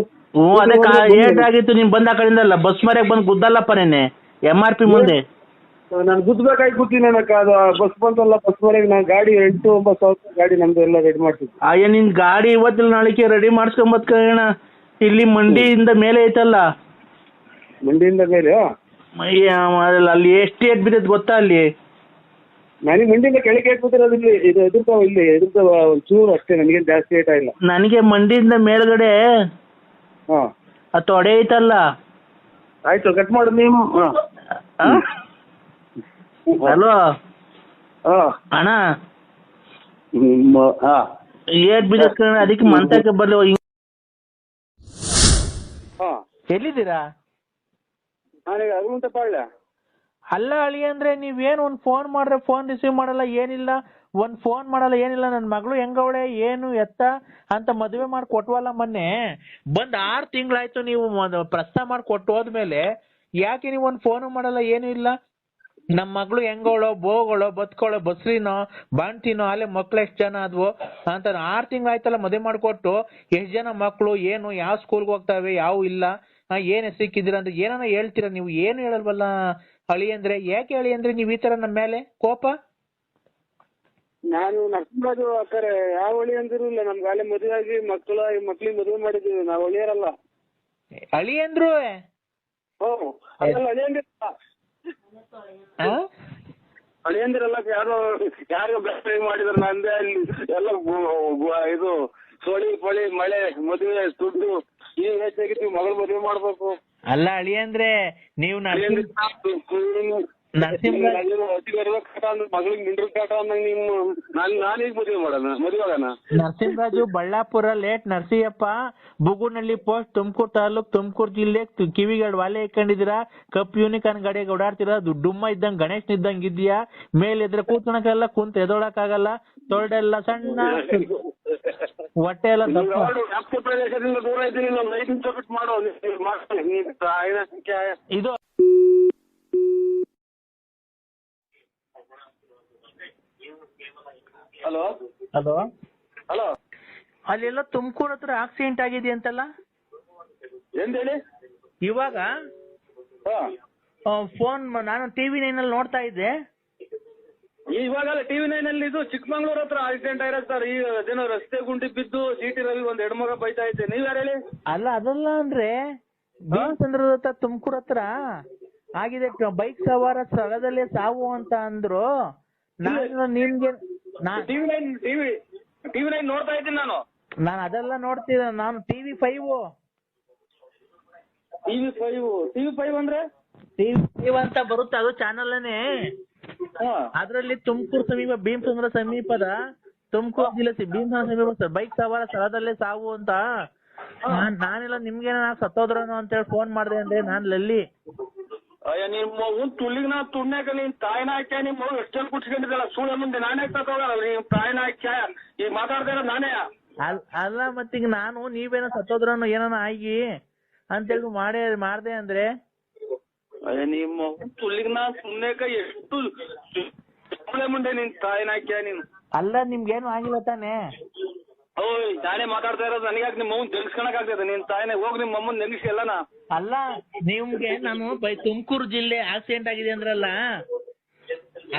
ಅದೇ ಏಟ್ ಆಗಿತ್ತು, ನೀನ್ ಬಂದ ಕಡೆಯಿಂದಲ್ಲ, ಬಸ್ ಮರ್ಯಾಗ ಬಂದು ಗುದ್ದಲ್ಲಪ್ಪ ನೆನ್ನೆ MRP ಮುಂದೆ. ನಾನು ಗುದ್ದಬೇಕಾಗಿ ಗುದ್ದಿನ ಅದು ಬಸ್ ಬಂತಲ್ಲ, ಬಸ್ ಮರೆಗೆ ನಾನು ಗಾಡಿ 8-9 ಸಾವಿರ ಗಾಡಿ ನಮ್ದು ಎಲ್ಲ ರೆಡಿ ಮಾಡ್ತಿದ್ದೆ. ಅಯ್ಯ, ನಿನ್ ಗಾಡಿ ಇವತ್ತಿನ ನಾಳೆಗೆ ರೆಡಿ ಮಾಡಿಸ್ಕೊಂಬತ್ಕಣ. ಇಲ್ಲಿ ಮಂಡಿಯಿಂದ ಮೇಲೆ ಐತಲ್ಲ. ಮಂಡಿಯಿಂದ ಮೇಲೆ? ಅಲ್ಲಿ ಎಷ್ಟು ಏಟ್ ಬಿದ್ದದ್ ಗೊತ್ತಾ? ಅಲ್ಲಿ ನನಗೆ ಮಂಡಿಯಿಂದ ಕೆಳಗೆ ಹಾಕ್ಬಿಟ್ಟಿರೋದು. ಇಲ್ಲಿ ಇದು ಎದುರ್ತಾವ ಒಂಚೂರು ಅಷ್ಟೇ, ನನಗೇನು ಜಾಸ್ತಿ ಏಟ ಇಲ್ಲ. ನನಗೆ ಮಂಡಿಯಿಂದ ಮೇಲ್ಗಡೆ ಆ ತೊಡೆ ಐತಲ್ಲ. ಆಯ್ತು, ಕಟ್ ಮಾಡು ನೀವು. ಅಲ್ವಾ ಅಣ್ಣ? ಏಟ್ ಬಿದ್ದದ್ ಕಣ, ಅದಕ್ಕೆ ಮಂತಕ್ಕೆ ಬರ್ಲಿ. ಎಲ್ಲಿದ್ದೀರಾ? ನಾನೀಗ ಅರುಣ್ ಪಾಳ್ಯ. ಅಲ್ಲ ಅಳಿ ಅಂದ್ರೆ, ನೀವೇನು ಒಂದ್ ಫೋನ್ ಮಾಡ್ರೆ ಫೋನ್ ರಿಸೀವ್ ಮಾಡಲ್ಲ, ಏನಿಲ್ಲ, ಒಂದ್ ಫೋನ್ ಮಾಡಲ್ಲ, ಏನಿಲ್ಲ. ನನ್ ಮಗಳು ಹೆಂಗವಳೆ ಏನು ಎತ್ತ ಅಂತ ಮದುವೆ ಮಾಡಿ ಕೊಟ್ವಲ್ಲ ಮೊನ್ನೆ. ಬಂದ್ 6 ತಿಂಗಳಾಯ್ತು. ನೀವು ಪ್ರಸ್ತಾವ ಮಾಡಿ ಕೊಟ್ಟು ಹೋದ್ಮೇಲೆ ಯಾಕೆ ನೀವು ಒಂದ್ ಫೋನು ಮಾಡಲ್ಲ, ಏನು ಇಲ್ಲ? ನಮ್ ಮಗಳು ಹೆಂಗೋಳೋ, ಬೋಗಳೋ, ಬದುಕೋಳೋ, ಬಸ್ರಿನೋ, ಬಾಣ್ತಿನೋ, ಅಲ್ಲೇ ಮಕ್ಳು ಎಷ್ಟ್ ಜನ ಆದ್ವು ಅಂತ 6 ತಿಂಗಳಾಯ್ತಲ್ಲ ಮದುವೆ ಮಾಡ್ಕೊಟ್ಟು. ಎಷ್ಟ್ ಜನ ಮಕ್ಳು, ಏನು, ಯಾವ ಸ್ಕೂಲ್ಗೆ ಹೋಗ್ತಾವೆ, ಯಾವ ಇಲ್ಲ, ಏನ್ ಸಿಕ್ಕಿದಿರ ಅಂತ ಏನಾನ ಹೇಳ್ತೀರಾ ನೀವು? ಏನು ಹೇಳಲ್ವಲ್ಲ ಅಳಿ ಅಂದ್ರೆ. ಯಾಕೆ ಅಳಿ ಅಂದ್ರೆ ನೀವ್ ಈ ತರ ನಮ್ಮ ಮೇಲೆ ಕೋಪ? ನಾನು ನರಸಿಂಹರಾಜು ಅಕ್ಕರೆ, ಯಾವ ಹೊಳಿ ಅಂದಿರು ಇಲ್ಲ. ನಮ್ಗೆ ಅಲ್ಲೇ ಮದುವೆ ಆಗಿ ಮಕ್ಳಿಗೆ ಮದುವೆ ಮಾಡಿದೀವಿ. ನಾವು ಹೊಳಿಯರಲ್ಲ. ಅಳಿ ಅಂದ್ರು? ಅಳಿಯಂದಿರಲ್ಲ, ಯಾರು ಬೇರೆ ಮಾಡಿದ್ರು. ನಂದೇ ಅಲ್ಲಿ ಎಲ್ಲ ಇದು ಸೋಳಿ ಪಳಿ ಮಳೆ ಮದುವೆ ದುಡ್ಡು ಈಗ ಹೆಚ್ಚಾಗಿತ್ತು. ಮಗಳು ಮದುವೆ ಮಾಡ್ಬೇಕು. ಅಲ್ಲ ಅಳಿ ಅಂದ್ರೆ ನೀವು ಮಗಳಿಗೆ ಮಿಂಡ್ರ ಕಾಟ ಅಂದಂಗ ನಾನೀಗ ಮದುವೆ ಮಾಡೋಣ, ಮದುವೆ ಆಗೋಣ. ನರಸಿಂಹರಾಜು, ಬಳ್ಳಾಪುರ ಲೇಟ್ ನರಸಿಯಪ್ಪ, ಬುಗುನಹಳ್ಳಿ ಪೋಸ್ಟ್, ತುಮಕೂರು ತಾಲೂಕ್, ತುಮಕೂರು ಜಿಲ್ಲೆ. ಕಿವಿಗಳು ವಾಲೆ ಇಟ್ಕೊಂಡಿದ್ದೀರಾ, ಕಪ್ ಯೂನಿಕಾರ್ನ್ ಗಾಡಿಗೆ ಓಡಾಡ್ತೀರಾ, ಡುಮ್ಮ ಇದ್ದಂಗ್ ಗಣೇಶ್ ಇದ್ದಂಗ್ ಇದೆಯಾ. ಮೇಲೆದ್ರೆ ಕೂತ್ಕೊಳಕ್ಕೆಲ್ಲ, ಕುಂತ ಎದೊಳಕ್ಕಾಗಲ್ಲ, ತೊಳ್ಡೆಲ್ಲ ಸಣ್ಣ, ಹೊಟ್ಟೆ ಎಲ್ಲ ದಪ್ಪ. ಪ್ರದೇಶದಿಂದ ದೂರ ಇದ್ದೀನಿ. ಮಾಡೋ ಇದು ಹಲೋ ಹಲೋ ಹಲೋ, ಅಲ್ಲೆಲ್ಲ ತುಮಕೂರು ಹತ್ರ ಆಕ್ಸಿಡೆಂಟ್ ಆಗಿದೆ ಅಂತಲ್ಲ? ಏನ್ ಹೇಳಿ? ಇವಾಗ ಫೋನ್ ನಾನು TV9 ಅಲ್ಲಿ ನೋಡ್ತಾ ಇದ್ದೆ. ಇವಾಗಲ್ಲ TV9 ಅಲ್ಲಿ ಇದು ಚಿಕ್ಕಮಂಗ್ಳೂರ್ ಹತ್ರ ಆಕ್ಸಿಡೆಂಟ್ ಆಗಿರೋದು ಸರ್. ಈಗ ಅದೇನೋ ರಸ್ತೆ ಗುಂಡಿ ಬಿದ್ದು ಸಿಟಿ ರವಿ ಒಂದ್ ಹೆಣ್ಮಗ ಬೈತಾ ಇದ್ದೆ. ನೀವ್ ಯಾರು ಹೇಳಿ? ಅಲ್ಲ ಅದಲ್ಲ ಅಂದ್ರೆ, ಭೀಮಸಂದ್ರದ ಹತ್ರ ತುಮಕೂರು ಹತ್ರ ಆಗಿದೆ, ಬೈಕ್ ಸವಾರ ಸ್ಥಳದಲ್ಲೇ ಸಾವು ಅಂತ ಅಂದ್ರು. ನಾನು ನಿಮ್ಗೆ TV9 ನೋಡ್ತಾ ಇದ್ದೀನಿ ನಾನು ಅದೆಲ್ಲ ನೋಡ್ತೀರ. ನಾನು TV5 ಅಂದ್ರೆ TV5 ಅಂತ ಬರುತ್ತೆ, ಅದು ಚಾನಲ್ನೇ. ಅದ್ರಲ್ಲಿ ತುಮಕೂರು ಸಮೀಪ, ಭೀಮಸಂದ್ರ ಸಮೀಪದ ತುಮಕೂರು ಜಿಲ್ಲೆ ಭೀಮಸಂದ್ರ ಸಮೀಪ ಬೈಕ್ ಸವಾರ ಸ್ಥಳದಲ್ಲೇ ಸಾವು ಅಂತ. ನಾನೆಲ್ಲ ನಿಮ್ಗೇನ ಸತ್ತೋದ್ರನು ಅಂತ ಹೇಳಿ ಫೋನ್ ಮಾಡ್ದೆ ಅಂದ್ರೆ, ನಾನ್ ಲಲ್ಲಿ. ಅಯ್ಯ ನಿಮ್ಮ ಮಗನ್ ತುಳ್ಳಿಗ್ ನಾ ತುಣ್ಯಾಕ ನೀನ್ ತಾಯಿನ ಹಾಕ್ಯ ನಿಮ್ ಮಗು ಎಷ್ಟೆಲ್ಲ ಕುಟ್ಸ್ಕೊಂಡಿದ್ದಲ್ಲ ಸುಳ್ಳ ಮುಂದೆ ನಾನೇ ತಗೋಗಲ್ಲ ನೀವ್ ತಾಯಿನ ಹಾಕ್ಯ ಈಗ ಮಾತಾಡ್ತಾ ಇರೋದು ನಾನೇ. ಅಲ್ಲ ಮತ್ತೀಗ ನಾನು ನೀವೇನೋ ಸತ್ತೋದ್ರನ್ನು ಏನಾನ ಆಗಿ ಅಂತೇಳಿ ಮಾಡ್ದೆ ಅಂದ್ರೆ ಅಯ್ಯ ನಿಮ್ಮ ಮಗನ್ ತುಳ್ಳಿಗ್ ನಾ ಸುಮ್ನೆಕ ಎಷ್ಟು ಸುಳ್ಳೆ ಮುಂದೆ ನಿನ್ ತಾಯಿನ ಹಾಕ್ಯ ನೀನು. ಅಲ್ಲ ನಿಮ್ಗೇನು ಆಗಿಲ್ಲ ತಾನೇ? ಓಯ್ ನಾನೇ ಮಾತಾಡ್ತಾ ಇರೋದು ನನಗ್ಯಾಕೆ ನಿಮ್ಮ ಮಗನ್ ನೆನ್ಸ್ಕೊಳಕ್ ಆಗ್ತದೆ ನಿನ್ ತಾಯಿನ ಹೋಗಿ ನಿಮ್ಮ ಅಮ್ಮನ್ ನೆನ್ಸಿ ಎಲ್ಲನ. ಅಲ್ಲ ನಿಮ್ಗೆ ನಾನು ತುಮಕೂರು ಜಿಲ್ಲೆ ಆಕ್ಸಿಡೆಂಟ್ ಆಗಿದೆ ಅಂದ್ರಲ್ಲ,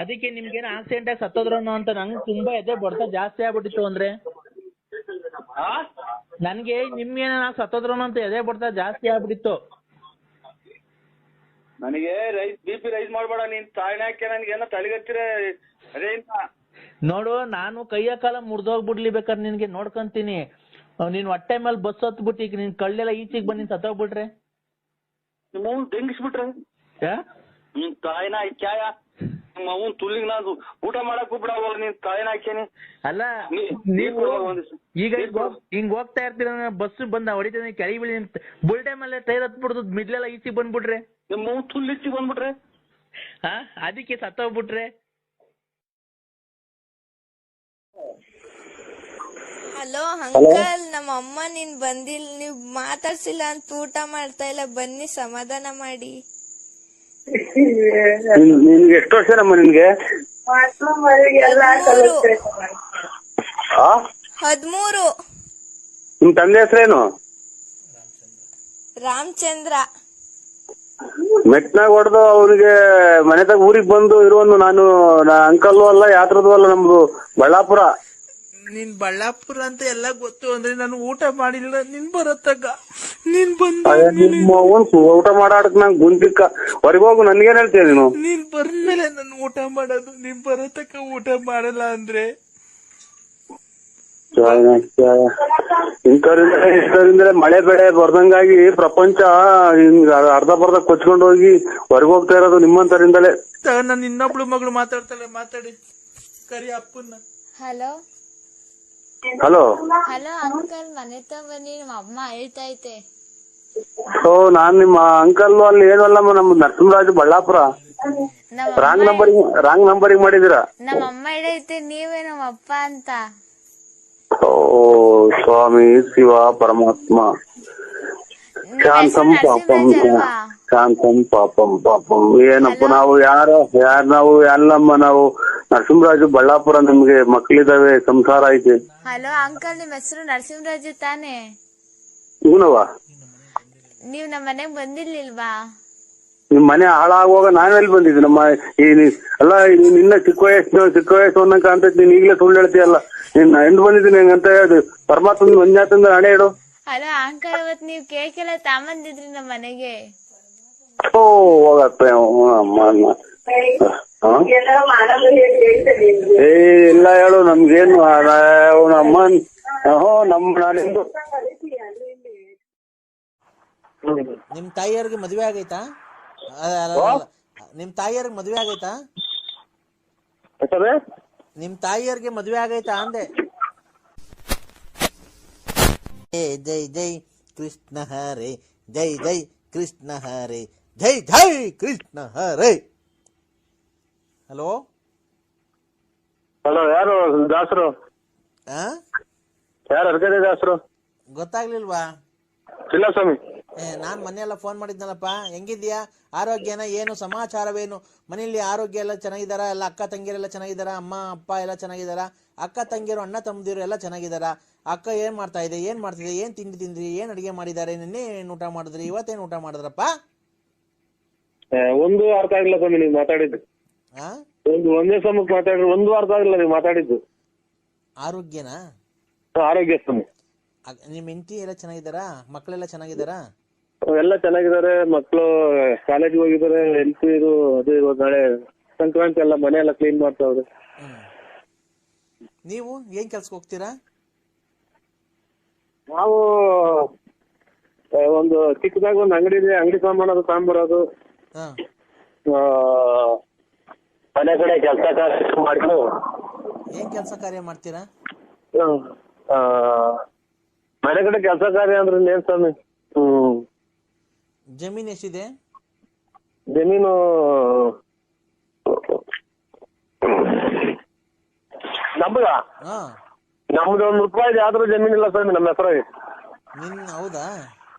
ಅದಕ್ಕೆ ನಿಮ್ಗೇನು ಆಕ್ಸಿಡೆಂಟ್ ಆಗಿ ಸತ್ತೋದ್ರನು ಅಂತ ನಂಗೆ ತುಂಬಾ ಎದೆ ಬಡ್ತ ಜಾಸ್ತಿ ಆಗ್ಬಿಟ್ಟಿತ್ತು. ಅಂದ್ರೆ ನನ್ಗೆ ನಿಮ್ಗೇನ ಸತ್ತೋದ್ರನು ಅಂತ ಎದೆ ಬಡ್ತ ಜಾಸ್ತಿ ಆಗ್ಬಿಟ್ಟಿತ್ತು. ನನಗೆ BP ರೈಸ್ ಮಾಡ್ಬೇಡ ನೀನ್ ತಾಯಿನ ಹಾಕ್ಯ ನನ್ಗೇನ ತಲೆಗತ್ತಿರ ಅದೇ ನೋಡು, ನಾನು ಕೈಯ ಕಾಲ ಮುರ್ದೋಗ್ಬಿಡ್ಲಿ ಬೇಕಾದ್ರೆ ನಿನ್ಗೆ ನೋಡ್ಕೊಂತೀನಿ. ನೀನ್ ಹೊಟ್ಟೆ ಮೇಲೆ ಬಸ್ ಹತ್ಬಿಟ್ಟು ಈಗ ನಿನ್ ಕಳ್ಳೆಲ್ಲ ಈಚೆಗೆ ಬಂದು ಸತ್ತೋಗ್ಬಿಟ್ರೆ ನಿಮ್ಮ ಅವ್ನ್ ತೆಂಗಿಸ್ಬಿಟ್ರೆ ನಿನ್ ತಾಯಿನ ಹಾಕ್ಯಾಯ ನಿಮ್ಮ ಅವ್ನ್ ತುಳ್ಳಿಗ್ ನಾನು ಊಟ ಮಾಡಕ್ ಬಿಡವ ನೀನ್ ತಾಯಿನ ಹಾಕ್ಯಾನಿ. ಅಲ್ಲ ನೀವು ಈಗ ಹಿಂಗ್ ಹೋಗ್ತಾ ಇರ್ತೀರ, ಬಸ್ ಬಂದ ಹೊಡಿತೀನಿ ಕೆಳಗೆ ಬೀಳಿ ಬುಲ್ಟೆ ಮೇಲೆ ಟೈರ್ ಹತ್ಬಿಡ್ದು ಮಿಡ್ಲೆಲ್ಲ ಈಚೆಗೆ ಬಂದ್ಬಿಟ್ರೆ ನಿಮ್ಮ ಅವ್ನ್ ತುಳ್ಳಿಚ್ಚಿ ಬಂದ್ಬಿಟ್ರೆ ಅದಕ್ಕೆ ಸತ್ತೋಗ್ಬಿಟ್ರೆ. ಹಲೋ ಅಂಕಲ್, ನಮ್ಮ ಅಮ್ಮ ನೀನ್ ಬಂದಿಲ್ಲ, ನೀವ್ ಮಾತಾಡ್ಸಿಲ್ಲ ಅಂತ ಊಟ ಮಾಡ್ತಾ ಇಲ್ಲ, ಬನ್ನಿ ಸಮಾಧಾನ ಮಾಡಿ. ನಿನ್ಗೆ ಎಷ್ಟು ವರ್ಷ ನಮ್ಮ ನಿನ್ಗೆ? 13. ನಿಮ್ ತಂದೆ ಹೆಸರೇನು? ರಾಮಚಂದ್ರ. ಮೆಟ್ನಾಗ ಹೊಡೆದು ಅವ್ರಿಗೆ ಮನೆದಾಗ ಊರಿಗೆ ಬಂದು ಇರುವನು ನಾನು ಅಂಕಲ್ಲು ಅಲ್ಲ ಯಾತ್ರದ್ದು ಅಲ್ಲ, ನಮ್ದು ಬಳ್ಳಾಪುರ. ನೀನ್ ಬಳ್ಳಾಪುರ ಅಂತ ಎಲ್ಲ ಗೊತ್ತು ಅಂದ್ರೆ ನಾನು ಊಟ ಮಾಡಿಲ್ಲ. ನಿನ್ ಬರತ್ತಕ್ಕ ನೀನ್ ಬಂದ ಊಟ ಮಾಡಾಡಕ್ ನಂಗೆ ಗುಂತಿಕ್ಕ ಹೊರಗೋಗು. ನನ್ಗೇನ್ ಹೇಳ್ತೀಯ ನೀನು? ನೀನ್ ಬಂದ್ಮೇಲೆ ನಾನು ಊಟ ಮಾಡೋದು. ನೀನ್ ಬರತ್ತಕ್ಕ ಊಟ ಮಾಡಲ್ಲ ಅಂದ್ರೆ ಇಂಥವ್ರಿಂದಲೇ ಮಳೆ ಬೆಳೆ ಬರ್ದಂಗಾಗಿ ಪ್ರಪಂಚ ಹಿಂಗ್ ಅರ್ಧ ಬರ್ಧ ಕೊಚ್ಕೊಂಡು ಹೋಗಿ ಹೊರಗೋಗ್ತಾ ಇರೋದು ನಿಮ್ಮಂತರಿಂದಲೇ. ನಾನು ಇನ್ನೊಬ್ಳು ಮಗಳು ಮಾತಾಡ್ತಾಳೆ, ಮಾತಾಡಿ ಕರಿ ಅಪ್ಪನ್ನ. ಹಲೋ ಹಲೋ ಹಲೋ ಅಂಕಲ್, ಮನೆ ಬನ್ನಿ, ನಮ್ಮ ಅಮ್ಮ ಹೇಳ್ತೈತೆ. ನಾನ್ ನಿಮ್ಮ ಅಂಕಲ್ ಅಲ್ಲಿ ಏನಲ್ಲಮ್ಮ, ನಮ್ದು ನರಸಿಂಹರಾಜು ಬಳ್ಳಾಪುರ. ರಾಂಗ್ ನಂಬರಿಗೆ ಮಾಡಿದೀರಾ. ನಮ್ಮ ಅಮ್ಮ ಹೇಳೈತೆ ನೀವೇ ನಮ್ಮ ಅಪ್ಪ ಅಂತ. ಓ ಸ್ವಾಮಿ ಶಿವ ಪರಮಾತ್ಮ. ಶಾಂತಂ ಪಾಪಂ ಶಾಂತಂ ಪಾಪಂ ಪಾಪಂ. ಏನಪ್ಪ ನಾವು ನಾವು ಎಲ್ಲಮ್ಮ, ನಾವು ನರಸಿಂಹರಾಜು ಬಳ್ಳಾಪುರ. ನಿಮ್ಗೆ ಮಕ್ಳಿದಾವೆ, ಸಂಸಾರ ಐತೆ. ಹಲೋ ಅಂಕಲ್, ನಿಮ್ ಹೆಸರು ನರಸಿಂಹರಾಜು ತಾನೇ? ಇವನವ ನೀವ್ ನಮ್ಮ ಮನೆಗ್ ಬಂದಿರ್ಲಿಲ್ವಾ? ನಿಮ್ ಮನೆ ಹಾಳಾಗುವಾಗ ನಾನೆಲ್ಲಿ ಬಂದಿದ್ದೆ? ನಮ್ಮ ಅಲ್ಲ ನಿನ್ನ ಚಿಕ್ಕ ವಯಸ್ಸು ಅನ್ನಂಗ ಕಾಣ್ತೈತಿ. ನೀನ್ ಈಗಲೇ ಸುಳ್ಳು ಹೇಳ್ತೀಯಲ್ಲ. ನಿನ್ನ ಎಂಡ್ ಬಂದಿದ್ದೀನಿ ಹೆಂಗಂತ ಹೇಳಿ ಪರಮಾತ್ಮ ಮಂಜಾತಂದ್ರೆ ಹಣೆ ಇಡು. ಹಲೋ ಅಂಕಲ್, ಇವತ್ ನೀವ್ ಕೇಕ್ ಎಲ್ಲ ತಗೊಂಬಂದಿದ್ರಿ ನಮ್ಮ ಮನೆಗೆ. ಓ ಹೋಗತ್ತ ಇಲ್ಲ ಹೇಳು. ನಮ್ಗೇನು ಅಮ್ಮ ನಾನಿಂದು ನಿಮ್ ತಾಯಿಯವ್ರಿಗೆ ಮದ್ವೆ ಆಗೈತಾ? ನಿಮ್ ತಾಯಿಯವ್ರಿಗೆ ಮದ್ವೆ ಆಗೈತಾ? ನಿಮ್ ತಾಯಿಯವ್ರಿಗೆ ಮದ್ವೆ ಆಗೈತಾ ಅಂದೆ. ಜೈ ಜೈ ಕೃಷ್ಣ ಹರೇ, ಜೈ ಜೈ ಕೃಷ್ಣ ಹರೇ, ಜೈ ಜೈ ಕೃಷ್ಣ ಹರೇ. ಹಲೋ ಹಲೋ, ಯಾರು ದಾಸರು? ಯಾರು ಅರ್ಗದೆ ದಾಸರು? ಗೊತ್ತಾಗ್ಲಿಲ್ವಾ? ಇಲ್ಲ ಸ್ವಾಮಿ. ನಾನ್ ಮನೆಯೆಲ್ಲ ಫೋನ್ ಮಾಡಿದ್ನಲ್ಲಪ್ಪ. ಹೆಂಗಿದ್ಯಾ? ಆರೋಗ್ಯನ ಏನು ಸಮಾಚಾರವೇನು? ಮನೆಯಲ್ಲಿ ಆರೋಗ್ಯ ಎಲ್ಲ ಚೆನ್ನಾಗಿದಾರ? ಎಲ್ಲ ಅಕ್ಕ ತಂಗಿಯರೆಲ್ಲ ಚೆನ್ನಾಗಿದಾರ? ಅಮ್ಮ ಅಪ್ಪ ಎಲ್ಲ ಚೆನ್ನಾಗಿದಾರ? ಅಕ್ಕ ತಂಗಿಯರು ಅಣ್ಣ ತಮ್ಮದಿರು ಎಲ್ಲ ಚೆನ್ನಾಗಿದಾರ? ಅಕ್ಕ ಏನ್ ಮಾಡ್ತಾ ಇದೆ, ಏನ್ ಮಾಡ್ತಿದೆ, ಏನ್ ತಿಂದ್ರಿ, ಏನ್ ಅಡಿಗೆ ಮಾಡಿದ್ದಾರೆ, ನಿನ್ನೆ ಏನ್ ಊಟ ಮಾಡಿದ್ರಿ, ಇವತ್ತೇನ್ ಊಟ ಮಾಡಿದ್ರಪ್ಪ? ಒಂದು ಅರ್ಥ ಆಗಿಲ್ಲ ಸ್ವಾಮಿ ನೀವು ಮಾತಾಡಿದ್ದು. ಒಂದೇ ಸಮಕ್ಕೆ ಮಾತಾಡಿದ್ರು ಒಂದು ಅರ್ಥ ಆಗಿಲ್ಲ ನೀವು ಮಾತಾಡಿದ್ದು. ಆರೋಗ್ಯನಾ? ಆರೋಗ್ಯ ಸ್ವಾಮಿ. ನಿಮ್ ಹೆಂಡತಿ ಎಲ್ಲ ಚೆನ್ನಾಗಿದಾರಾ? ಮಕ್ಕಳೆಲ್ಲ ಚೆನ್ನಾಗಿದಾರಾ? ಎಲ್ಲ ಚೆನ್ನಾಗಿದ್ದಾರೆ. ಮಕ್ಕಳು ಕಾಲೇಜ್ಗೆ ಹೋಗಿದ್ದಾರೆ. ಹೆಲ್ತ್ ಇದು ಅದು ಇವಾಗ ನಾಳೆ ಸಂಕ್ರಾಂತಿ ಎಲ್ಲ ಮನೆ ಎಲ್ಲ ಕ್ಲೀನ್ ಮಾಡ್ತಾವ್ರೆ. ನೀವು ಏನ್ ಕೆಲ್ಸಕ್ಕೆ ಹೋಗ್ತೀರಾ? ನಾವು ಒಂದು ಚಿಕ್ಕದಾಗ ಒಂದು ಅಂಗಡಿ ಇದೆ, ಅಂಗಡಿ ಸಾಮಾನು ತಗೊಂಬರೋದು, ಮನೆ ಕಡೆ ಕೆಲಸ ಮಾಡ್ಕೊಂಡು. ಏನ್ ಕೆಲಸ ಕಾರ್ಯ ಮಾಡ್ತೀರಾ? ಮನೆ ಕಡೆ ಕೆಲಸ ಕಾರ್ಯ ಅಂದ್ರೆ ಏನ್ ಸ್ವಾಮಿ? ಜಮೀನ್ ಎಷ್ಟಿದೆ? ಜಮೀನು ನಮ್ಗ ಹಾ ನಮ್ದು ₹1 ಯಾವ್ದ್ರ ಜಮೀನಿಲ್ಲ ಸ್ವಾಮಿ ನಮ್ಮ ಹೆಸರಾಗಿ. ಹೌದಾ?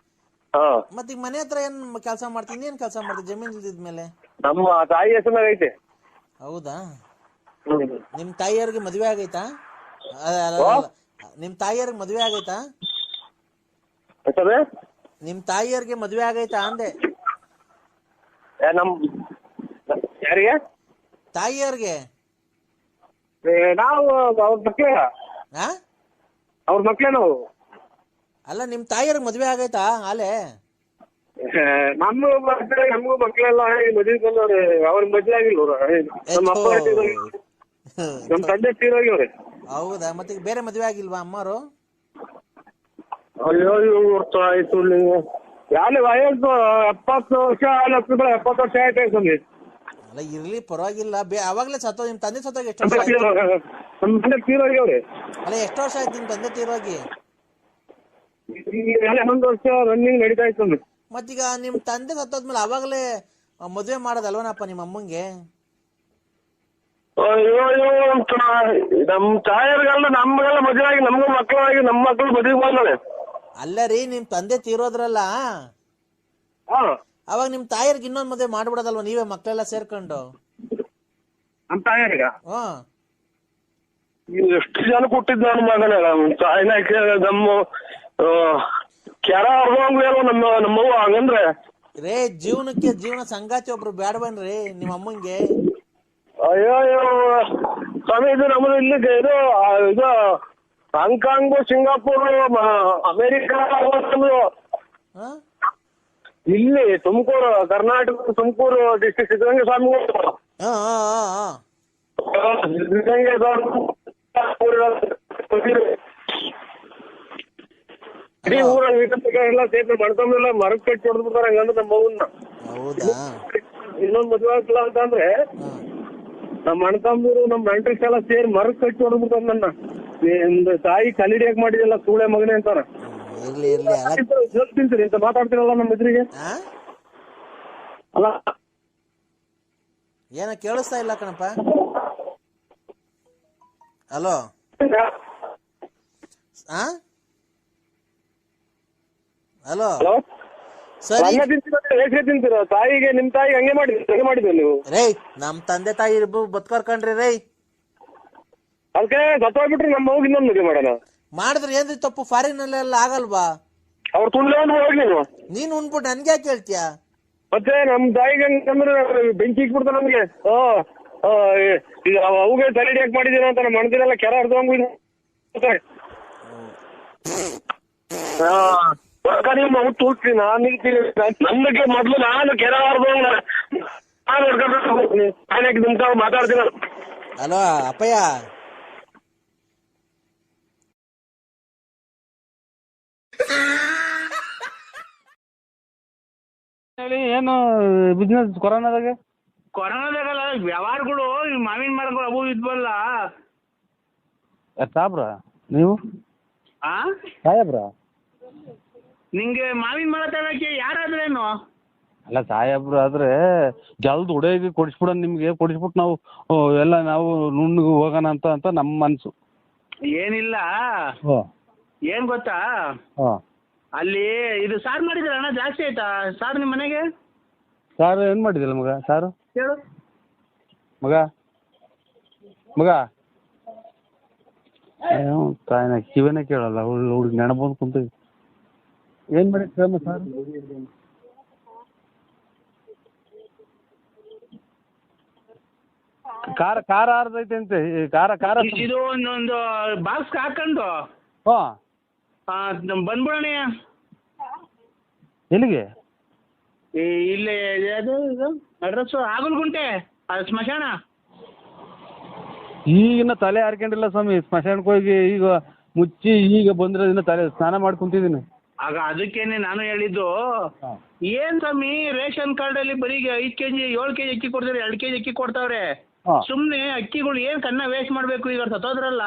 ಹಾ. ಮತ್ ಈಗ ಮನೆ ಹತ್ರ ಏನ್ ಕೆಲಸ ಮಾಡ್ತೀನಿ? ಏನ್ ಕೆಲಸ ಮಾಡ್ತೀನಿ ಜಮೀನ್ ಇಲ್ದಿದ್ಮೇಲೆ? ನಮ್ಮ ತಾಯಿ ಹೆಸರಾಗ ಐತೆ. ಹೌದಾ? ನಿಮ್ ತಾಯಿಯವ್ರಿಗೆ ಮದ್ವೆ ಆಗೈತಾ? ನಿಮ್ ತಾಯಿಯವ್ರಿಗೆ ಮದ್ವೆ ಆಗೈತಾ? ನಿಮ್ ತಾಯಿಯವ್ರಿಗೆ ಮದ್ವೆ ಆಗೈತಾ ಅಂದೆ. ನಮ್ ಯಾರಿಗೆ? ತಾಯಿಯವ್ರಿಗೆ. ನಾವು ಅವ್ರ ಮಕ್ಳೇ. ಅವ್ರ ಮಕ್ಳೇ ನಾವು. ಅಲ್ಲ ನಿಮ್ ತಾಯಿಯವ್ರಿಗೆ ಮದ್ವೆ ಆಗೈತಾ ಆಲೆ? ನಮಗೂ ಮಕ್ಳೆಲ್ಲ ಮದ್ವೆ ಬಂದವ್ರೆ. ಅವ್ರಿಗೆ ಮದ್ವೆ ಆಗಿಲ್ಲ ನಮ್ಮ ಅಪ್ಪ ನಮ್ ತಂದೆ ತೀರೋಗ್ಯವ್ರೆ. ಹೌದಾ? ಮತ್ತೆ ಈಗ ಬೇರೆ ಮದ್ವೆ ಆಗಿಲ್ವಾ ಅಮ್ಮರು? ಅಯ್ಯೋ ಆಯ್ತು ನೀವು ಯಾರು ವಯಸ್ಸು 70 ವರ್ಷ 70 ವರ್ಷ ಆಯ್ತು ಸ್ವಾಮಿ. ಅಲ್ಲ ಇರ್ಲಿ ಪರವಾಗಿಲ್ಲ. ಅವಾಗ್ಲೇ ನಿಮ್ ತಂದೆ ಸತ್ತೋಗಿ ಎಷ್ಟು ವರ್ಷ ಆಯ್ತು? ನಮ್ ತಂದೆ ತೀರೋಗ್ಯವ್ರೆ. ಅಲ್ಲ ಎಷ್ಟು ವರ್ಷ ಆಯ್ತು ನಿಮ್ ತಂದೆ ತೀರೋಗಿ? 11 ವರ್ಷ ರನ್ನಿಂಗ್ ನಡೀತಾ ಇತ್ತು. ಮತ್ತೀಗ ನಿಮ್ ತಂದೆ ಸತ್ತೋದ್ಮೇಲೆ ಅವಾಗಲೇ ಮದ್ವೆ ಮಾಡೋದಲ್ವನಪ್ಪ ನಿಮ್ಮ ಅಮ್ಮಂಗೆ? ಅಯ್ಯೋ ನಮ್ ತಾಯರ್ಗೆಲ್ಲ ನಮ್ಗೆಲ್ಲ ಮದುವೆ ಆಗಿ ನಮ್ಗೂ ಮಕ್ಕಳಾಗಿ ನಮ್ಮ ಮಕ್ಕಳು ಮದುವೆ ಬಂದವೆ. ಅಲ್ಲ ರೀ ನಿಮ್ ತಂದೆ ತೀರೋದ್ರಲ್ಲ, ಅವಾಗ ನಿಮ್ ತಾಯಿಯರ್ಗೆ ಇನ್ನೊಂದ್ ಮದ್ವೆ ಮಾಡ್ಬಿಡೋದಲ್ವ ನೀವೇ ಮಕ್ಕಳೆಲ್ಲ ಸೇರ್ಕೊಂಡು? ನಮ್ ತಾಯರ್ಗ ಎಷ್ಟು ಜನ ಕೊಟ್ಟಿದ್ ನನ್ನ ಮಗನ ತಾಯಿನ ನಮ್ಮ ಕೆರ ಹೊರದಂಗ್ಲೇನೋ ನಮ್ಮವ್ವ ಹಂಗಂದ್ರೆ. ರೇ ಜೀವನ ಸಂಗಾತಿ ಒಬ್ರು ಬೇಡವನ್ರಿ ನಿಮ್ಮ ಅಮ್ಮಂಗೆ? ಅಯ್ಯೋ ಸ್ವಾಮಿ ಇದು ನಮ್ಮದು ಇಲ್ಲಿ ಇದು ಹಾಂಗ್ಕಾಂಗ್ ಸಿಂಗಾಪುರ್ ಅಮೇರಿಕಾ ಇಲ್ಲಿ ತುಮಕೂರು ಕರ್ನಾಟಕ ತುಮಕೂರು ಡಿಸ್ಟ್ರಿಕ್ಟ್ ಸಿದ್ಧಗಂಗೆ ಸ್ವಾಮಿಗಳು ಇಡೀ ಊರಲ್ಲಿ ಎಲ್ಲ ಸೇರ್ಪಡೆ ಮಾಡ್ಕೊಂಡೆಲ್ಲ ಮರಕ್ ಕಟ್ಟಿ ಹೊಡೆದ್ಬಿಡ್ತಾರ. ಹಂಗಂದ್ರೆ ನಮ್ಮ ಮಗುನ್ನ ಇನ್ನೊಂದ್ ಮದುವೆ ಆಗ್ತಿಲ್ಲ ಅಂತಂದ್ರೆ ನಮ್ಮ ಅಣ್ಣ ತಮ್ಮರು ನಮ್ಮ ನೆಂಟ್ರಿಸ್ ಎಲ್ಲ ಸೇರಿ ಮರಕ್ ಕಟ್ಟಿ ಹೊಡೆದ್ಬಿಡ್ತಾರ. ನನ್ನ ತಾಯಿ ಕಲಿಡಿಯಾಕ್ ಮಾಡಿದೆಲ್ಲ ಸೂಳೆ ಮಗನೇ ಅಂತಾರ. ತಿಂತೀರಿ ಅಂತ ಮಾತಾಡ್ತಿರಲ್ಲ ನಮ್ಮ ಎದುರಿಗೆ. ಅಲ್ಲ ಏನ ಕೇಳಿಸ್ತಾ ಇಲ್ಲ ಕಣಪ್ಪ. ಹಲೋ ಹಲೋ ಸರಿ ತಿಂತೀರ ತಾಯಿಗೆ ನಿಮ್ ತಾಯಿಗೆ ಹಂಗೆ ಮಾಡಿದ್ರಿ ನೀವು? ರೇ ನಮ್ ತಂದೆ ತಾಯಿ ಬದುಕರ್ಕಂಡ್ರಿ ರೈ. ಅದಕ್ಕೆ ಸತ್ತೋಗ್ಬಿಟ್ರಿ ನಮ್ಮ ಮಗು ಇನ್ನೊಂದು ಮದುವೆ ಮಾಡೋಣ ಮಾಡಿದ್ರೆ ಏನ್ರಿ ತಪ್ಪು? ಫಾರಿನ್ ಅಲ್ಲೆಲ್ಲ ಆಗಲ್ವಾ? ಅವ್ರು ತುಂಡ್ಲೆ ಹೋಗಿ ನೀನ್ ಉಣ್ಬಿಟ್ಟು ನನ್ಗೆ ಯಾಕೆ ಹೇಳ್ತೀಯ? ಮತ್ತೆ ನಮ್ ತಾಯಿಗೆ ಹಂಗಂದ್ರೆ ಬೆಂಕಿ ಇಕ್ಬಿಡ್ತಾರ ನಮ್ಗೆ. ಈಗ ಅವುಗೆ ತಲೆಡಿ ಯಾಕೆ ಮಾಡಿದೀರ ಅಂತ ನಮ್ಮ ಮಣದಿನೆಲ್ಲ ಕೆರ ಹರಿದೋಂಗ್ ನೀವು ಮಗು ತೂಗ್ತೀನಿ ನಾನು ನಿಲ್ತೀನಿ. ನನ್ಗೆ ಮೊದ್ಲು ನಾನು ಕೆರ ಹರಿದೋಂಗ್ ನಾನು ಹೊಡ್ಕೊಂಡು ನಿಂತ ಮಾತಾಡ್ತೀನಿ. ಹಲೋ ಅಪ್ಪಯ್ಯ, ಏನು ಬಿಸ್ನೆಸ್ ಕೊರೋನಾದಾಗ ವ್ಯವಹಾರಗಳು ಮಾವಿನ ಮರಗಳು ಅವು ಇದ್ವಲ್ಲ ಸಾಬ್ರ ನೀವು ಸಾಹೇಬ್ರ? ನಿಂಗೆ ಮಾವಿನ ಮರ ತಗೊಳಕ್ಕೆ ಯಾರಾದ್ರೇನು? ಅಲ್ಲ ಸಾಹೇಬ್ರು ಆದ್ರೆ ಜಲ್ದ್ ಉಡೇಗಿ ಕೊಡಿಸ್ಬಿಡ ನಿಮ್ಗೆ ಕೊಡಿಸ್ಬಿಟ್ಟು ನಾವು ಎಲ್ಲ ನಾವು ನುಣ್ಣಗೆ ಹೋಗೋಣ ಅಂತ ನಮ್ಮ ಮನ್ಸು. ಏನಿಲ್ಲ, ಏನ್ ಗೊತ್ತಾ, ಅಲ್ಲಿ ಇದು ಸಾರು ಮಾಡಿದ್ರ ಅಣ್ಣ ಜಾಸ್ತಿ ಆಯ್ತಾ ಸಾರು ನಿಮ್ಮ ಮನೆಗೆ? ಸಾರು ಏನ್ ಮಾಡಿದಿಲ್ಲ ಮಗ? ಸಾರು ಹೇಳು ಮಗ. ತಾಯಿನ ಕಿವಿನೇ ಕೇಳಲ್ಲ ಹುಡುಗಿ ನೆನಪಂದು ಕುಂತೀವಿ. ಏನ್ ಮಾಡಿ ಸಾರು? ಖಾರ ಆರ್ದೈತೆ ಅಂತೆ. ಖಾರ ಇದು ಒಂದೊಂದು ಬಾಕ್ಸ್ ಹಾಕೊಂಡು ಬಂದ್ಬಿಡೋಣ. ಎಲ್ಲಿಗೆ? ಇಲ್ಲಿ ಅಡ್ರೆಸ್ ಆಗಲ್ಗುಂಟೆ ಸ್ಮಶಾನ. ಈಗಿನ ತಲೆ ಹಾರ್ಕೊಂಡಿಲ್ಲ ಸ್ವಾಮಿ, ಸ್ಮಶಾನಕ್ಕೆ ಹೋಗಿ ಈಗ ಮುಚ್ಚಿ ಈಗ ಬಂದಿರೋದಿನ ತಲೆ ಸ್ನಾನ ಮಾಡ್ಕೊಂತಿದ್ದೀನಿ. ಆಗ ಅದಕ್ಕೇನೆ ನಾನು ಹೇಳಿದ್ದು, ಏನ್ ಸ್ವಾಮಿ ರೇಷನ್ ಕಾರ್ಡ್ ಅಲ್ಲಿ ಬರೀ 5 kg 7 kg ಅಕ್ಕಿ ಕೊಡ್ತಾರೆ, 2 kg ಅಕ್ಕಿ ಕೊಡ್ತಾವ್ರೆ. ಸುಮ್ನೆ ಅಕ್ಕಿಗಳು ಏನ್ ಕನ್ನ ವೇಸ್ಟ್ ಮಾಡ್ಬೇಕು? ಈಗ ಸತ್ತೋದ್ರಲ್ಲ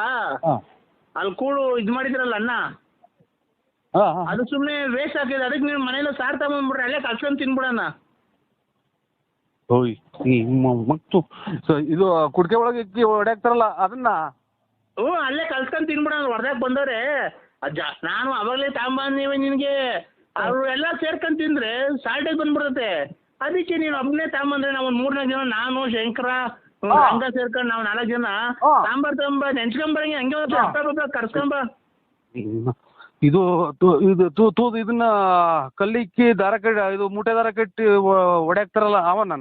ಅಲ್ಲಿ ಕೂಡು ಇದ್ ಮಾಡಿದ್ರಲ್ಲ ಅನ್ನ, ಅದು ಸುಮ್ನೆ ವೇಸ್ಟ್ ಆಗ್ತದೆ. ಅದಕ್ಕೆ ನೀವು ಮನೇಲಿ ಸಾರ್ ತಗೊಂಡ್ಬಿಟ್ರೆ ಅಲ್ಲೇ ಕಲ್ಸ್ಕೊಂಡ್ ತಿನ್ಬಿಡಣ. ಓಯ್ ಮತ್ತು ಇದು ಕುಡ್ಕೆ ಒಳಗೆ ಇಕ್ಕಿ ಹೊಡ್ಯಾಕ್ತಾರಲ್ಲ ಅದನ್ನ ಅಲ್ಲೇ ಕಲ್ಸ್ಕೊಂಡ್ ತಿನ್ಬಿಡ ಹೊಡೆದಾಕ್ ಬಂದವ್ರೆ. ನಾನು ಅವಾಗಲೇ ತಗೊಂಬಂದೀವಿ ನಿನ್ಗೆ. ಅವ್ರು ಎಲ್ಲ ಸೇರ್ಕೊಂಡ್ ತಿಂದ್ರೆ ಸಾಲ್ಟೇಜ್ ಬಂದ್ಬಿಡ್ತತೆ. ಅದಕ್ಕೆ ನೀನು ಒಬ್ಬನೇ ತಗೊಂಬಂದ್ರೆ ನಾವು ಒಂದು 3-4 ಜನ, ನಾನು ಶಂಕರ ಹಂಗ ಸೇರ್ಕೊಂಡು ನಾವು 4 ಜನ ಸಾಂಬಾರ್ ತಗೊಂಬ ನೆಂಚ್ಕೊಂಬರಂಗೆ ಹಂಗೆ ಕರ್ಸ್ಕೊಂಬ. ಇದು ಇದನ್ನ ಕಲ್ಲಿಕ್ಕಿ ದಾರ ಕಟ್ಟಿ ಇದು ಮೂಟೆ ದಾರ ಕಟ್ಟಿ ಹೊಡ್ಯಾಕ್ತಾರಲ್ಲ ಅವನ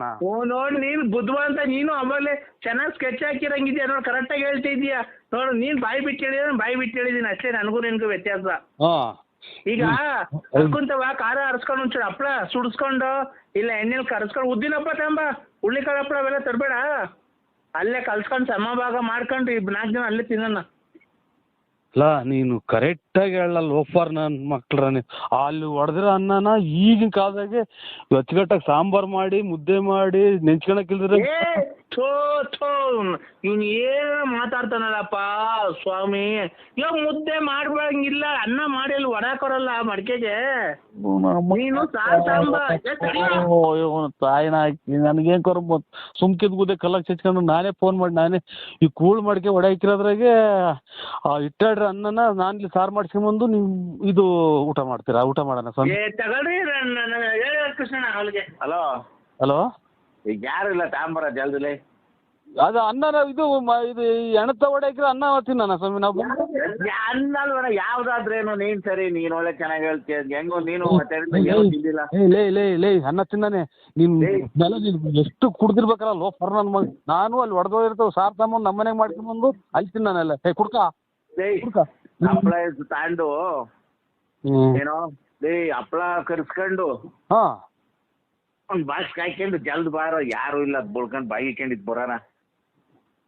ನೋಡಿ ನೀನು ಬುದ್ಧಿವಂತ. ನೀನು ಅವಾಗಲೇ ಚೆನ್ನಾಗಿ ಸ್ಕೆಚ್ ಹಾಕಿರಂಗಿದ್ಯಾ ನೋಡಿ, ಕರೆಕ್ಟಾಗಿ ಹೇಳ್ತಿದ್ಯಾ ನೋಡು. ನೀನ್ ಬಾಯಿ ಬಿಟ್ಟು ಹೇಳಿದ್ರೆ ಬಾಯಿ ಬಿಟ್ಟು ಹೇಳಿದೀನಿ ಅಷ್ಟೇ, ನನಗೂ ನಿನ್ಗೂ ವ್ಯತ್ಯಾಸ. ಈಗ ಕರ್ಕೊಂತವ ಖಾರ ಹರಿಸ್ಕೊಂಡು ಒಂಚೂರು ಹಪ್ಪಳ ಸುಡಿಸ್ಕೊಂಡು ಇಲ್ಲ ಎಣ್ಣೆಲಿ ಕರ್ಸ್ಕೊಂಡು ಉದ್ದಿನಪ್ಪ ತಗೊಂಬ, ಹುಳ್ಳಿಕಾಳು ಹಪ್ಪಳ ಅವೆಲ್ಲ ತರಬೇಡ. ಅಲ್ಲೇ ಕಲ್ಸ್ಕೊಂಡು ಸಮಭಾಗ ಮಾಡ್ಕೊಂಡು 4 ಜನ ಅಲ್ಲೇ ತಿನ್ನೋಣ. ಅಲ್ಲ ನೀನು ಕರೆಕ್ಟಾಗಿ ಹೇಳಲ್ಲ ಲೋಫರ್ ನನ್ನ ಮಕ್ಳ್ರ. ಅಲ್ಲಿ ಹೊಡೆದಿರೋ ಅನ್ನನ ಈಗಿನ ಕಾಲದಾಗೆ ಅಚ್ಚುಕಟ್ಟಾಗಿ ಸಾಂಬಾರು ಮಾಡಿ ಮುದ್ದೆ ಮಾಡಿ ನೆಂಚ್ಕೊಳಕ್ಕಿಲ್ದ್ರೆ ಇವ್ನು ಏನು ಮಾತಾಡ್ತಾನಲ್ಲಪ್ಪ ಸ್ವಾಮಿ. ಇವಾಗ ಮುದ್ದೆ ಮಾಡ್ಬಂಗಿಲ್ಲ, ಅನ್ನ ಮಾಡಿ ಅಲ್ಲಿ ಹೊಡಾಕೊರಲ್ಲ ಮಡಿಕೆಗೆ. ನೀನು ತಾಯಿನ ಹಾಕಿ ನನಗೇನ್ ಕೊರ ಸುಮ್ಕಿದ್ ಗುದ್ದೆ ಕಲ್ಲಕ್ ಚಚ್ಕೊಂಡು ನಾನೇ ಫೋನ್ ಮಾಡಿ ನಾನೇ ಈ ಕೂಳ್ ಮಡಿಕೆ ಹೊಡ್ಯಾಕಿರೋದ್ರಾಗೆ ಇಟ್ಟಾಡ್ರಿ ಅನ್ನನ ನಾನು ಇಲ್ಲಿ ಸಾರು ಮಾಡ್ಸ್ಕೊಂಬಂದು ನೀವು ಇದು ಊಟ ಮಾಡ್ತೀರಾ? ಊಟ ಮಾಡೋಣ ತಗೊಳ್ರಿ ಕೃಷ್ಣಣ್ಣ ಅವಳಿಗೆ. ಹಲೋ ಹಲೋ, ಈಗ ಯಾರು ಇಲ್ಲ ತಾಂಬರ ಜಲ್ದಿಲೆ. ಅದು ಅನ್ನ ಇದು ಎಣತ ಹೊಡ್ಯಾಕಿರೋ ಅನ್ನ ತಿನ್ನೋಣ ಸ್ವಾಮಿ ನಾವು. ಅನ್ನ ಅಲ್ವಣ ಯಾವ್ದಾದ್ರೇನು. ನೀನ್ ಸರಿ, ನೀನ್ ಒಳ್ಳೆ ಚೆನ್ನಾಗಿ ಹೇಳ್ತೀಯ. ಹೆಂಗೋ ನೀನು ತಿಂದಿಲ್ಲ. ಲೇ ಅನ್ನ ತಿನ್ನಾನೆ ನೀನ್ ಎಷ್ಟು ಕುಡ್ದಿರ್ಬೇಕಲ್ಲ ಲೋಫರ್ ನನ್ ಮಗ. ನಾನು ಅಲ್ಲಿ ಹೊಡೆದೋಗಿರ್ತಾವ ಸಾರ್ ತಗೊಂಡು ನಮ್ಮ ಮನೆಗೆ ಮಾಡ್ಕೊಂಡ್ಬಂದು ಅಲ್ಲಿ ತಿನ್ನಾನೆಲ್ಲ. ಕುಡ್ಕ ಹಪ್ಪಳ ತಾಂಡು ಏನೋ ಹಪ್ಪಳ ಕರ್ಸ್ಕೊಂಡು ಒಂದ್ ಬಾಕ್ಸ್ ಕಾಯ್ಕೊಂಡು ಜಲ್ದ್ ಬಾರ, ಯಾರು ಇಲ್ಲ ಬುಳ್ಕೊಂಡ್ ಬಾಯಿ ಇಕ್ಕೊಂಡಿದ್ ಬರೋಣ.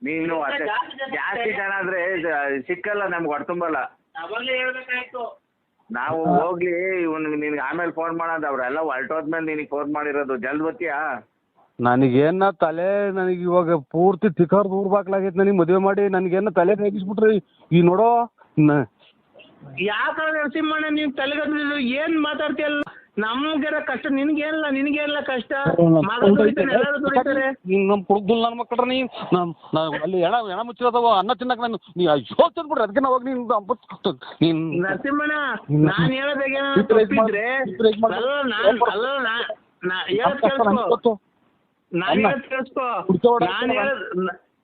ನೀನು ಜಾಸ್ತಿ ಜನ ಆದ್ರೆ ಸಿಕ್ಕಲ್ಲ ನಮ್ಗೆ ಹೊಡ್ತುಂಬಲ್ಲ. ನಾವು ಹೋಗ್ಲಿ ನಿನ್ಗೆ ಆಮೇಲೆ ಫೋನ್ ಮಾಡೋದು. ಅವ್ರೆಲ್ಲ ಹೊರಟೋದ್ಮೇಲೆ ನಿನಗೆ ಫೋನ್ ಮಾಡಿರೋದು. ಜಲ್ದ್ ಬತ್ತೀಯಾ? ನನಗೇನ ತಲೆ ನನಗೆ ಇವಾಗ ಪೂರ್ತಿ ತಿಕ್ಕರ್ ದೂರ ಬಾಕ್ಲಾಗೈತೆ. ನನಗೆ ಮದುವೆ ಮಾಡಿ ನನಗೇನ ತಲೆ ರೇಗಿಸ್ಬಿಟ್ರಿ. ಈ ನೋಡೋ ಯಾಕ ನರಸಿಂಹಣ್ಣ ನೀನ್ ತಲೆಗದ್ದಿದ್ರು ಏನ್ ಮಾತಾಡ್ತೀಯಲ್ಲ? ನಮ್ಗೆಲ್ಲ ಕಷ್ಟ, ನಿನ್ಗೇನಿಲ್ಲ ಕಷ್ಟ. ನಮ್ ಕುಡ್ದುಲ್ ನನ್ ಮಕ್ಕಳ್ರ ನೀ ಅಲ್ಲಿ ಎಣ ಮುಚ್ಚಿರದವ ಅನ್ನ ತಿನ್ನಕ್ ನಾನು ನೀ ಅಯ್ಯೋ ತಂದ್ಬಿಡ್ರಿ. ಅದಕ್ಕೆ ನಾವು ನೀನ್ ನರಸಿಂಹಣ್ಣ ನಾನ್ ಹೇಳೋದಾಗೇನ ತಪ್ಪಿದ್ರೆ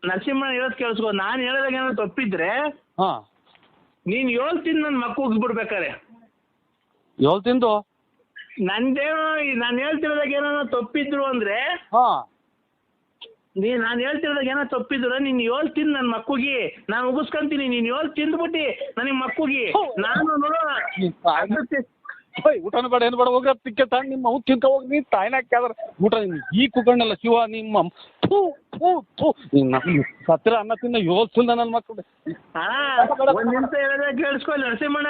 ನರಸಿಂಹಣ್ಣ ಹೇಳೋದ್ ಕೇಳಿಸ್ಕೊ. ನಾನ್ ಹೇಳೋದಾಗ ಏನಾದ್ರು ತಪ್ಪಿದ್ರೆ ನೀನ್ 7 ತಿಂದು ನನ್ ಮಕ್ಕ ಉಗ್ಸ್ಬಿಡ್ಬೇಕಾರೆ. 7 ತಿಂದು ನಂದೇನೋ ನಾನು ಹೇಳ್ತಿರೋದಾಗ ಏನೋ ತಪ್ಪಿದ್ರು ಅಂದ್ರೆ ನಾನು ಹೇಳ್ತಿರೋದಾಗ ಏನೋ ತಪ್ಪಿದ್ರು ನೀನ್ 7 ತಿಂದು ನನ್ನ ಮಕ್ಕುಗಿ ನಾನು ಉಗಿಸ್ಕೊಂತೀನಿ. ನೀನ್ 7 ತಿಂದ್ಬಿಟ್ಟಿ ನನಗೆ ಮಕ್ಕುಗಿ ನಾನು ನೋಡೋ ಊಟನ ಬೇಡ ಏನು ಬೇಡ ಹೋಗ್ರ ತಿಕ್ಕ ತಾಂಡ್ ನಿಮ್ಮ ಅವ್ನು ತಿನ್ಕ ಹೋಗಿ ನೀ ತಾಯಿನ ಹಾಕ್ಯಾದ್ರ ಊಟ ಈ ಕುಕ್ಕಣ್ಣಲ್ಲ ಶಿವ ನಿಮ್ಮ ಸತ್ತಿರ ಅನ್ನ ತಿನ್ನ 7 ತಿಂದ ನನ್ನ ಮಕ್ಕಳು. ಒಂದ್ ನಿಮಿಷ ಹೇಳಿದ್ರೆ ಕೇಳಿಸ್ಕೊ ನರಸಿಂಹಣ್ಣ.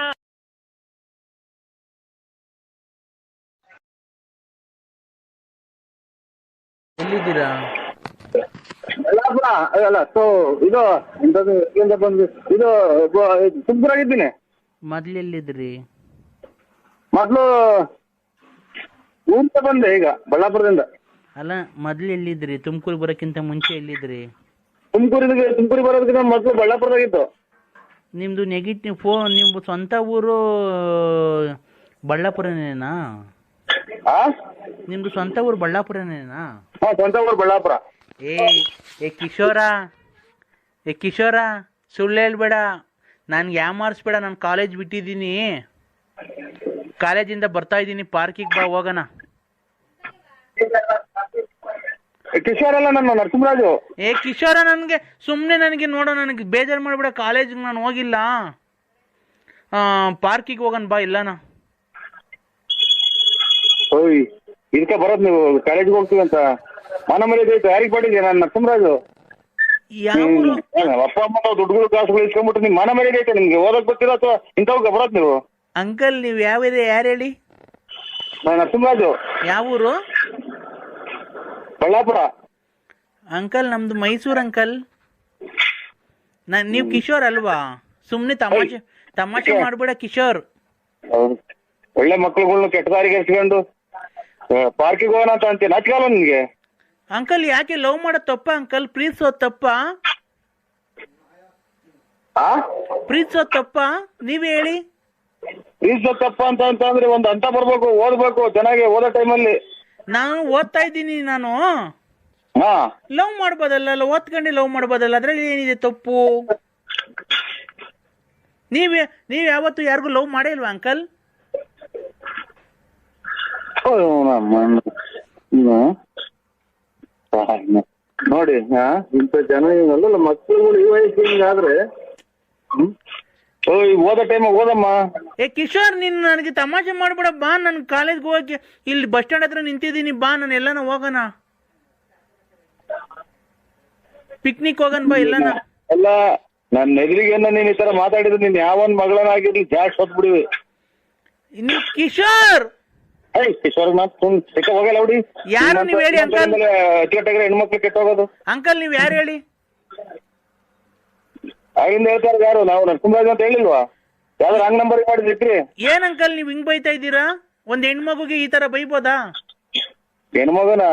ಎಲ್ಲಿದ್ದೀರಾ? ಅಲ್ಲ ಸೊ ಇದು ಎಂತದು ಎಲ್ಲಿಂದ ಬಂದ್ವಿ? ಇದು ತುಮಕೂರಾಗಿದ್ದೀನಿ. ಮೊದ್ಲು ಎಲ್ಲಿದ್ರಿ? ಮೊದ್ಲು ಊರಿಂದ ಬಂದೆ, ಈಗ ಬಳ್ಳಾಪುರದಿಂದ. ಅಲ್ಲ ಮೊದ್ಲು ಎಲ್ಲಿದ್ರಿ? ತುಮಕೂರಿಗೆ ಬರೋಕ್ಕಿಂತ ಮುಂಚೆ ಎಲ್ಲಿದ್ರಿ? ತುಮಕೂರಿಗೆ ಬರೋದಕ್ಕಿಂತ ಮೊದ್ಲು ಬಳ್ಳಾಪುರದಾಗಿತ್ತು. ನಿಮ್ದು ನೆಗೆಟಿವ್ ಫೋನ್. ನಿಮ್ದು ಸ್ವಂತ ಊರು ಬಳ್ಳಾಪುರನೇನಾ? ನಿಮ್ದು ಸ್ವಂತ ಊರು ಬಳ್ಳಾಪುರನೇನಾ? ಸ್ವಂತ ಊರು ಬಳ್ಳಾಪುರ. ಏ ಕಿಶೋರ ಸುಳ್ಳು ಹೇಳ್ಬೇಡ, ನನ್ಗೆ ಯಾಮಾರಿಸ್ಬೇಡ. ನಾನು ಕಾಲೇಜ್ ಬಿಟ್ಟಿದ್ದೀನಿ, ಕಾಲೇಜಿಂದ ಬರ್ತಾ ಇದ್ದೀನಿ, ಪಾರ್ಕಿಗೆ ಬಾ ಹೋಗೋಣ. ಕಿಶೋರ್ ಅಲ್ಲ, ನನ್ನ ನರಸಿಂಹರಾಜು. ಕಿಶೋರ ನನಗೆ ಸುಮ್ಮನೆ ನನಗೆ ನೋಡೋ, ನನಗೆ ಬೇಜಾರು ಮಾಡ್ಬೇಡ. ಕಾಲೇಜಿಗೆ ನಾನು ಹೋಗಿಲ್ಲ, ಪಾರ್ಕಿಗೆ ಹೋಗೋಣ ಬಾ. ಇಲ್ಲನಾ ಓಯ್ ಇದಕ್ಕೆ ಬರೋದು ನೀವು ಕಾಲೇಜ್ಗೆ ಹೋಗ್ತೀವಿ ಅಂತ ಮನ ಮರ್ಯಾದೆ ಐತೆ ಯಾರಿಗೆ ಪಟ್ಟಿದ್ಯಾ? ನಾನು ನರಸಿಂಹರಾಜು. ಅಪ್ಪ ಅಮ್ಮ ದುಡ್ಡುಗಳು ಕಾಸುಗಳು ಇಸ್ಕೊಂಡ್ಬಿಟ್ಟು ನಿಮ್ ಮನ ಮರ್ಯಾದೆ ಐತೆ ನಿಮ್ಗೆ? ಓದಕ್ ಗೊತ್ತಿರೋ ಅಥವಾ ಇಂಥವ್ಗೆ ಬರೋದು ನೀವು? ಅಂಕಲ್ ನೀವು ಯಾವ ಯಾರು ಹೇಳಿ? ನಾನು ನರಸಿಂಹರಾಜು. ಯಾವ ಊರು? ಬಳ್ಳಾಪುರ. ಅಂಕಲ್ ನಮ್ದು ಮೈಸೂರು ಅಂಕಲ್. ನೀವು ಕಿಶೋರ್ ಅಲ್ವಾ? ಸುಮ್ಮನೆ ತಮಾಷೆ ಮಾಡ್ಬೇಡ ಕಿಶೋರ್. ಒಳ್ಳೆ ಮಕ್ಳುಗಳ್ನ ಕೆಟ್ಟ ದಾರಿಗೆ ಎಸ್ಕೊಂಡು ಪಾರ್ಕಿಗೆ ಹೋಗೋಣ ಅಂತ ಅಂತೀನಿ. ನಾಚಿಕಲ್ಲ ನಿನ್ಗೆ? ಅಂಕಲ್ ಯಾಕೆ ಲವ್ ಮಾಡೋದ್ ತಪ್ಪ ಅಂಕಲ್? ಪ್ರೀತಿಸೋದ್ ತಪ್ಪ? ಪ್ರೀತಿಸೋದ್ ತಪ್ಪ? ನೀವೇ ಹೇಳಿ. ಪ್ರೀತಿಸೋದ್ ತಪ್ಪ ಅಂತಂದ್ರೆ ಒಂದ್ ಹಂತ ಬರ್ಬೇಕು, ಓದ್ಬೇಕು ಚೆನ್ನಾಗಿ. ಓದೋ ಟೈಮಲ್ಲಿ ನಾನು ಓದ್ತಾ ಇದ್ದೀನಿ. ನಾನು ಲವ್ ಮಾಡ್ಬೋದಲ್ಲ, ಓದ್ಕೊಂಡೆ ಲವ್ ಮಾಡ್ಬೋದಲ್ಲ, ಅದ್ರಲ್ಲಿ ಏನಿದೆ ತಪ್ಪು? ನೀವ್ ಯಾವತ್ತು ಯಾರಿಗೂ ಲವ್ ಮಾಡೇ ಇಲ್ವಾ ಅಂಕಲ್? ನೋಡಿ ಇಂಥ ಜನ ಅಲ್ಲ ಮಕ್ಕಳುಗಳು ಈ ವಯಸ್ಸು ಹಿಂಗಾದ್ರೆ ಓದೋ ಟೈಮ್ ಓದಮ್ಮ. ಕಿಶೋರ್, ನೀನ್ ನನಗೆ ತಮಾಷೆ ಮಾಡ್ಬೇಡ. ಬಾ, ನನ್ ಕಾಲೇಜ್ಗೆ ಹೋಗಿ ಇಲ್ಲಿ ಬಸ್ ಸ್ಟ್ಯಾಂಡ್ ಹತ್ರ ನಿಂತಿದ್ದೀನಿ. ಬಾ, ನಾನು ಎಲ್ಲಾನ ಹೋಗೋಣ, ಪಿಕ್ನಿಕ್ ಹೋಗೋಣ. ಬಾ, ಎಲ್ಲಾನ. ಅಲ್ಲ, ನನ್ನ ಎದುರಿಗೆ ನೀನ್ ಈ ತರ ಮಾತಾಡಿದ್ರೆ ನೀನ್ ಯಾವನ್ ಮಗಳನ್ನಾಗಿರ್ಲಿ ಜಾಸ್ತಿ ಹೊತ್ಬಿಡಿವಿ. ಕಿಶೋರ್ ಕಿಶೋರ್ ಹೋಗಲ್ಲ ಹುಡಿ. ಯಾರು ನೀವ್ ಹೇಳಿ ಅಂಕಲ್? ಹೆಣ್ಮಕ್ಳು ಕೆಟ್ಟೋಗೋದು. ಅಂಕಲ್ ನೀವ್ ಯಾರು ಹೇಳಿ? ಆಗಿಂದ ಹೇಳ್ತಾರೆ ಯಾರು? ನಾವು ನರಸಿಂಹರಾಜ್ ಅಂತ ಹೇಳಿಲ್ವಾ? ಯಾವ್ದಾರು ರಾಂಗ್ ನಂಬರ್ ಮಾಡಿದ್ರಿ? ಏನ್ ಅಂಕಲ್ ನೀವ್ ಹಿಂಗ್ ಬೈತಾ ಇದ್ದೀರಾ? ಒಂದ್ ಹೆಣ್ಮಗುಗೆ ಈ ತರ ಬೈಬೋದಾ? ಹೆಣ್ಮಗನ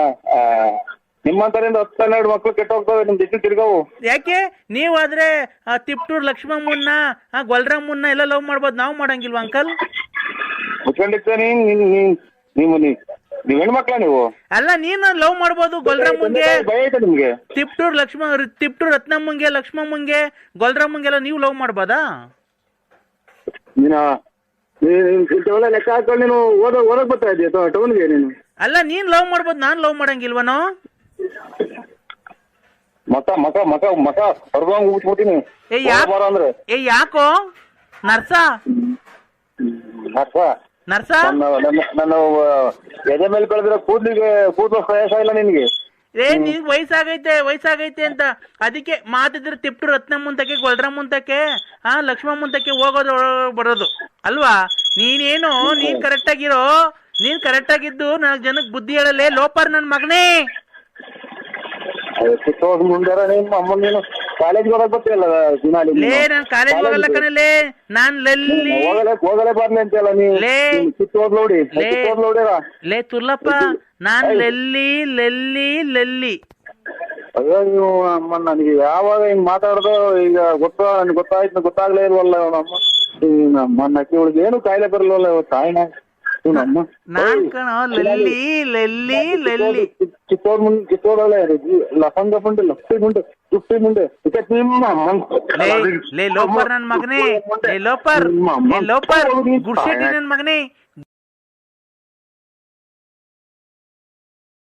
ನಿಮ್ಮಂತರಿಂದ 10-12 ಮಕ್ಳು ಕೆಟ್ಟ ಹೋಗ್ತವೆ, ನಿಮ್ ಜೊತೆ ತಿರ್ಗವು. ಯಾಕೆ? ನೀವಾದ್ರೆ ತಿಪ್ಟೂರ್ ಲಕ್ಷ್ಮಮ್ಮನ್ನ, ಗೊಲ್ರಮ್ಮನ್ನ ಎಲ್ಲ ಲವ್ ಮಾಡ್ಬೋದು, ನಾವ್ ಮಾಡಂಗಿಲ್ವಾ ಅಂಕಲ್? ಮುಚ್ಕೊಂಡಿರ್ತಾನೆ ನೀವ್ ಹೆಣ್ಮಕ್ಳ ನೀವು? ಅಲ್ಲ, ನೀನು ಲವ್ ಮಾಡ್ಬೋದು ಗೊಲ್ರಮ್ಮಂಗೆ, ನಿಮ್ಗೆ ತಿಪ್ಟೂರ್ ರತ್ನಮ್ಮಂಗೆ, ಲಕ್ಷ್ಮಮ್ಮಂಗೆ, ಗೊಲ್ರಮ್ಮಂಗೆಲ್ಲ ನೀವು ಲವ್ ಮಾಡ್ಬೋದಾ? ಇಂಥವೆಲ್ಲ ಲೆಕ್ಕ ಹಾಕೊಂಡು ನೀನು ಓದಕ್ ಬರ್ತಾ ಇದೀಯ ಟೌನ್ಗೆ ನೀನು? ಅಲ್ಲ, ನೀನ್ ಲವ್ ಮಾಡ್ಬೋದು, ನಾನ್ ಲವ್ ಮಾಡಂಗಿಲ್ವನೋ? ಮಕ ಹೊರಗಂಗ್ ಉಟ್ಬಿಡ್ತೀನಿ. ಯಾಕೋ ನರ್ಸ ನನ್ನ ಎದೆ ಮೇಲೆ ಬೆಳೆದಿರೋ ಕೂದಲು ಪ್ರಯಾಸ ಇಲ್ಲ ನಿನ್ಗೆ? ನಿನ್ಗೆ ವಯಸ್ಸಾಗೈತೆ ಅಂತ ಅದಕ್ಕೆ ಮಾತಿದ್ರೆ ತಿಪ್ಟು ರತ್ನಮ್ಮಂತಕ್ಕೆ, ಗೊಲ್ರಮ್ಮಂತಕ್ಕೆ, ಲಕ್ಷ್ಮಮ್ಮಂತಕ್ಕೆ ಹೋಗೋದು ಬರೋದು ಅಲ್ವಾ? ನೀನೇನು ನೀನ್ ಕರೆಕ್ಟ್ ಆಗಿರೋ, ನೀನ್ ಕರೆಕ್ಟ್ ಆಗಿದ್ದು 4 ಜನಕ್ಕೆ ಬುದ್ಧಿ ಹೇಳಲೇ ಲೋಪರ್ ನನ್ ಮಗನೇ. ಮುಂದಾರ ನೀನು ಕಾಲೇಜ್ ಹೋಗಕ್ ಬರ್ತೀಯಲ್ಲ ದಿನಾಲಿ? ನಾನ್ ಕಾಲೇಜ್ ಹೋಗಲ್ಲ ಕಣಲೇ, ನಾನ್ ಹೋಗಲೇ ಬರ್ಲಿ ಅಂತಲ್ಲ ನೀವು. ನೋಡಿ ಲೇ ತುರ್ಲಪ್ಪ, ನಾನ್ ಲೆಲ್ಲಿ. ಅಯ್ಯೋ ನೀವು ಅಮ್ಮ, ನನಗೆ ಯಾವಾಗ ಹಿಂಗ್ ಮಾತಾಡ್ದು ಈಗ ಗೊತ್ತಾಗ್ಲೇ ಇಲ್ವಲ್ಲ ನಮ್ಮ ನಕ್ಕಿ ಒಳಗೆ ಏನು ಕಾಯಿಲೆ ಬರಲ್ವಲ್ಲ ತಾಯಿನ ನಮ್ಮ. ನಾನ್ ಕಣ ಲೆಲ್ಲಿ ಚಿತ್ತೋಡಳೆ ಲಫಂಗ ಮುಂಡೆ ಲಫ್ಟಿ ಮುಂಡೆ ತುಫ್ಟಿ ಮುಂಡೆ ಲೇ ಲೋಪರ್ ನನ್ ಮಗನೇ, ಲೋಪರ್ ಗುಡ್ಸೆಟ್ಟಿ ನನ್ ಮಗನೇ.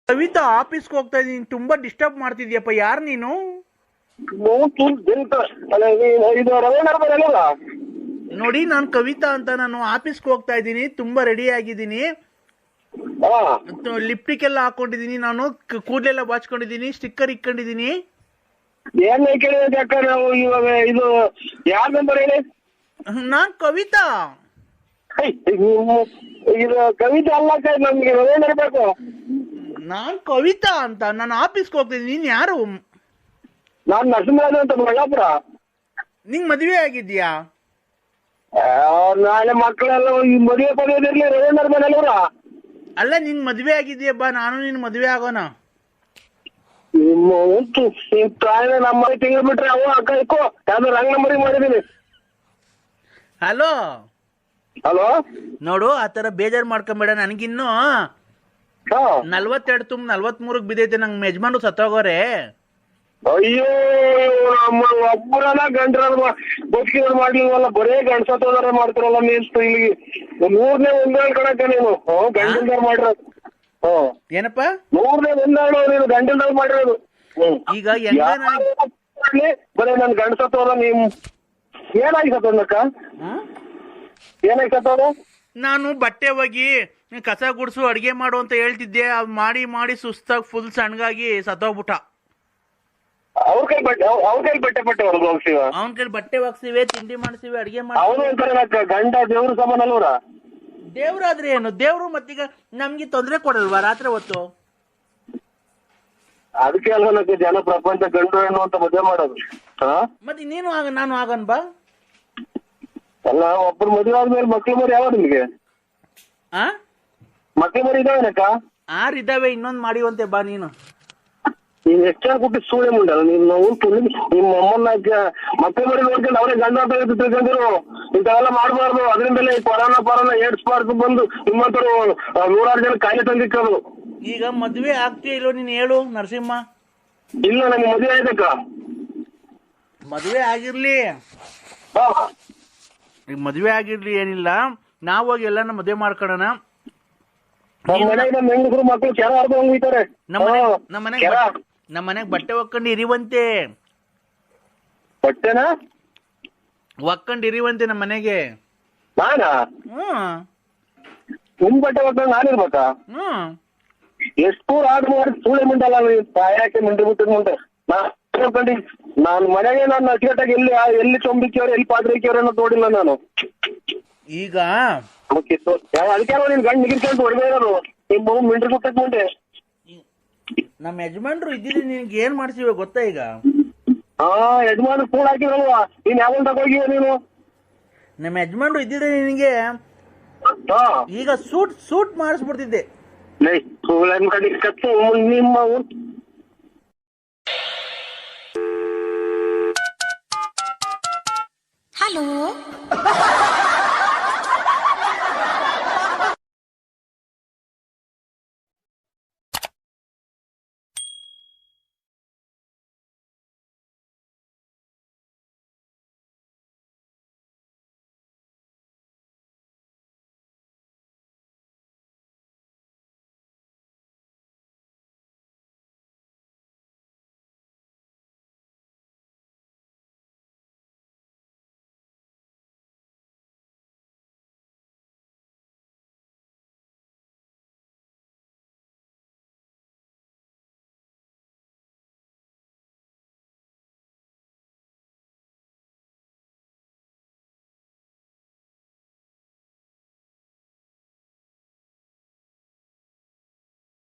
ಕವಿತಾ, ಆಫೀಸ್ಗೆ ಹೋಗ್ತಾ ಇದೀನಿ, ತುಂಬಾ ಡಿಸ್ಟರ್ಬ್ ಮಾಡ್ತಿದ್ಯಪ್ಪ. ಯಾರು ನೀನು? ನೋಡಿ, ನಾನ್ ಕವಿತಾ ಅಂತ, ನಾನು ಆಫೀಸ್ಗೆ ಹೋಗ್ತಾ ಇದ್ದೀನಿ, ತುಂಬಾ ರೆಡಿ ಆಗಿದ್ದೀನಿ, ಲಿಪ್ಟಿಕ್ ಎಲ್ಲ ಹಾಕೊಂಡಿದೀನಿ, ನಾನು ಕೂದಲೆಲ್ಲ ಬಾಚ್ಕೊಂಡಿದೀನಿ, ಸ್ಟಿಕ್ಕರ್ ಇಟ್ಕೊಂಡಿದೀನಿ. ಏನ್ ನಾವು ಇವಾಗ ಇದು ಯಾರ ನಂಬರ್ ಹೇಳಿ? ನಾನ್ ಕವಿತಾ. ಇದು ಕವಿತಾ ಅಲ್ಲ, ನಮ್ಗೆ ಇರ್ಬೇಕು. ನಾನ್ ಕವಿತಾ ಅಂತ, ನಾನು ಆಫೀಸ್ಗೆ ಹೋಗ್ತಿದ್ದೀನಿ. ನೀನ್ ಯಾರು? ನಾನ್ ನರಸಿಂಹರಾಜ್ ಅಂತ, ಬಳ್ಳಾಪುರ. ನಿಂಗ್ ಮದ್ವೆ ಆಗಿದ್ಯಾ? ನಾಳೆ ಮಕ್ಕಳೆಲ್ಲ ಮದುವೆ ಪಡೆಯೋದಿರ್ಲಿ ರವೀಂದ್ರ ಮನೆಯವ್ರ. ಅಲ್ಲ, ನಿನ್ ಮದ್ವೆ ಆಗಿದ್ಯಾ? ಬಾ, ನಾನು ನಿನ್ ಮದ್ವೆ ಆಗೋಣ. ನಮ್ಮ ತಿಂಗಳು ಬಿಟ್ರೆ ಅವ ಅಕ್ಕ ಇಕ್ಕೋ ಯಾವ್ದು ರಾಂಗ್ ನಂಬರಿಗೆ ಮಾಡಿದೀನಿ. ಹಲೋ ಹಲೋ, ನೋಡು, ಆತರ ಬೇಜಾರ್ ಮಾಡ್ಕೊಂಬೇಡ. ನನಗಿನ್ನು 42 ತುಂಬ 43 ಬಿದ್ದೈತೆ. ನಂಗೆ ಯಜಮಾನ್ರು ಸತ್ತೋಗೋರೆ. ಅಯ್ಯೋ, ನಮ್ಮ ಒಬ್ಬರಲ್ಲ ಗಂಡ್ರ ಬದುಕಿದ್ರು ಮಾಡ್ಲಿಲ್ವಲ್ಲ, ಬರೇ ಗಂಡ್ಸತ್ತೋದಾರ ಮಾಡ್ತಾರಲ್ಲ ಮೀನ್ಸ್ ಇಲ್ಲಿಗೆ 100ನೇ ಒಂದಾಳು ಕಣಕ್ಕ ನೀನು ಗಂಡಿಲ್ದಾರ್ ಮಾಡಿರೋದು. ಏನಪ್ಪ 100ನೇ ಒಂದಾಳು ನೀನು ಗಂಡಿಲ್ದಾರ್ ಮಾಡಿರೋದು. ಈಗ ಬರೇ ನನ್ ಗಂಡ್ಸತ್ತೋದ. ನೀವ್ ಏನಾಗಿ ಸತ್ತೋದಕ್ಕ? ಏನಾಗಿ ಸತ್ತೋದ? ನಾನು ಬಟ್ಟೆ ಹೋಗಿ ಕಸ ಗುಡ್ಸು ಅಡಿಗೆ ಮಾಡು ಅಂತ ಹೇಳ್ತಿದ್ದೆ, ಮಾಡಿ ಸುಸ್ತಾಗಿ ಫುಲ್ ಸಣ್ಣಗಾಗಿ ಸತ್ತೋಗ್ಬಿಟ್ಟ. ಅವ್ರ ಕೈ ಬಟ್ಟೆ ಹೊರಗೋಗ್ಸಿವ, ಅವನ ಕೈ ಬಟ್ಟೆ ಒಗ್ಸಿವೆ, ತಿಂಡಿ ಮಾಡಿಸಿವೆ, ಅಡಿಗೆ ಮಾಡಿ. ಅವನು ಅಂತಾರೆ ಗಂಡ ದೇವ್ರ ಸಮಾನ ಅಲ್ವರ? ದೇವ್ರಾದ್ರೆ ಏನು? ದೇವ್ರು ಮತ್ತೀಗ ನಮ್ಗೆ ತೊಂದ್ರೆ ಕೊಡಲ್ವಾ ರಾತ್ರಿ ಹೊತ್ತು? ಅದಕ್ಕೆ ಅಲ್ವ ಜನ ಪ್ರಪಂಚ ಗಂಡು ಹೆಣ್ಣು ಅಂತ ಮದುವೆ ಮಾಡೋದು. ಮತ್ತೆ ನೀನು ನಾನು ಆಗನ್ ಬಾ. ಅಲ್ಲ, ಒಬ್ಬರು ಮದುವೆ ಆದ್ಮೇಲೆ ಮಕ್ಳು ಮರಿ ಯಾವ ನಿಮ್ಗೆ? ಮಕ್ಳು ಮರಿ ಇದಾವೇನಕ್ಕ? 6 ಇದಾವೆ, ಇನ್ನೊಂದ್ ಮಾಡಿವಂತೆ ಬಾ ನೀನು. ನೀನ್ ಎಷ್ಟು ಕೊಟ್ಟು ಸೂಳೆ ಮುಂಡಲ್ಲ ನೀನ್ ಉಂಟು ನಿಮ್ಮ ಅಮ್ಮನ್ನ ಮಕ್ಕಳ ಮರಿ ನೋಡ್ಕೊಂಡು ಅವರೇ ಗಂಡ ಅಂತ ತಿಳ್ಕೊಂಡಿರು ಇಂಥವೆಲ್ಲ ಮಾಡಬಾರ್ದು. ಅದರಿಂದಲೇ ಕೊರೋನಾ ಏಡ್ಸ್ಬಾರ್ದು ಬಂದು ನಿಮ್ಮಂತರು 100 ಜನ ಕಾಯಿಲೆ ತಂದಿಕ್ಕದು. ಈಗ ಮದ್ವೆ ಆಗ್ತೀಯ ಇಲ್ಲೋ ನೀನ್ ಹೇಳು ನರಸಿಂಹ? ಇಲ್ಲ, ನಮ್ಗೆ ಮದುವೆ ಆಯ್ತಕ್ಕ. ಮದ್ವೆ ಆಗಿರ್ಲಿ, ಈಗ ಮದ್ವೆ ಆಗಿರ್ಲಿ ಏನಿಲ್ಲ, ನಾವ್ ಹೋಗಿ ಎಲ್ಲಾನ ಮದ್ವೆ ಮಾಡ್ಕೊಳ್ಳೋಣ. ಹೆಂಗಸರು ಮಕ್ಕಳು ಕೆರ ಆಡ್ದು ಹೋಗ್ತಾರೆ. ನಮ್ಮ ಮನೆಗ್ ಬಟ್ಟೆ ಒಕ್ಕೊಂಡು ಇರಿವಂತೆ. ಬಟ್ಟೆನಾ ಒಕ್ಕೊಂಡು ಇರಿವಂತೆ ನಮ್ಮ ಮನೆಗೆ. ನಾನಾ? ನಿಮ್ ಬಟ್ಟೆ ಒಕ್ಕೊಂಡು ನಾನಿರ್ಬೇಕಾ? ಎಷ್ಟು ಆಡ್ ಮಾಡಿ ಸೂಳೆ ಮುಂಡಲ್ಲ ತಾಯಾಕೆ ಮುಂಡೆ ಬಿಟ್ಟಿದ್ ಮುಂದೆ ನಾನು ಮನೆಗೆ ನಾನು ಅಚ್ಚುಕಟ್ಟಾಗಿ ಎಲ್ಲಿ ಚೊಂಬಿಕ್ಕಿಯವ್ರು ಎಲ್ಲಿ ಪಾತ್ರಿಕ್ಕಿಯವ್ರು ಅನ್ನೋದು ನೋಡಿಲ್ಲ ನಾನು. ಈಗ ಅದಕ್ಕೆ ನೀನ್ ಗಂಡ್ ನಿಗಿರ್ಕೊಂಡು ಹೊಡೆದೇ ಇರೋದು ನಿಮ್ಮ ಮಿಂಡ್ರಿ ಬಿಟ್ಟದ್ ಮುಂದೆ. ನಮ್ಮ ಯಜಮಾನ್ರು ಇದ್ದಿದ್ರೆ ನಿನ್ಗೆ ಏನ್ ಮಾಡ್ತೀವ ಗೊತ್ತಾ? ಈಗ ಯಜಮಾನ್ ಫೋನ್ ಹಾಕಿದ್ರಲ್ವಾ, ನೀನ್ ಯಾವಾಗ ತಗೋಗಿವ ನೀನು? ನಮ್ಮ ಯಜಮಾನ್ರು ಇದ್ದಿದ್ರೆ ನಿನಗೆ ಈಗ ಸೂಟ್ ಮಾಡಿಸ್ಬಿಡ್ತಿದ್ದೆ. ನಿಮ್ಮ ಹಲೋ